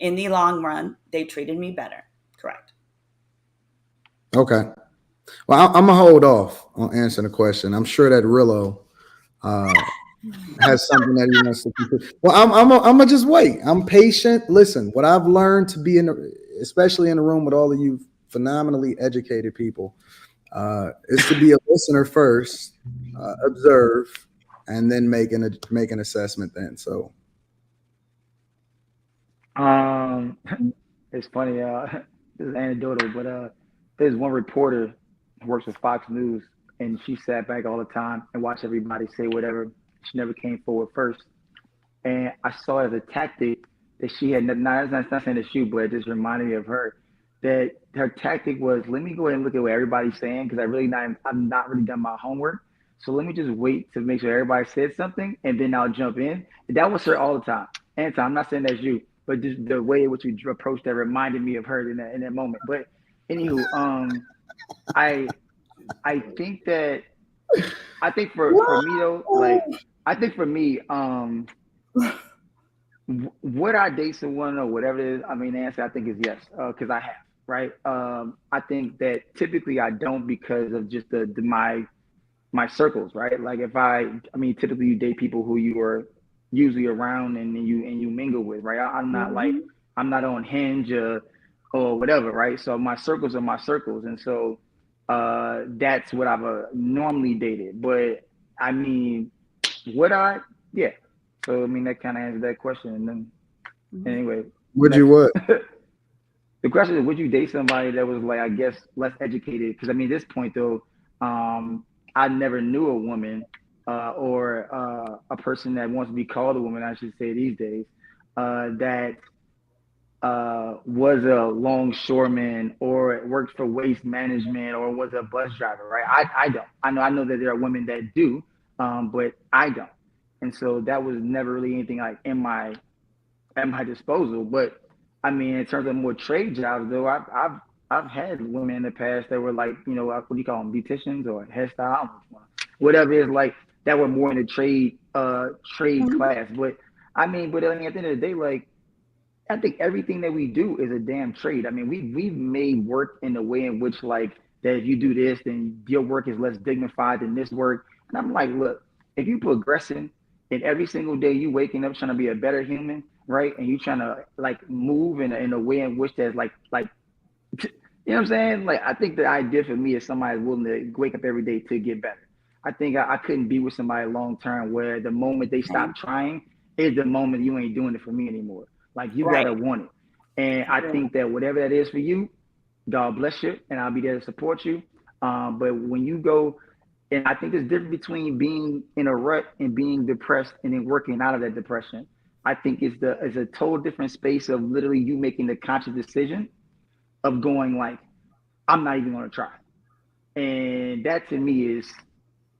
in the long run, they treated me better. Correct. Okay. Well, I'm gonna hold off on answering the question. I'm sure that Rillo has something that he wants to conclude. Well, I'm gonna just wait. I'm patient. Listen, what I've learned to be especially in the room with all of you phenomenally educated people, is to be a listener first, observe, and then make an assessment then. So it's funny, this is anecdotal, but there's one reporter who works with Fox News, and she sat back all the time and watched everybody say whatever. She never came forward first. And I saw it as a tactic that she had, not saying it's you, but it just reminded me of her, that her tactic was, let me go ahead and look at what everybody's saying, because I've not really done my homework. So let me just wait to make sure everybody said something, and then I'll jump in. And that was her all the time. Anton, I'm not saying that's you, but just the way in which you approached that reminded me of her in that moment. But anywho, I think for me though, would I date someone or whatever it is? I mean, the answer I think is yes, because I have, right? I think that typically I don't, because of just my circles, right? Like typically you date people who you are usually around and you mingle with, right? I'm not on Hinge, or whatever, right? So my circles are my circles, and so that's what I've normally dated. But I mean, would I? Yeah. So I mean, that kind of answered that question. And then anyway, Would you next. what? The question is, would you date somebody that was like, I guess, less educated? Because I mean, at this point though, I never knew a woman or a person that wants to be called a woman, I should say these days, that was a longshoreman or worked for waste management or was a bus driver, right? I don't. I know that there are women that do, but I don't. And so that was never really anything like at my disposal. But I mean, in terms of more trade jobs, though, I've had women in the past that were like, you know, what do you call them, beauticians or hairstyle, whatever it is, like that were more in the trade class. But I mean, but I mean, at the end of the day, like I think everything that we do is a damn trade. I mean, we've made work in a way in which like that if you do this, then your work is less dignified than this work. And I'm like, look, if you progressing and every single day you waking up trying to be a better human, right? And you trying to like move in a way in which there's like you know what I'm saying? Like I think the idea for me is somebody willing to wake up every day to get better. I think I couldn't be with somebody long term where the moment they stop trying is the moment you ain't doing it for me anymore. Like you gotta want it. And I think that whatever that is for you, God bless you, and I'll be there to support you. But when you go, and I think there's difference between being in a rut and being depressed and then working out of that depression. I think it's a total different space of literally you making the conscious decision of going like, I'm not even gonna try. And that to me is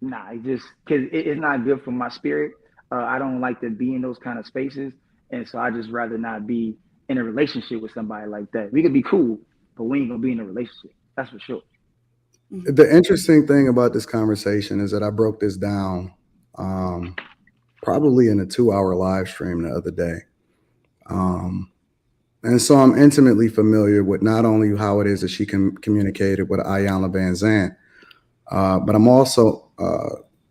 nah, it just because it's not good for my spirit. I don't like to be in those kind of spaces, and so I just rather not be in a relationship with somebody like that. We could be cool, but we ain't gonna be in a relationship. That's for sure. The interesting thing about this conversation is that I broke this down probably in a 2-hour live stream the other day. And so I'm intimately familiar with not only how it is that she communicated with Ayanna Van Zant, but I'm also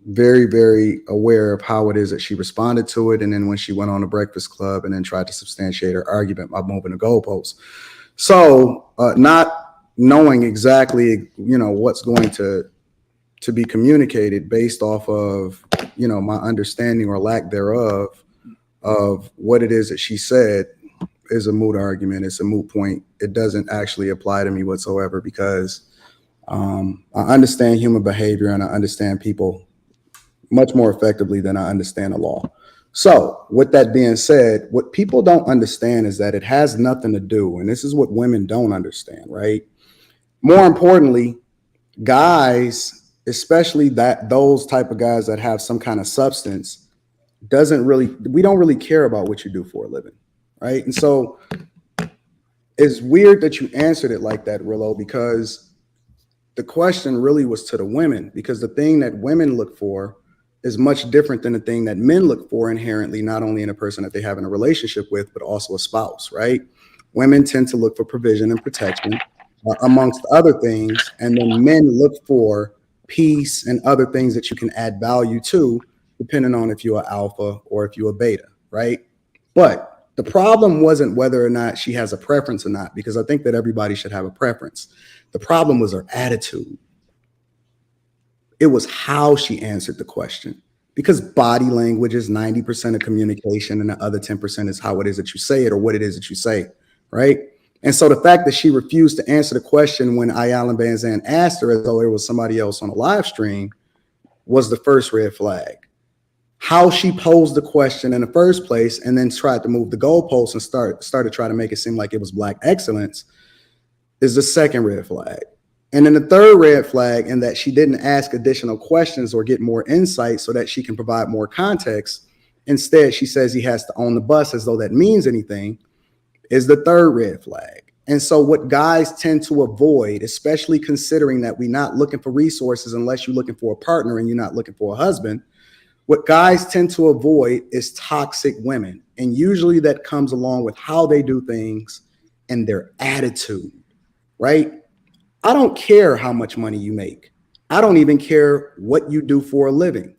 very, very aware of how it is that she responded to it. And then when she went on the Breakfast Club and then tried to substantiate her argument by moving the goalposts. So not knowing exactly, you know, what's going to be communicated based off of, you know, my understanding or lack thereof of what it is that she said is a moot argument. It's a moot point. It doesn't actually apply to me whatsoever because I understand human behavior and I understand people much more effectively than I understand the law. So with that being said, what people don't understand is that it has nothing to do, and this is what women don't understand, right? More importantly, guys, especially those type of guys that have some kind of substance, we don't really care about what you do for a living, right? And so it's weird that you answered it like that, Rillo, because the question really was to the women, because the thing that women look for is much different than the thing that men look for inherently, not only in a person that they have in a relationship with, but also a spouse, right? Women tend to look for provision and protection, amongst other things, and then men look for peace and other things that you can add value to, depending on if you're an alpha or if you're a beta, right? But the problem wasn't whether or not she has a preference or not, because I think that everybody should have a preference. The problem was her attitude. It was how she answered the question, because body language is 90% of communication and the other 10% is how it is that you say it or what it is that you say, right? And so the fact that she refused to answer the question when Ayanna Van Zant asked her as though it was somebody else on a live stream was the first red flag. How she posed the question in the first place and then tried to move the goalposts and started trying to make it seem like it was Black excellence is the second red flag. And then the third red flag, in that she didn't ask additional questions or get more insight so that she can provide more context. Instead, she says he has to own the bus as though that means anything, is the third red flag. And so what guys tend to avoid, especially considering that we're not looking for resources unless you're looking for a partner and you're not looking for a husband, what guys tend to avoid is toxic women. And usually that comes along with how they do things and their attitude, right? I don't care how much money you make. I don't even care what you do for a living.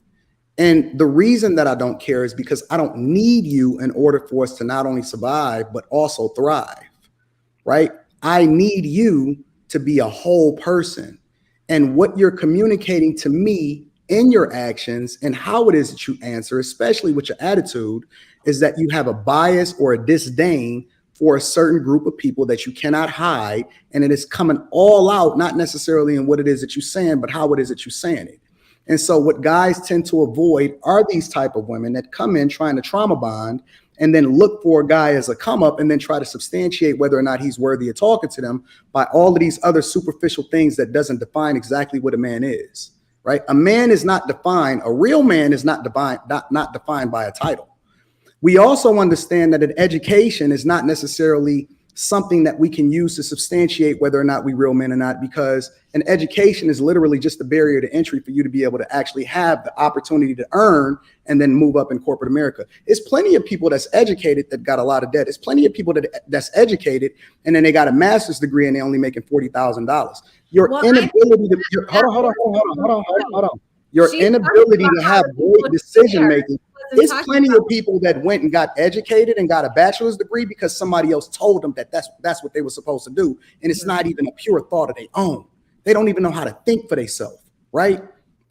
And the reason that I don't care is because I don't need you in order for us to not only survive, but also thrive, right? I need you to be a whole person. And what you're communicating to me in your actions and how it is that you answer, especially with your attitude, is that you have a bias or a disdain for a certain group of people that you cannot hide. And it is coming all out, not necessarily in what it is that you're saying, but how it is that you're saying it. And so what guys tend to avoid are these type of women that come in trying to trauma bond and then look for a guy as a come up and then try to substantiate whether or not he's worthy of talking to them by all of these other superficial things that doesn't define exactly what a man is, right? A man is not defined. A real man is not defined by a title. We also understand that an education is not necessarily something that we can use to substantiate whether or not we real men or not, because an education is literally just a barrier to entry for you to be able to actually have the opportunity to earn and then move up in corporate America. There's plenty of people that's educated that got a lot of debt. There's plenty of people that's educated and then they got a master's degree and they're only making $40,000. Your inability to hold on. Your inability to have great decision making. There's plenty of people that went and got educated and got a bachelor's degree because somebody else told them that that's what they were supposed to do. And it's not even a pure thought of their own. They don't even know how to think for themselves, right?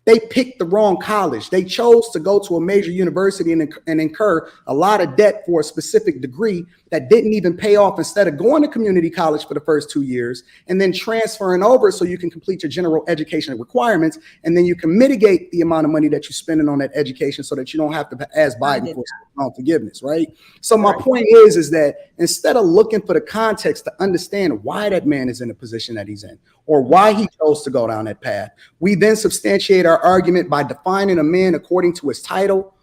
They picked the wrong college. They chose to go to a major university and incur a lot of debt for a specific degree that didn't even pay off, instead of going to community college for the first 2 years and then transferring over so you can complete your general education requirements. And then you can mitigate the amount of money that you're spending on that education so that you don't have to ask Biden for forgiveness, right? So my point is that instead of looking for the context to understand why that man is in the position that he's in or why he chose to go down that path, we then substantiate our argument by defining a man according to his title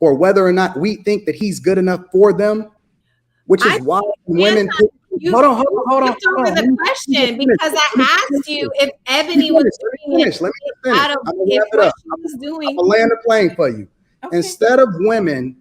or whether or not we think that he's good enough for them, which is why women. Hold on. The question, because I asked you if Ebony was doing it out of what she was doing. I'm gonna land the plane for you. Okay. Instead of women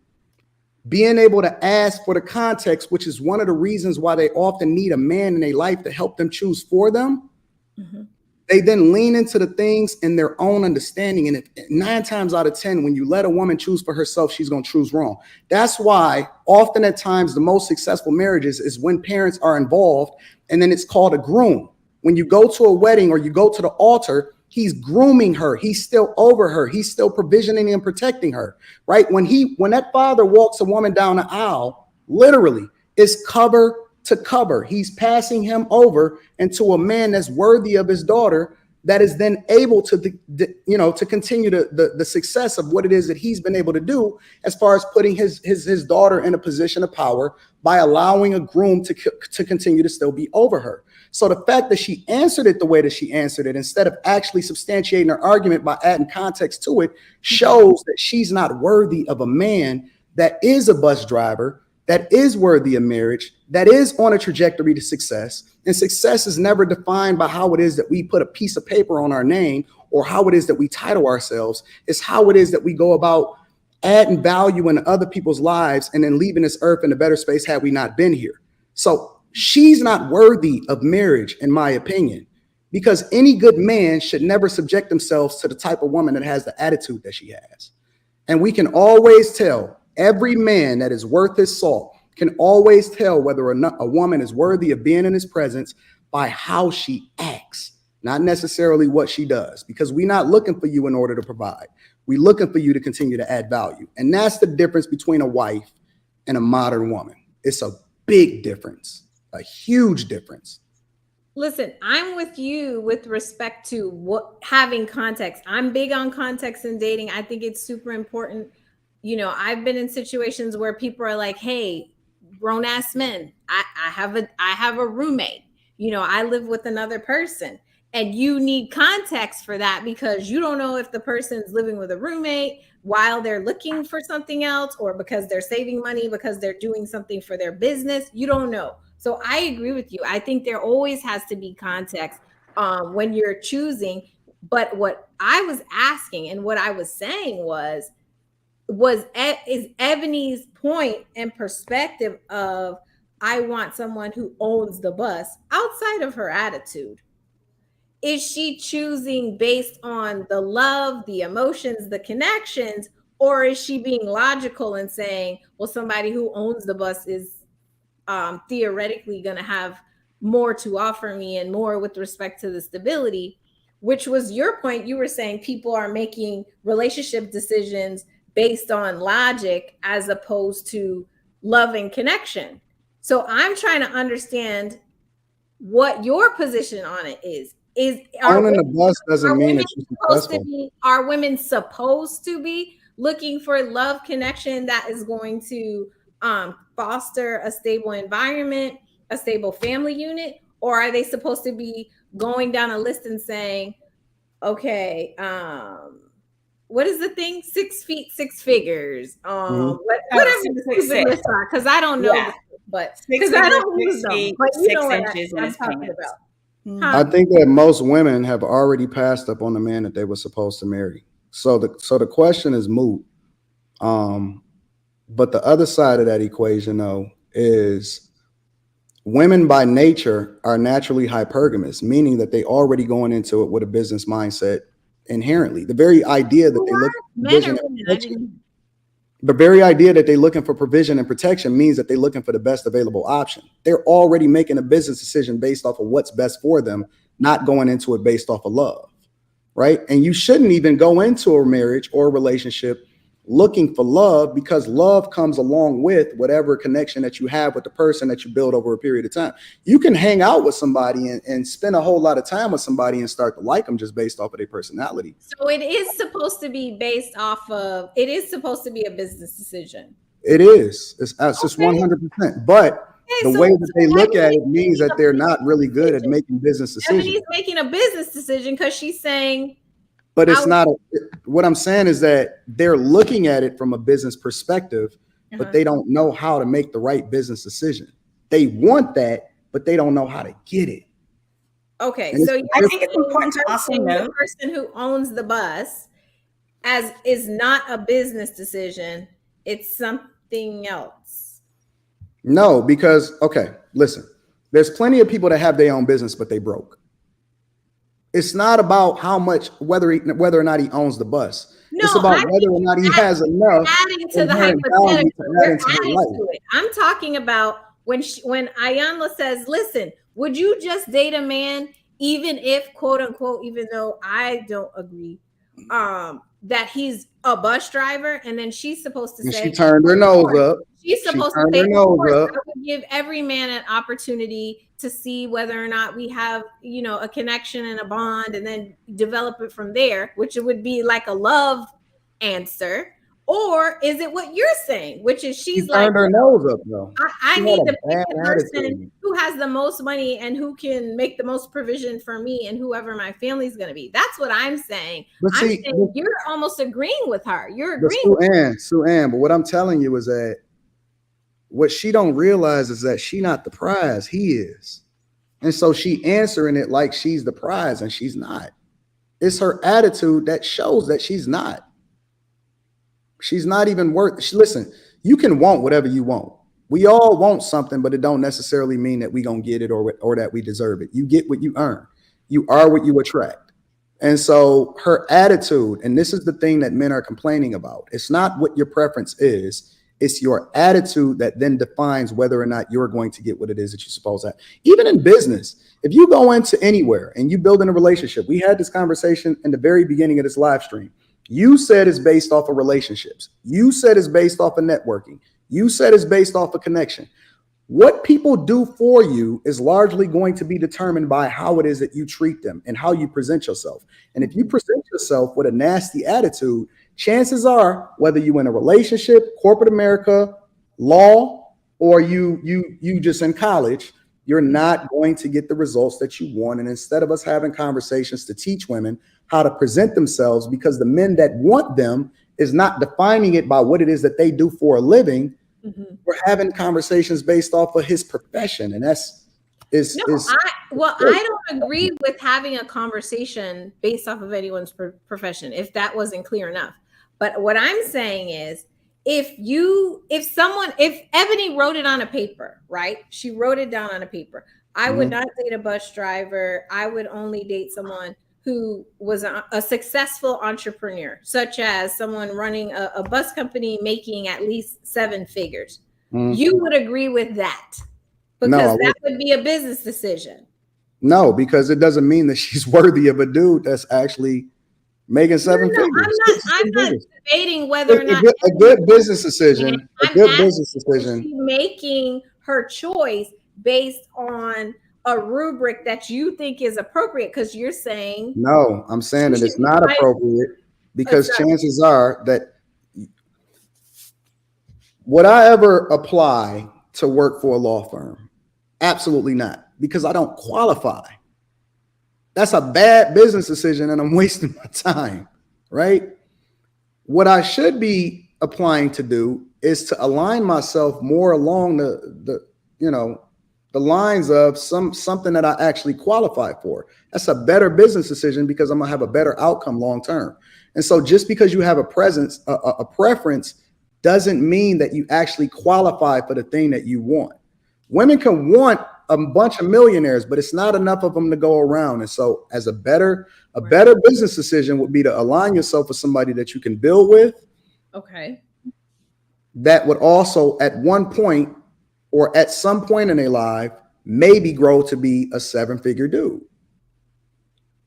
being able to ask for the context, which is one of the reasons why they often need a man in their life to help them choose for them. Mm-hmm. They then lean into the things in their own understanding. And 9 times out of 10, when you let a woman choose for herself, she's going to choose wrong. That's why often at times the most successful marriages is when parents are involved, and then it's called a groom. When you go to a wedding or you go to the altar, he's grooming her. He's still over her. He's still provisioning and protecting her, right? When that father walks a woman down the aisle, literally, it's cover to cover. He's passing him over into a man that's worthy of his daughter, that is then able to, to continue the success of what it is that he's been able to do as far as putting his daughter in a position of power by allowing a groom to continue to still be over her. So the fact that she answered it the way that she answered it, instead of actually substantiating her argument by adding context to it, shows that she's not worthy of a man that is a bus driver, that is worthy of marriage, that is on a trajectory to success. And success is never defined by how it is that we put a piece of paper on our name or how it is that we title ourselves. It's how it is that we go about adding value in other people's lives and then leaving this earth in a better space had we not been here. So she's not worthy of marriage, in my opinion, because any good man should never subject themselves to the type of woman that has the attitude that she has. And we can always tell, every man that is worth his salt can always tell whether or not a woman is worthy of being in his presence by how she acts, not necessarily what she does, because we're not looking for you in order to provide. We're looking for you to continue to add value. And that's the difference between a wife and a modern woman. It's a big difference, a huge difference. Listen, I'm with you with respect to what having context. I'm big on context in dating. I think it's super important. You know, I've been in situations where people are like, hey, grown ass men, I have a roommate, you know, I live with another person, and you need context for that because you don't know if the person's living with a roommate while they're looking for something else, or because they're saving money, because they're doing something for their business. You don't know. So I agree with you. I think there always has to be context when you're choosing. But what I was asking and what I was saying is Ebony's point and perspective of, I want someone who owns the bus outside of her attitude. Is she choosing based on the love, the emotions, the connections, or is she being logical and saying, well, somebody who owns the bus is theoretically going to have more to offer me and more with respect to the stability, which was your point. You were saying people are making relationship decisions based on logic as opposed to love and connection. So I'm trying to understand what your position on it is. Owning the bus doesn't mean that you're successful. Are women supposed to be looking for love connection that is going to foster a stable environment, a stable family unit? Or are they supposed to be going down a list and saying, okay, what is the thing? 6 feet, 6 figures. Whatever the stupid lists are, because I don't know, but because I don't use them. But you know what I'm talking about. I think that most women have already passed up on the man that they were supposed to marry. So the question is moot. But the other side of that equation, though, is women by nature are naturally hypergamous, meaning that they already going into it with a business mindset inherently. The very idea that they look for provision and protection, the very idea that they're looking for provision and protection means that they're looking for the best available option. They're already making a business decision based off of what's best for them, not going into it based off of love, right? And you shouldn't even go into a marriage or a relationship looking for love, because love comes along with whatever connection that you have with the person that you build over a period of time. You can hang out with somebody and spend a whole lot of time with somebody and start to like them just based off of their personality. So it is supposed to be based off of, it is supposed to be a business decision. It is. It's just 100%. But the way that they look at it means that they're not really good at making business decisions. Ebony's making a business decision because she's saying, but it's not. What I'm saying is that they're looking at it from a business perspective, but they don't know how to make the right business decision. They want that, but they don't know how to get it. Okay, and so I think it's important to also know the person who owns the bus as is not a business decision; it's something else. No, because listen, there's plenty of people that have their own business, but they broke. It's not about how much, whether or not he owns the bus. No, it's about whether or not he has enough. Adding to the hypothetical. I'm talking about when Ayanla says, listen, would you just date a man, even if, quote unquote, even though I don't agree, that he's a bus driver? And then she's supposed to say, she turned her nose up. She's supposed to say, I would give every man an opportunity to see whether or not we have, a connection and a bond, and then develop it from there, which it would be like a love answer. Or is it what you're saying, which is she's like, turned her nose up, though. I need to pick the person who has the most money and who can make the most provision for me and whoever my family's going to be. That's what I'm saying. You're almost agreeing with her. You're agreeing. Sue Ann, but what I'm telling you is that what she don't realize is that she not the prize, he is. And so she answering it like she's the prize, and she's not. It's her attitude that shows that she's not. She's not even worth. Listen, you can want whatever you want. We all want something, but it don't necessarily mean that we gonna get it or that we deserve it. You get what you earn. You are what you attract. And so her attitude, and this is the thing that men are complaining about. It's not what your preference is. It's your attitude that then defines whether or not you're going to get what it is that you're supposed to have. Even in business, if you go into anywhere and you build in a relationship, we had this conversation in the very beginning of this live stream. You said it's based off of relationships. You said it's based off of networking. You said it's based off of connection. What people do for you is largely going to be determined by how it is that you treat them and how you present yourself. And if you present yourself with a nasty attitude, chances are, whether you're in a relationship, corporate America, law, or you just in college, you're not going to get the results that you want. And instead of us having conversations to teach women how to present themselves, because the men that want them is not defining it by what it is that they do for a living, we're having conversations based off of his profession. And I don't agree with having a conversation based off of anyone's profession, if that wasn't clear enough. But what I'm saying is, if Ebony wrote it on a paper, right? She wrote it down on a paper. I would not date a bus driver. I would only date someone who was a successful entrepreneur, such as someone running a bus company making at least 7 figures. You would agree with that. Because that would be a business decision. No, because it doesn't mean that she's worthy of a dude that's actually making seven figures. I'm not debating whether or not a good business decision. Making her choice based on a rubric that you think is appropriate, because you're saying no. I'm saying that it's not appropriate because chances are that would I ever apply to work for a law firm? Absolutely not, because I don't qualify. That's a bad business decision and I'm wasting my time, right? What I should be applying to do is to align myself more along the lines of something that I actually qualify for. That's a better business decision because I'm gonna have a better outcome long term. And so just because you have a preference doesn't mean that you actually qualify for the thing that you want. Women can want a bunch of millionaires, but it's not enough of them to go around. And so as a better business decision would be to align yourself with somebody that you can build with. Okay. That would also at one point or at some point in their life, maybe grow to be a 7-figure dude.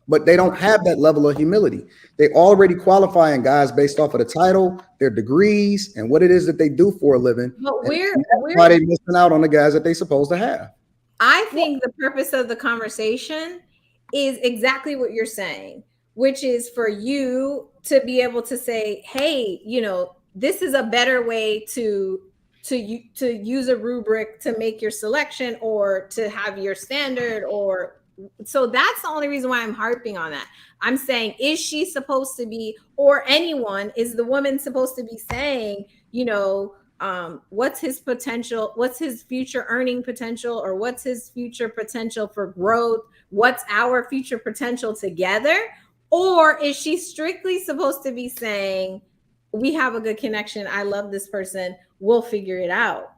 But they don't have that level of humility. They already qualifying guys based off of the title, their degrees, and what it is that they do for a living. But why they missing out on the guys that they supposed to have. I think the purpose of the conversation is exactly what you're saying, which is for you to be able to say, hey, this is a better way to use a rubric to make your selection or to have your standard. Or so that's the only reason why I'm harping on that. I'm saying, is she supposed to be, or anyone, is the woman supposed to be saying, what's his potential, what's his future earning potential, or what's his future potential for growth, what's our future potential together? Or is she strictly supposed to be saying, we have a good connection, I love this person, we'll figure it out?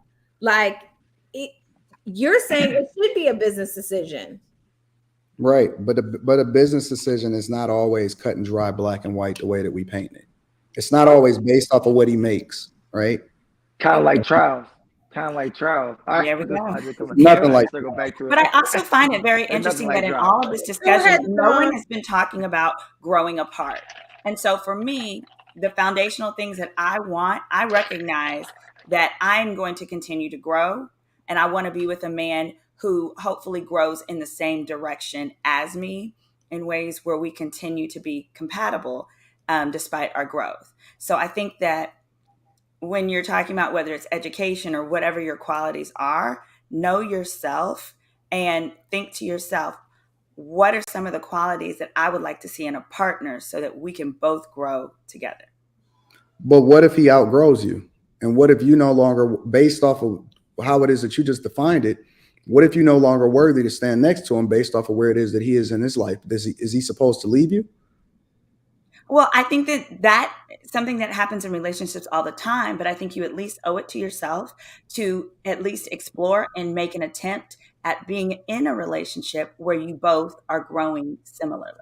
You're saying it should be a business decision. Right, but a business decision is not always cut and dry, black and white, the way that we paint it. It's not always based off of what he makes, right? Kind of like trials. There we go. Nothing like circle back to it. But I also find it very interesting that in all of this discussion, no one has been talking about growing apart. And so for me, the foundational things that I want, I recognize that I'm going to continue to grow, and I want to be with a man who hopefully grows in the same direction as me in ways where we continue to be compatible despite our growth. So I think that when you're talking about whether it's education or whatever your qualities are, know yourself and think to yourself, what are some of the qualities that I would like to see in a partner so that we can both grow together? But what if he outgrows you? And what if you no longer, based off of how it is that you just defined it, what if you're no longer worthy to stand next to him based off of where it is that he is in his life? Is he supposed to leave you? Well, I think that's something that happens in relationships all the time, but I think you at least owe it to yourself to at least explore and make an attempt at being in a relationship where you both are growing similarly.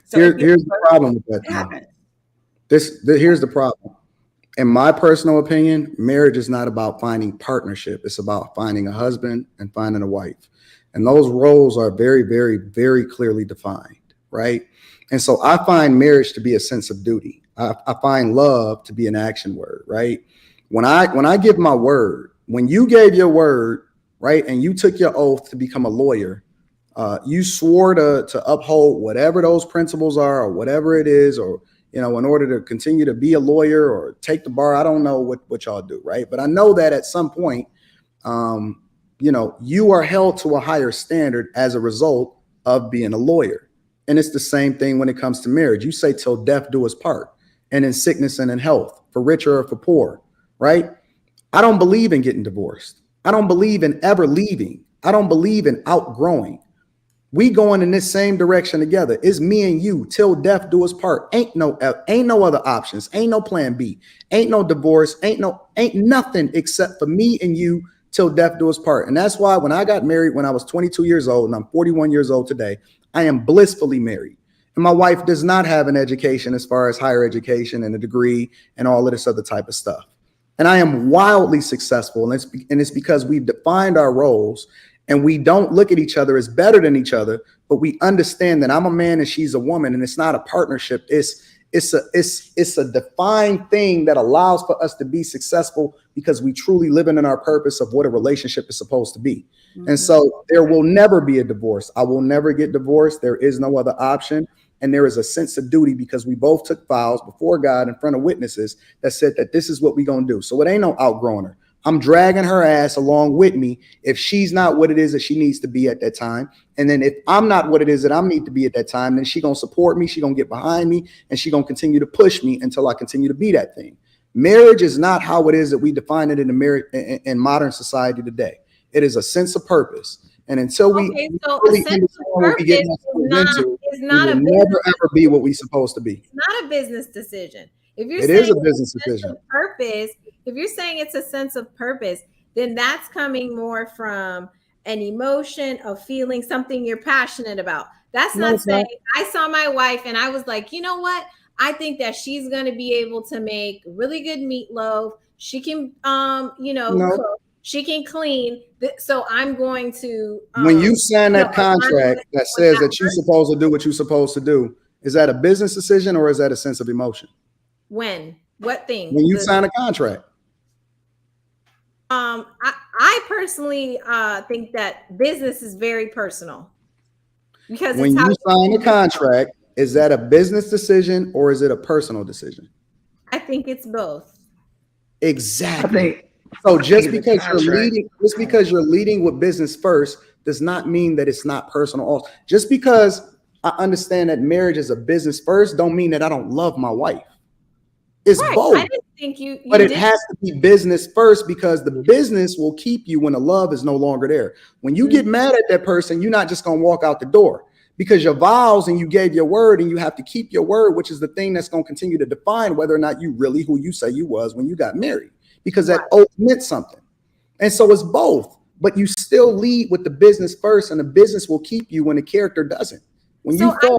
So here's the problem with that. Here's the problem. In my personal opinion, marriage is not about finding partnership. It's about finding a husband and finding a wife. And those roles are very, very, very clearly defined, right? And so I find marriage to be a sense of duty. I find love to be an action word, right? When I give my word, when you gave your word, right, and you took your oath to become a lawyer, you swore to uphold whatever those principles are or whatever it is, or in order to continue to be a lawyer or take the bar. I don't know what y'all do, right? But I know that at some point, you are held to a higher standard as a result of being a lawyer. And it's the same thing when it comes to marriage. You say till death do us part, and in sickness and in health, for richer or for poor, right? I don't believe in getting divorced. I don't believe in ever leaving. I don't believe in outgrowing. We going in this same direction together. It's me and you till death do us part. Ain't no other options. Ain't no plan B. Ain't no divorce. Ain't nothing except for me and you till death do us part. And that's why when I got married when I was 22 years old and I'm 41 years old today, I am blissfully married. And my wife does not have an education as far as higher education and a degree and all of this other type of stuff. and I am wildly successful. And it's because we've defined our roles, and we don't look at each other as better than each other, but we understand that I'm a man and she's a woman, and it's not a partnership. It's a defined thing that allows for us to be successful because we truly live in our purpose of what a relationship is supposed to be. And so there will never be a divorce. I will never get divorced. There is no other option. And there is a sense of duty because we both took vows before God in front of witnesses that said that this is what we're going to do. So it ain't no outgrowing her. I'm dragging her ass along with me if she's not what it is that she needs to be at that time. And then if I'm not what it is that I need to be at that time, then she going to support me. She going to get behind me, and she going to continue to push me until I continue to be that thing. Marriage is not how it is that we define it in modern society today. It is a sense of purpose. And until we really understand what we get into, we will never ever be what we're supposed to be. It's not a business decision. If you're It saying is a business decision. Purpose, if you're saying it's a sense of purpose, then that's coming more from an emotion, a feeling, something you're passionate about. That's not saying I saw my wife and I was like, you know what? I think that she's going to be able to make really good meatloaf. She can, cook. She can clean. So I'm going to. When you sign that contract that says that you're supposed to do what you're supposed to do, is that a business decision or is that a sense of emotion? When? What thing? When you sign a contract. I personally think that business is very personal because when you sign a contract, is that a business decision or is it a personal decision? I think it's both. Exactly. So just because you're leading with business first does not mean that it's not personal. Just because I understand that marriage is a business first, don't mean that I don't love my wife. It's both. I didn't think but it has to be business first because the business will keep you when the love is no longer there. When you get mad at that person, you're not just going to walk out the door because your vows and you gave your word and you have to keep your word, which is the thing that's going to continue to define whether or not you really who you say you was when you got married, because that oath meant something. And so it's both, but you still lead with the business first and the business will keep you when the character doesn't. When you fall,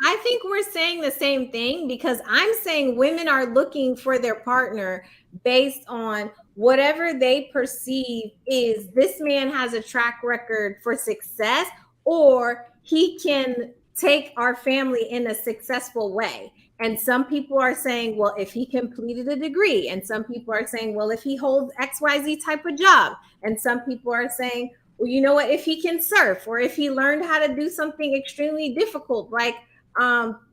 I think we're saying the same thing because I'm saying women are looking for their partner based on whatever they perceive is this man has a track record for success or he can take our family in a successful way. And some people are saying, well, if he completed a degree, and some people are saying, well, if he holds XYZ type of job, and some people are saying, well, you know what, if he can surf or if he learned how to do something extremely difficult, like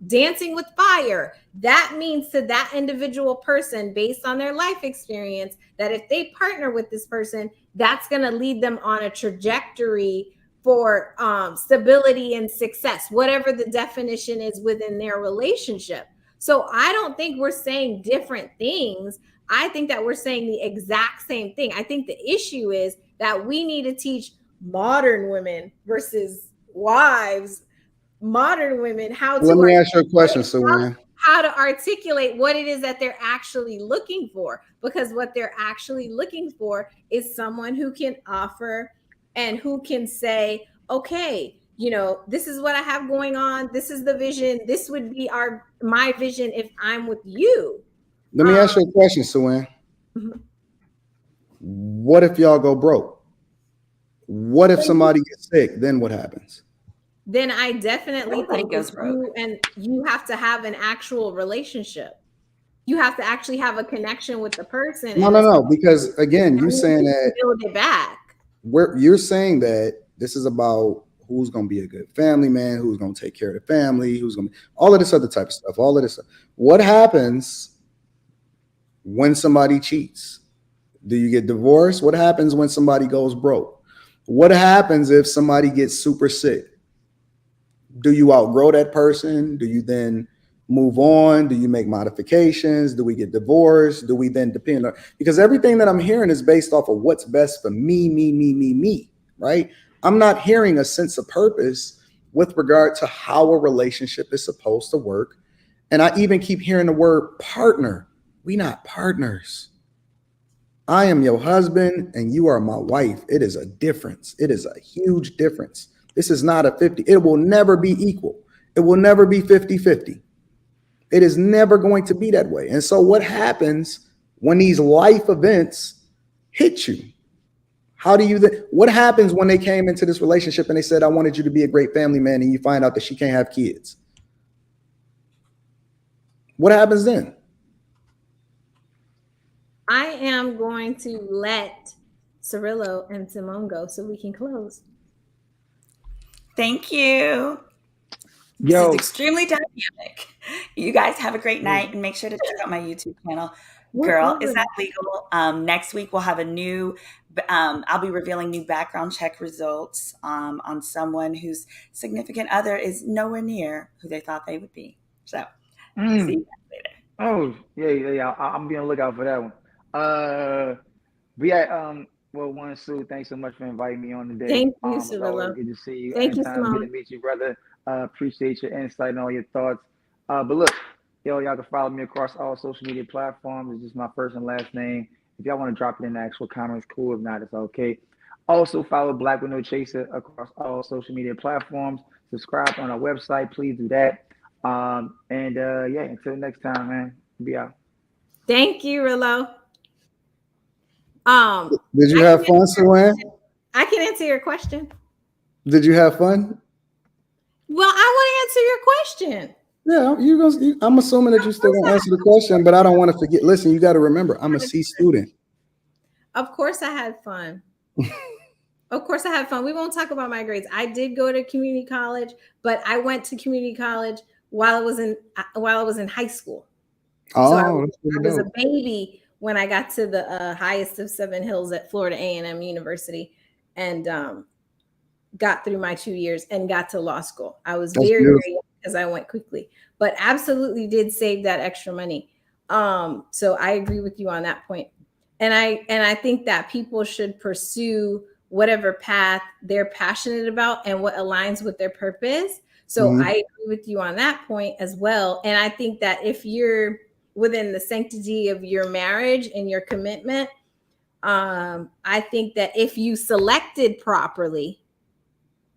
dancing with fire, that means to that individual person based on their life experience that if they partner with this person, that's going to lead them on a trajectory for stability and success, whatever the definition is within their relationship. So I don't think we're saying different things. I think that we're saying the exact same thing. I think the issue is that we need to teach modern women versus wives, modern women how to. Let me ask you a question, Suwan. How to articulate what it is that they're actually looking for, because what they're actually looking for is someone who can offer and who can say, okay, you know, this is what I have going on. This is the vision. This would be my vision if I'm with you. Let me ask you a question, Suwan. What if y'all go broke? What if somebody gets sick? Then what happens? Then I definitely think you have to have an actual relationship. You have to actually have a connection with the person. No, because again, you're saying that build it back. You're saying that this is about who's going to be a good family man, who's going to take care of the family, who's going to all of this other type of stuff, all of this stuff. What happens when somebody cheats? Do you get divorced? What happens when somebody goes broke? What happens if somebody gets super sick? Do you outgrow that person? Do you then move on? Do you make modifications? Do we get divorced? Do we then depend on, because everything that I'm hearing is based off of what's best for me, right? I'm not hearing a sense of purpose with regard to how a relationship is supposed to work. And I even keep hearing the word partner. We not partners. I am your husband and you are my wife. It is a difference. It is a huge difference. This is not a 50. It will never be equal. It will never be 50-50. It is never going to be that way. And so what happens when these life events hit you? How do you, what happens when they came into this relationship and they said, I wanted you to be a great family man, and you find out that she can't have kids? What happens then? I am going to let Cirillo and Simone go so we can close. Thank you. Yo, This is extremely dynamic. You guys have a great night, and make sure to check out my YouTube channel. Girl, is that legal? Next week we'll have a new. I'll be revealing new background check results on someone whose significant other is nowhere near who they thought they would be. So, see you guys later. Oh, yeah. I'm be on the lookout for that one. But yeah, well, one, Sue, thanks so much for inviting me on today. Thank you, It's always Cirillo. good to see you. Thank you, Anytime, good Simone. to meet you, brother. Appreciate your insight and all your thoughts. But look, y'all can follow me across all social media platforms. It's just my first and last name. If y'all want to drop it in the actual comments, cool. If not, it's okay. Also, follow Black with No Chaser across all social media platforms. Subscribe on our website. Please do that. Yeah, until next time, man. Be out. Thank you, Rillo. Did you have fun, Saran? I can answer your question. Did you have fun? Well, I want to answer your question. Yeah, I'm assuming that you still gonna answer the question, but I don't want to forget. Listen, you got to remember, I'm a C student. Of course, I had fun. Of course, I had fun. We won't talk about my grades. I did go to community college, but I went to community college while I was in high school. Oh, so I was dope. a baby when I got to the highest of 7 hills at Florida A&M University, and got through my 2 years and got to law school. I was very young because I went quickly, but absolutely did save that extra money. So I agree with you on that point. And I think that people should pursue whatever path they're passionate about and what aligns with their purpose. So I agree with you on that point as well. And I think that if you're within the sanctity of your marriage and your commitment, I think that if you selected properly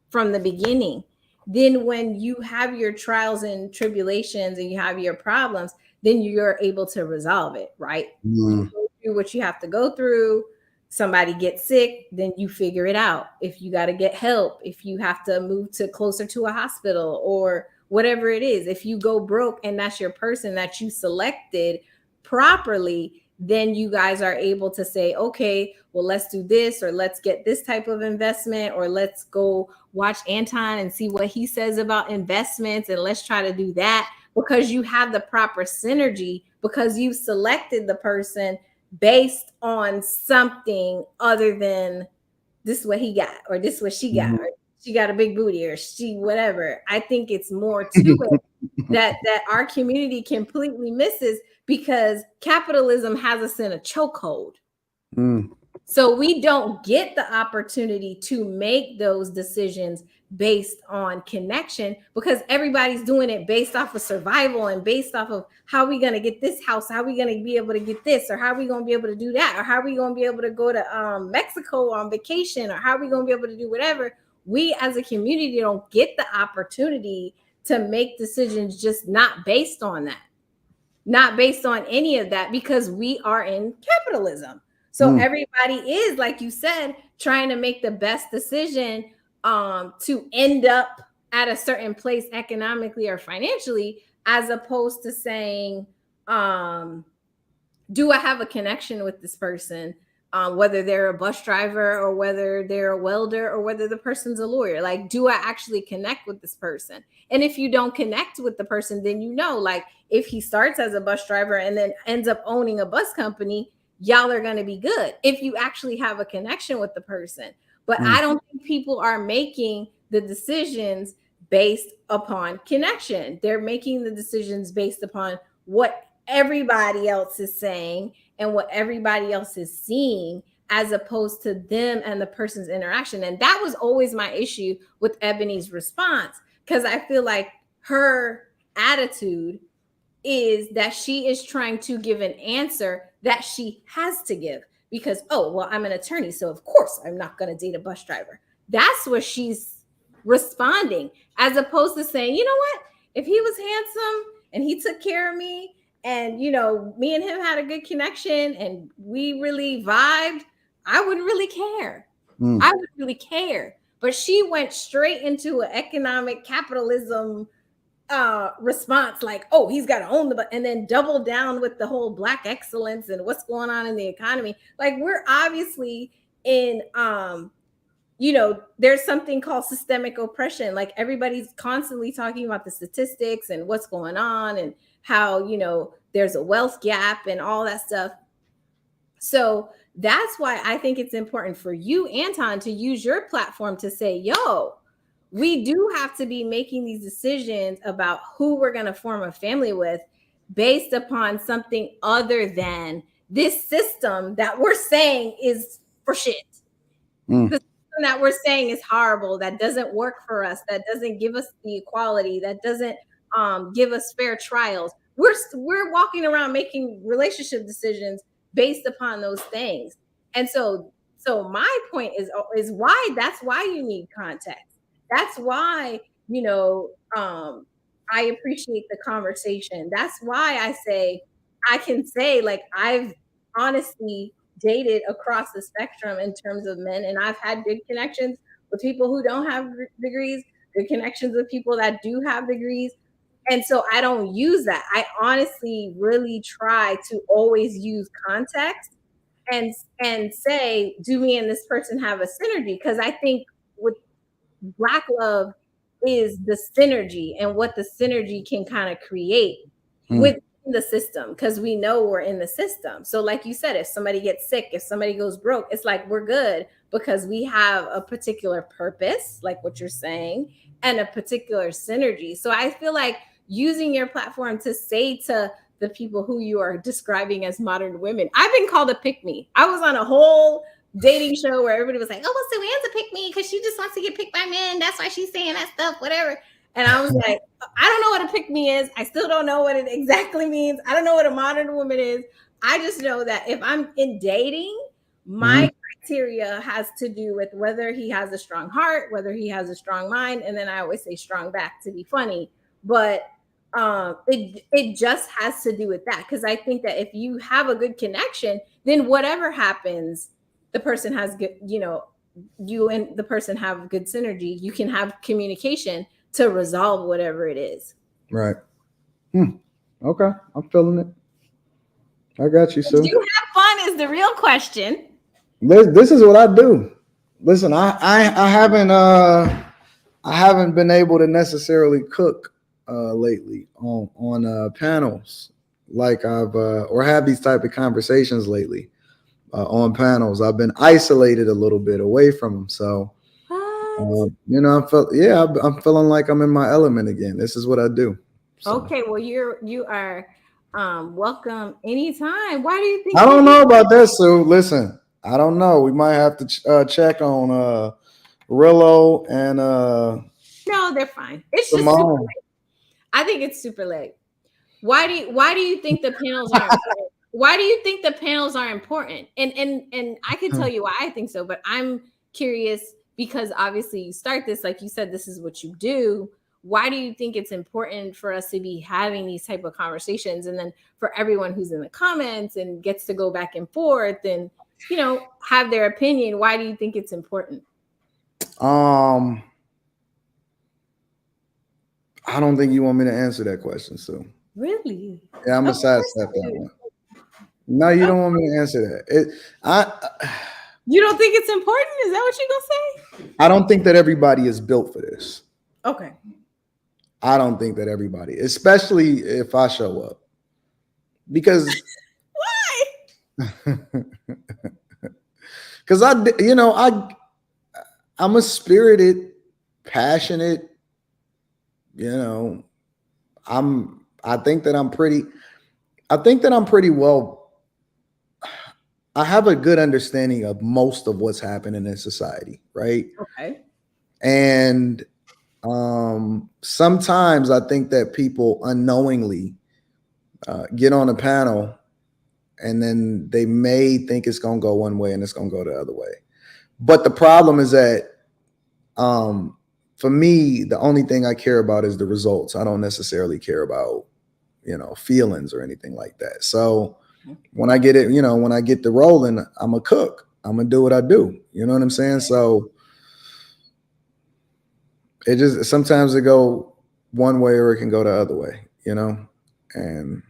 from the beginning, then when you have your trials and tribulations and you have your problems, then you're able to resolve it, right? You go through what you have to go through. Somebody gets sick, then you figure it out. If you got to get help, if you have to move to closer to a hospital or whatever it is, if you go broke and that's your person that you selected properly, then you guys are able to say, okay, well, let's do this, or let's get this type of investment, or let's go watch Anton and see what he says about investments, and let's try to do that, because you have the proper synergy, because you selected the person based on something other than this is what he got, or this is what she got, or she got a big booty, or she whatever. I think it's more to it that our community completely misses, because capitalism has us in a chokehold. So we don't get the opportunity to make those decisions based on connection, because everybody's doing it based off of survival and based off of how are we going to get this house, how are we going to be able to get this, or how are we going to be able to do that, or how are we going to be able to go to Mexico on vacation, or how are we going to be able to do whatever. We as a community don't get the opportunity to make decisions just not based on that, not based on any of that, because we are in capitalism. So everybody is, like you said, trying to make the best decision to end up at a certain place economically or financially, as opposed to saying, do I have a connection with this person? Whether they're a bus driver or whether they're a welder or whether the person's a lawyer, like, do I actually connect with this person? And if you don't connect with the person, then like if he starts as a bus driver and then ends up owning a bus company, y'all are going to be good if you actually have a connection with the person. But I don't think people are making the decisions based upon connection. They're making the decisions based upon what everybody else is saying and what everybody else is seeing, as opposed to them and the person's interaction. And that was always my issue with Ebony's response, because I feel like her attitude is that she is trying to give an answer that she has to give, because, oh, well, I'm an attorney, so of course I'm not going to date a bus driver. That's where she's responding, as opposed to saying, you know what, if he was handsome and he took care of me, and you know, me and him had a good connection and we really vibed, I wouldn't really care. I wouldn't really care. But she went straight into an economic capitalism response, like, oh, he's got to own and then double down with the whole Black excellence and what's going on in the economy. Like, we're obviously in you know, there's something called systemic oppression. Like, everybody's constantly talking about the statistics and what's going on and how, you know, there's a wealth gap and all that stuff. So that's why I think it's important for you, Anton, to use your platform to say, yo, we do have to be making these decisions about who we're going to form a family with based upon something other than this system that we're saying is for shit. The system that we're saying is horrible, that doesn't work for us, that doesn't give us the equality, that doesn't give us fair trials. We're walking around making relationship decisions based upon those things. And so my point is why that's why you need context. That's why, you know, I appreciate the conversation. That's why I can say, like, I've honestly dated across the spectrum in terms of men, and I've had good connections with people who don't have degrees, good connections with people that do have degrees. And so I don't use that. I honestly really try to always use context and say, do me and this person have a synergy? Because I think with Black love is the synergy and what the synergy can kind of create within the system, because we know we're in the system. So like you said, if somebody gets sick, if somebody goes broke, it's like we're good because we have a particular purpose, like what you're saying, and a particular synergy. So I feel like using your platform to say to the people who you are describing as modern women, I've been called a pick-me. I was on a whole dating show where everybody was like, oh, well, Savannah's a pick-me because she just wants to get picked by men. That's why she's saying that stuff, whatever. And I was like, I don't know what a pick-me is. I still don't know what it exactly means. I don't know what a modern woman is. I just know that if I'm in dating, my criteria has to do with whether he has a strong heart, whether he has a strong mind. And then I always say strong back to be funny. But it just has to do with that. Because I think that if you have a good connection, then whatever happens, the person has good, you know, you and the person have good synergy. You can have communication to resolve whatever it is. Right. Okay. I'm feeling it. I got you, Sue. Do you have fun is the real question. This is what I do. Listen, I haven't been able to necessarily cook lately on panels like I've or have these type of conversations lately on panels. I've been isolated a little bit away from them, so you know, I'm feeling like I'm in my element again. This is what I do. So. Okay, well, you are welcome anytime. Why do you think? I don't know about that, Sue. Listen, I don't know. We might have to check on Rillo and no, they're fine. It's just super late. I think it's super late. Why do you think the panels are important? Why do you think the panels are important? And I can tell you why I think so, but I'm curious because obviously you start this, like you said, this is what you do. Why do you think it's important for us to be having these type of conversations? And then for everyone who's in the comments and gets to go back and forth and, you know, have their opinion, why do you think it's important? I don't think you want me to answer that question, Sue. Really? Yeah, I'm gonna sidestep that one. No, you don't want me to answer that. You don't think it's important? Is that what you're gonna say? I don't think that everybody is built for this. Okay. I don't think that everybody, especially if I show up, because why? Because I'm a spirited, passionate. You know, I think that I'm pretty well. I have a good understanding of most of what's happening in society, right? Okay. And sometimes I think that people unknowingly get on a panel and then they may think it's going to go one way and it's going to go the other way. But the problem is that for me, the only thing I care about is the results. I don't necessarily care about feelings or anything like that. So when I get it, when I get the rolling, I'm a cook. I'm gonna do what I do. You know what I'm saying? So it just sometimes it go one way or it can go the other way, and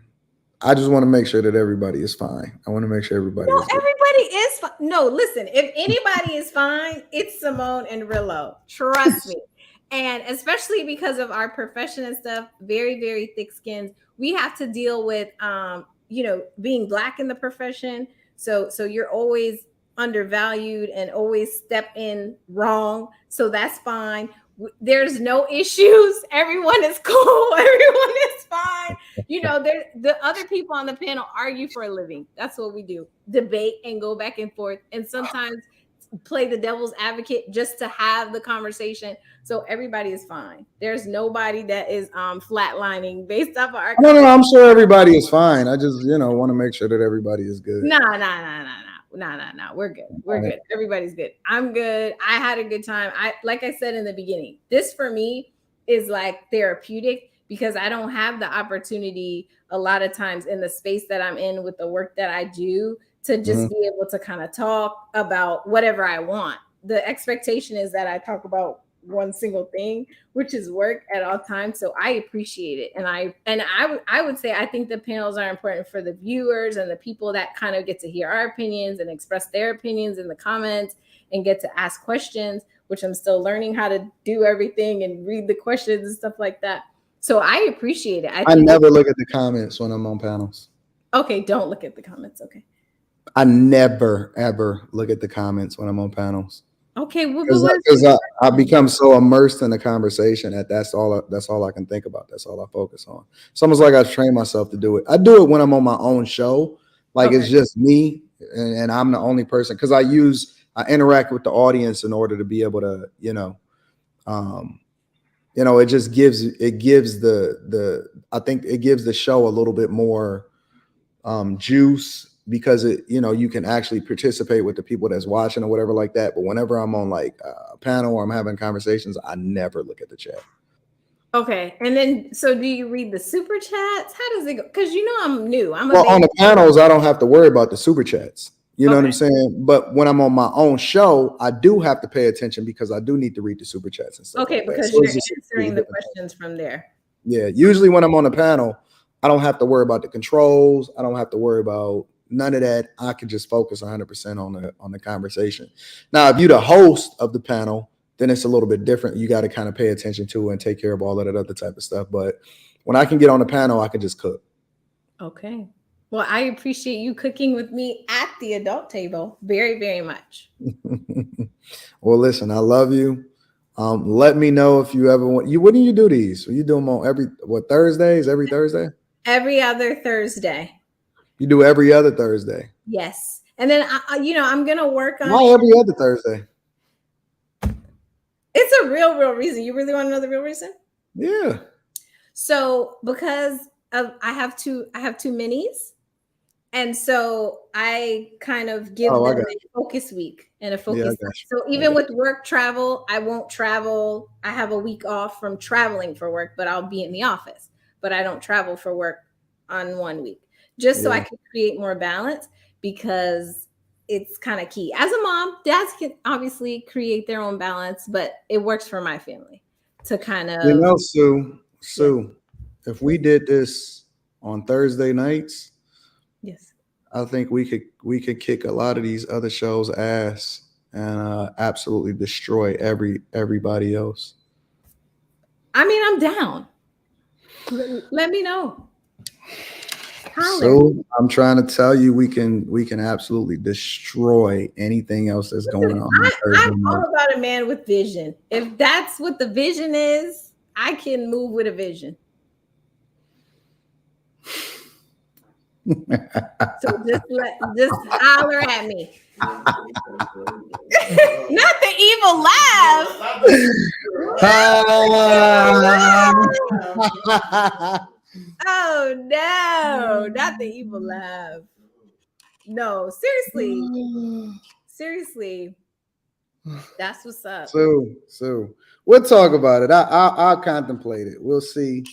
I just want to make sure that everybody is fine. I want to make sure everybody No, is good. everybody is fine. No, listen, if anybody is fine, it's Simone and Rillo. Trust me. And especially because of our profession and stuff, very, very thick skins. We have to deal with being Black in the profession. So you're always undervalued and always step in wrong. So that's fine. There's no issues. Everyone is cool. Everyone is fine. The other people on the panel argue for a living. That's what we do. Debate and go back and forth. And sometimes play the devil's advocate just to have the conversation. So everybody is fine. There's nobody that is flatlining based off of our No, I'm sure everybody is fine. I just, want to make sure that everybody is good. No. We're good. We're good. Everybody's good. I'm good. I had a good time. Like I said in the beginning, this for me is like therapeutic because I don't have the opportunity a lot of times in the space that I'm in with the work that I do to just be able to kind of talk about whatever I want. The expectation is that I talk about one single thing, which is work at all times. So I appreciate it. And I would say, I think the panels are important for the viewers and the people that kind of get to hear our opinions and express their opinions in the comments and get to ask questions, which I'm still learning how to do everything and read the questions and stuff like that. So I appreciate it. I never look at the comments when I'm on panels. Okay. Don't look at the comments. Okay. I never, ever look at the comments when I'm on panels. Okay, because I become so immersed in the conversation that that's all I can think about. That's all I focus on. It's almost like I've trained myself to do it. I do it when I'm on my own show, like It's just me and I'm the only person because I interact with the audience in order to be able to, it just gives I think it gives the show a little bit more juice. Because you can actually participate with the people that's watching or whatever like that. But whenever I'm on like a panel or I'm having conversations, I never look at the chat. Okay. And then, so do you read the super chats? How does it go? Because I'm new. On the panels, I don't have to worry about the super chats. You know what I'm saying? But when I'm on my own show, I do have to pay attention because I do need to read the super chats and stuff. Okay, because you're answering the questions from there. Yeah. Usually when I'm on a panel, I don't have to worry about the controls. I don't have to worry about none of that. I can just focus 100% on the conversation. Now, if you're the host of the panel, then it's a little bit different. You got to kind of pay attention to and take care of all of that other type of stuff. But when I can get on the panel, I can just cook. Okay. Well, I appreciate you cooking with me at the adult table very, very much. Well, listen, I love you. Let me know if you ever want. When do you do these? You do them on Thursdays? Every Thursday? Every other Thursday. You do every other Thursday? Yes. And then, I'm going to work on. Why every other Thursday? It's a real reason. You really want to know the real reason? Yeah. So because I have two minis. And so I kind of give them a focus week and a focus. So even with work travel, I won't travel. I have a week off from traveling for work, but I'll be in the office. But I don't travel for work on 1 week. Just so I can create more balance because it's kind of key. As a mom, dads can obviously create their own balance, but it works for my family to kind of. Sue, if we did this on Thursday nights, yes, I think we could kick a lot of these other shows' ass and absolutely destroy everybody else. I mean, I'm down. Let me know. So I'm trying to tell you, we can absolutely destroy anything else that's going on. I'm all about a man with vision. If that's what the vision is, I can move with a vision. So just holler at me. Not the evil laugh. Oh no, not the evil laugh. No, seriously. That's what's up. So we'll talk about it. I'll contemplate it. We'll see.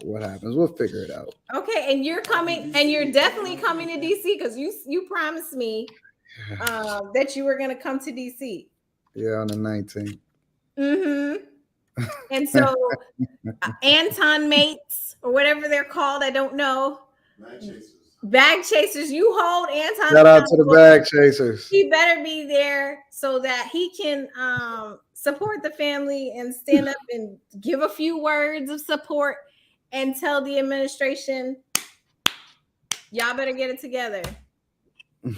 what happens. We'll figure it out. Okay, and you're coming, and you're definitely coming to DC because you promised me that you were going to come to DC. Yeah, on the 19th. Mm-hmm. And so Anton mates or whatever they're called, I don't know. Bag chasers, you hold Anton. Shout out to the bag chasers. He better be there so that he can support the family and stand up and give a few words of support and tell the administration, y'all better get it together. All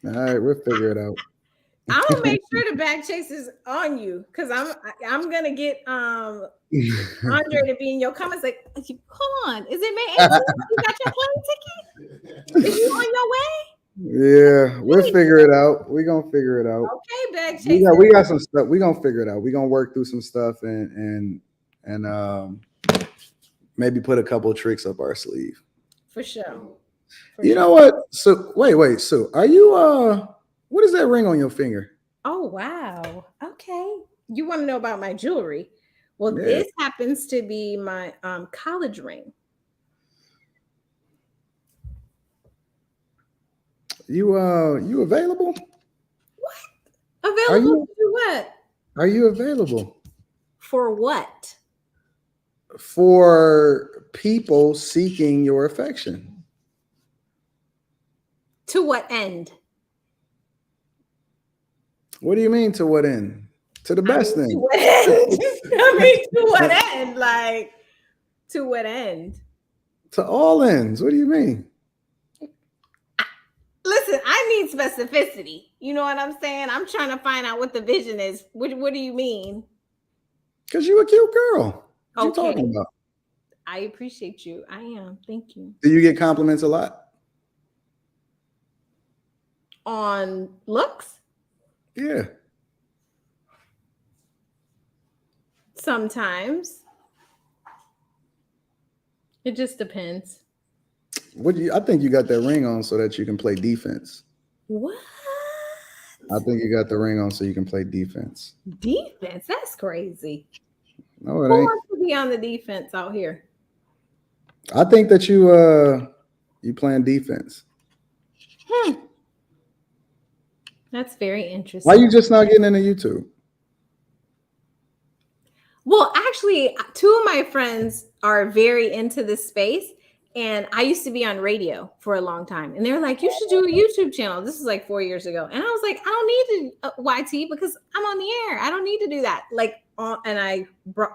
right, we'll figure it out. I'm gonna make sure the bag chasers on you because I'm gonna get Andre to be in your comments like, hold on, is it May 18th? You got your plane ticket? Is you on your way? Yeah, we'll figure it out. We're gonna figure it out. Okay, bag chasers. We got some stuff. We're gonna figure it out. We're gonna work through some stuff and maybe put a couple of tricks up our sleeve. For sure. You know what? So wait, Sue, are you what is that ring on your finger? Oh wow. Okay. You want to know about my jewelry? Well, Yeah. This happens to be my college ring. You available? Available to do what? Are you available? For what? For people seeking your affection. To what end? What do you mean to what end? To the best To thing. what end? I mean, to what end? Like, to what end? To all ends. What do you mean? Listen, I need specificity. You know what I'm saying? I'm trying to find out what the vision is. What do you mean? Because you a cute girl. What you Okay. talking about? I appreciate you. I am. Thank you. Do you get compliments a lot? On looks? Yeah. Sometimes. It just depends. I think you got that ring on so that you can play defense. What? I think you got the ring on so you can play defense. Defense? That's crazy. No, it Who ain't. wants to be on the defense out here? I think that you playing defense. That's very interesting. Why you just not getting into YouTube? Well, actually, two of my friends are very into this space. And I used to be on radio for a long time. And they were like, you should do a YouTube channel. This is like 4 years ago. And I was like, I don't need to YT because I'm on the air. I don't need to do that. And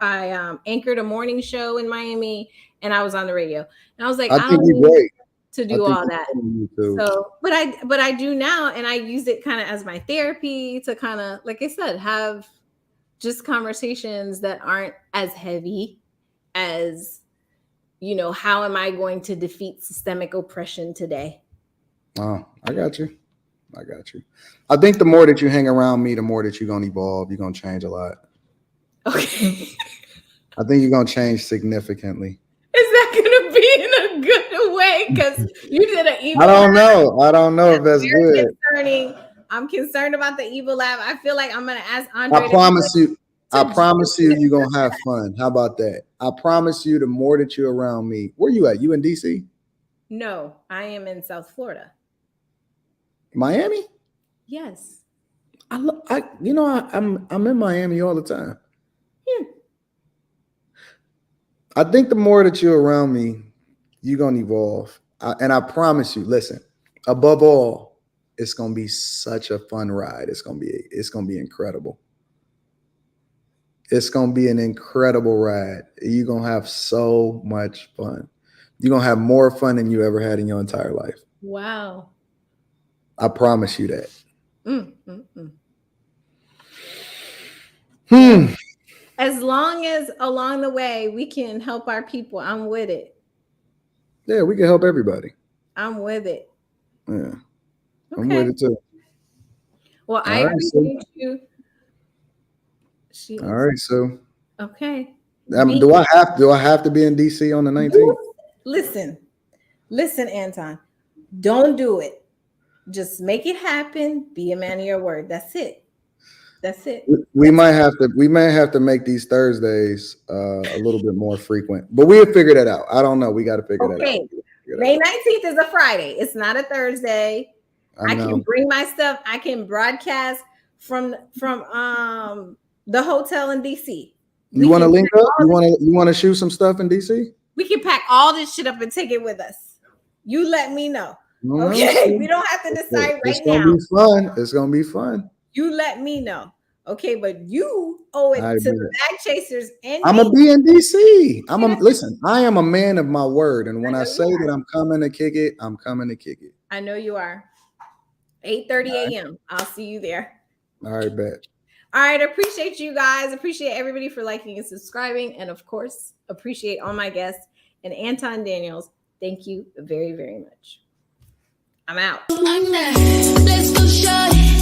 I anchored a morning show in Miami and I was on the radio. And I was like, I don't need to do all that. So, but I do now. And I use it kind of as my therapy to kind of, like I said, have just conversations that aren't as heavy as, you know, how am I going to defeat systemic oppression today? Oh, I got you. I think the more that you hang around me, the more that you're going to evolve. You're going to change a lot. Okay. I think you're going to change significantly. Is that going to be in a good way? Because you did an evil. I don't know if that's good. Concerning. I'm concerned about the evil laugh. I feel like I'm going to ask Andre. I promise you you're going to have fun. How about that? I promise you the more that you're around me. Where you at? You in DC? No, I am in South Florida. Miami? Yes. I'm in Miami all the time. I think the more that you're around me, you're going to evolve. And I promise you, listen, above all, it's going to be such a fun ride. It's going to be incredible. It's going to be an incredible ride. You're going to have so much fun. You're going to have more fun than you ever had in your entire life. Wow. I promise you that. As long as along the way we can help our people, I'm with it. Yeah, we can help everybody. I'm with it. Yeah. Okay. I'm with it too. Well, I appreciate you. All right, so okay. Do I have to be in DC on the 19th? Listen, Anton. Don't do it. Just make it happen. Be a man of your word. That's it. That's it. We might have to make these Thursdays a little bit more frequent, but we'll figure that out. I don't know. We got to figure that out. May 19th is a Friday. It's not a Thursday. I can bring my stuff. I can broadcast from the hotel in DC. You want to link up? You want to shoot some stuff in DC? We can pack all this shit up and take it with us. You let me know. Okay, we don't have to decide right now. It's gonna be fun. You let me know. Okay, but you owe it to the bag chasers and I'm gonna be in DC. Listen, I am a man of my word. And when I say that I'm coming to kick it, I'm coming to kick it. I know you are. 8:30 a.m. I'll see you there. All right, bet. All right, appreciate you guys. Appreciate everybody for liking and subscribing. And of course, appreciate all my guests. And Anton Daniels, thank you very, very much. I'm out. Let's go short.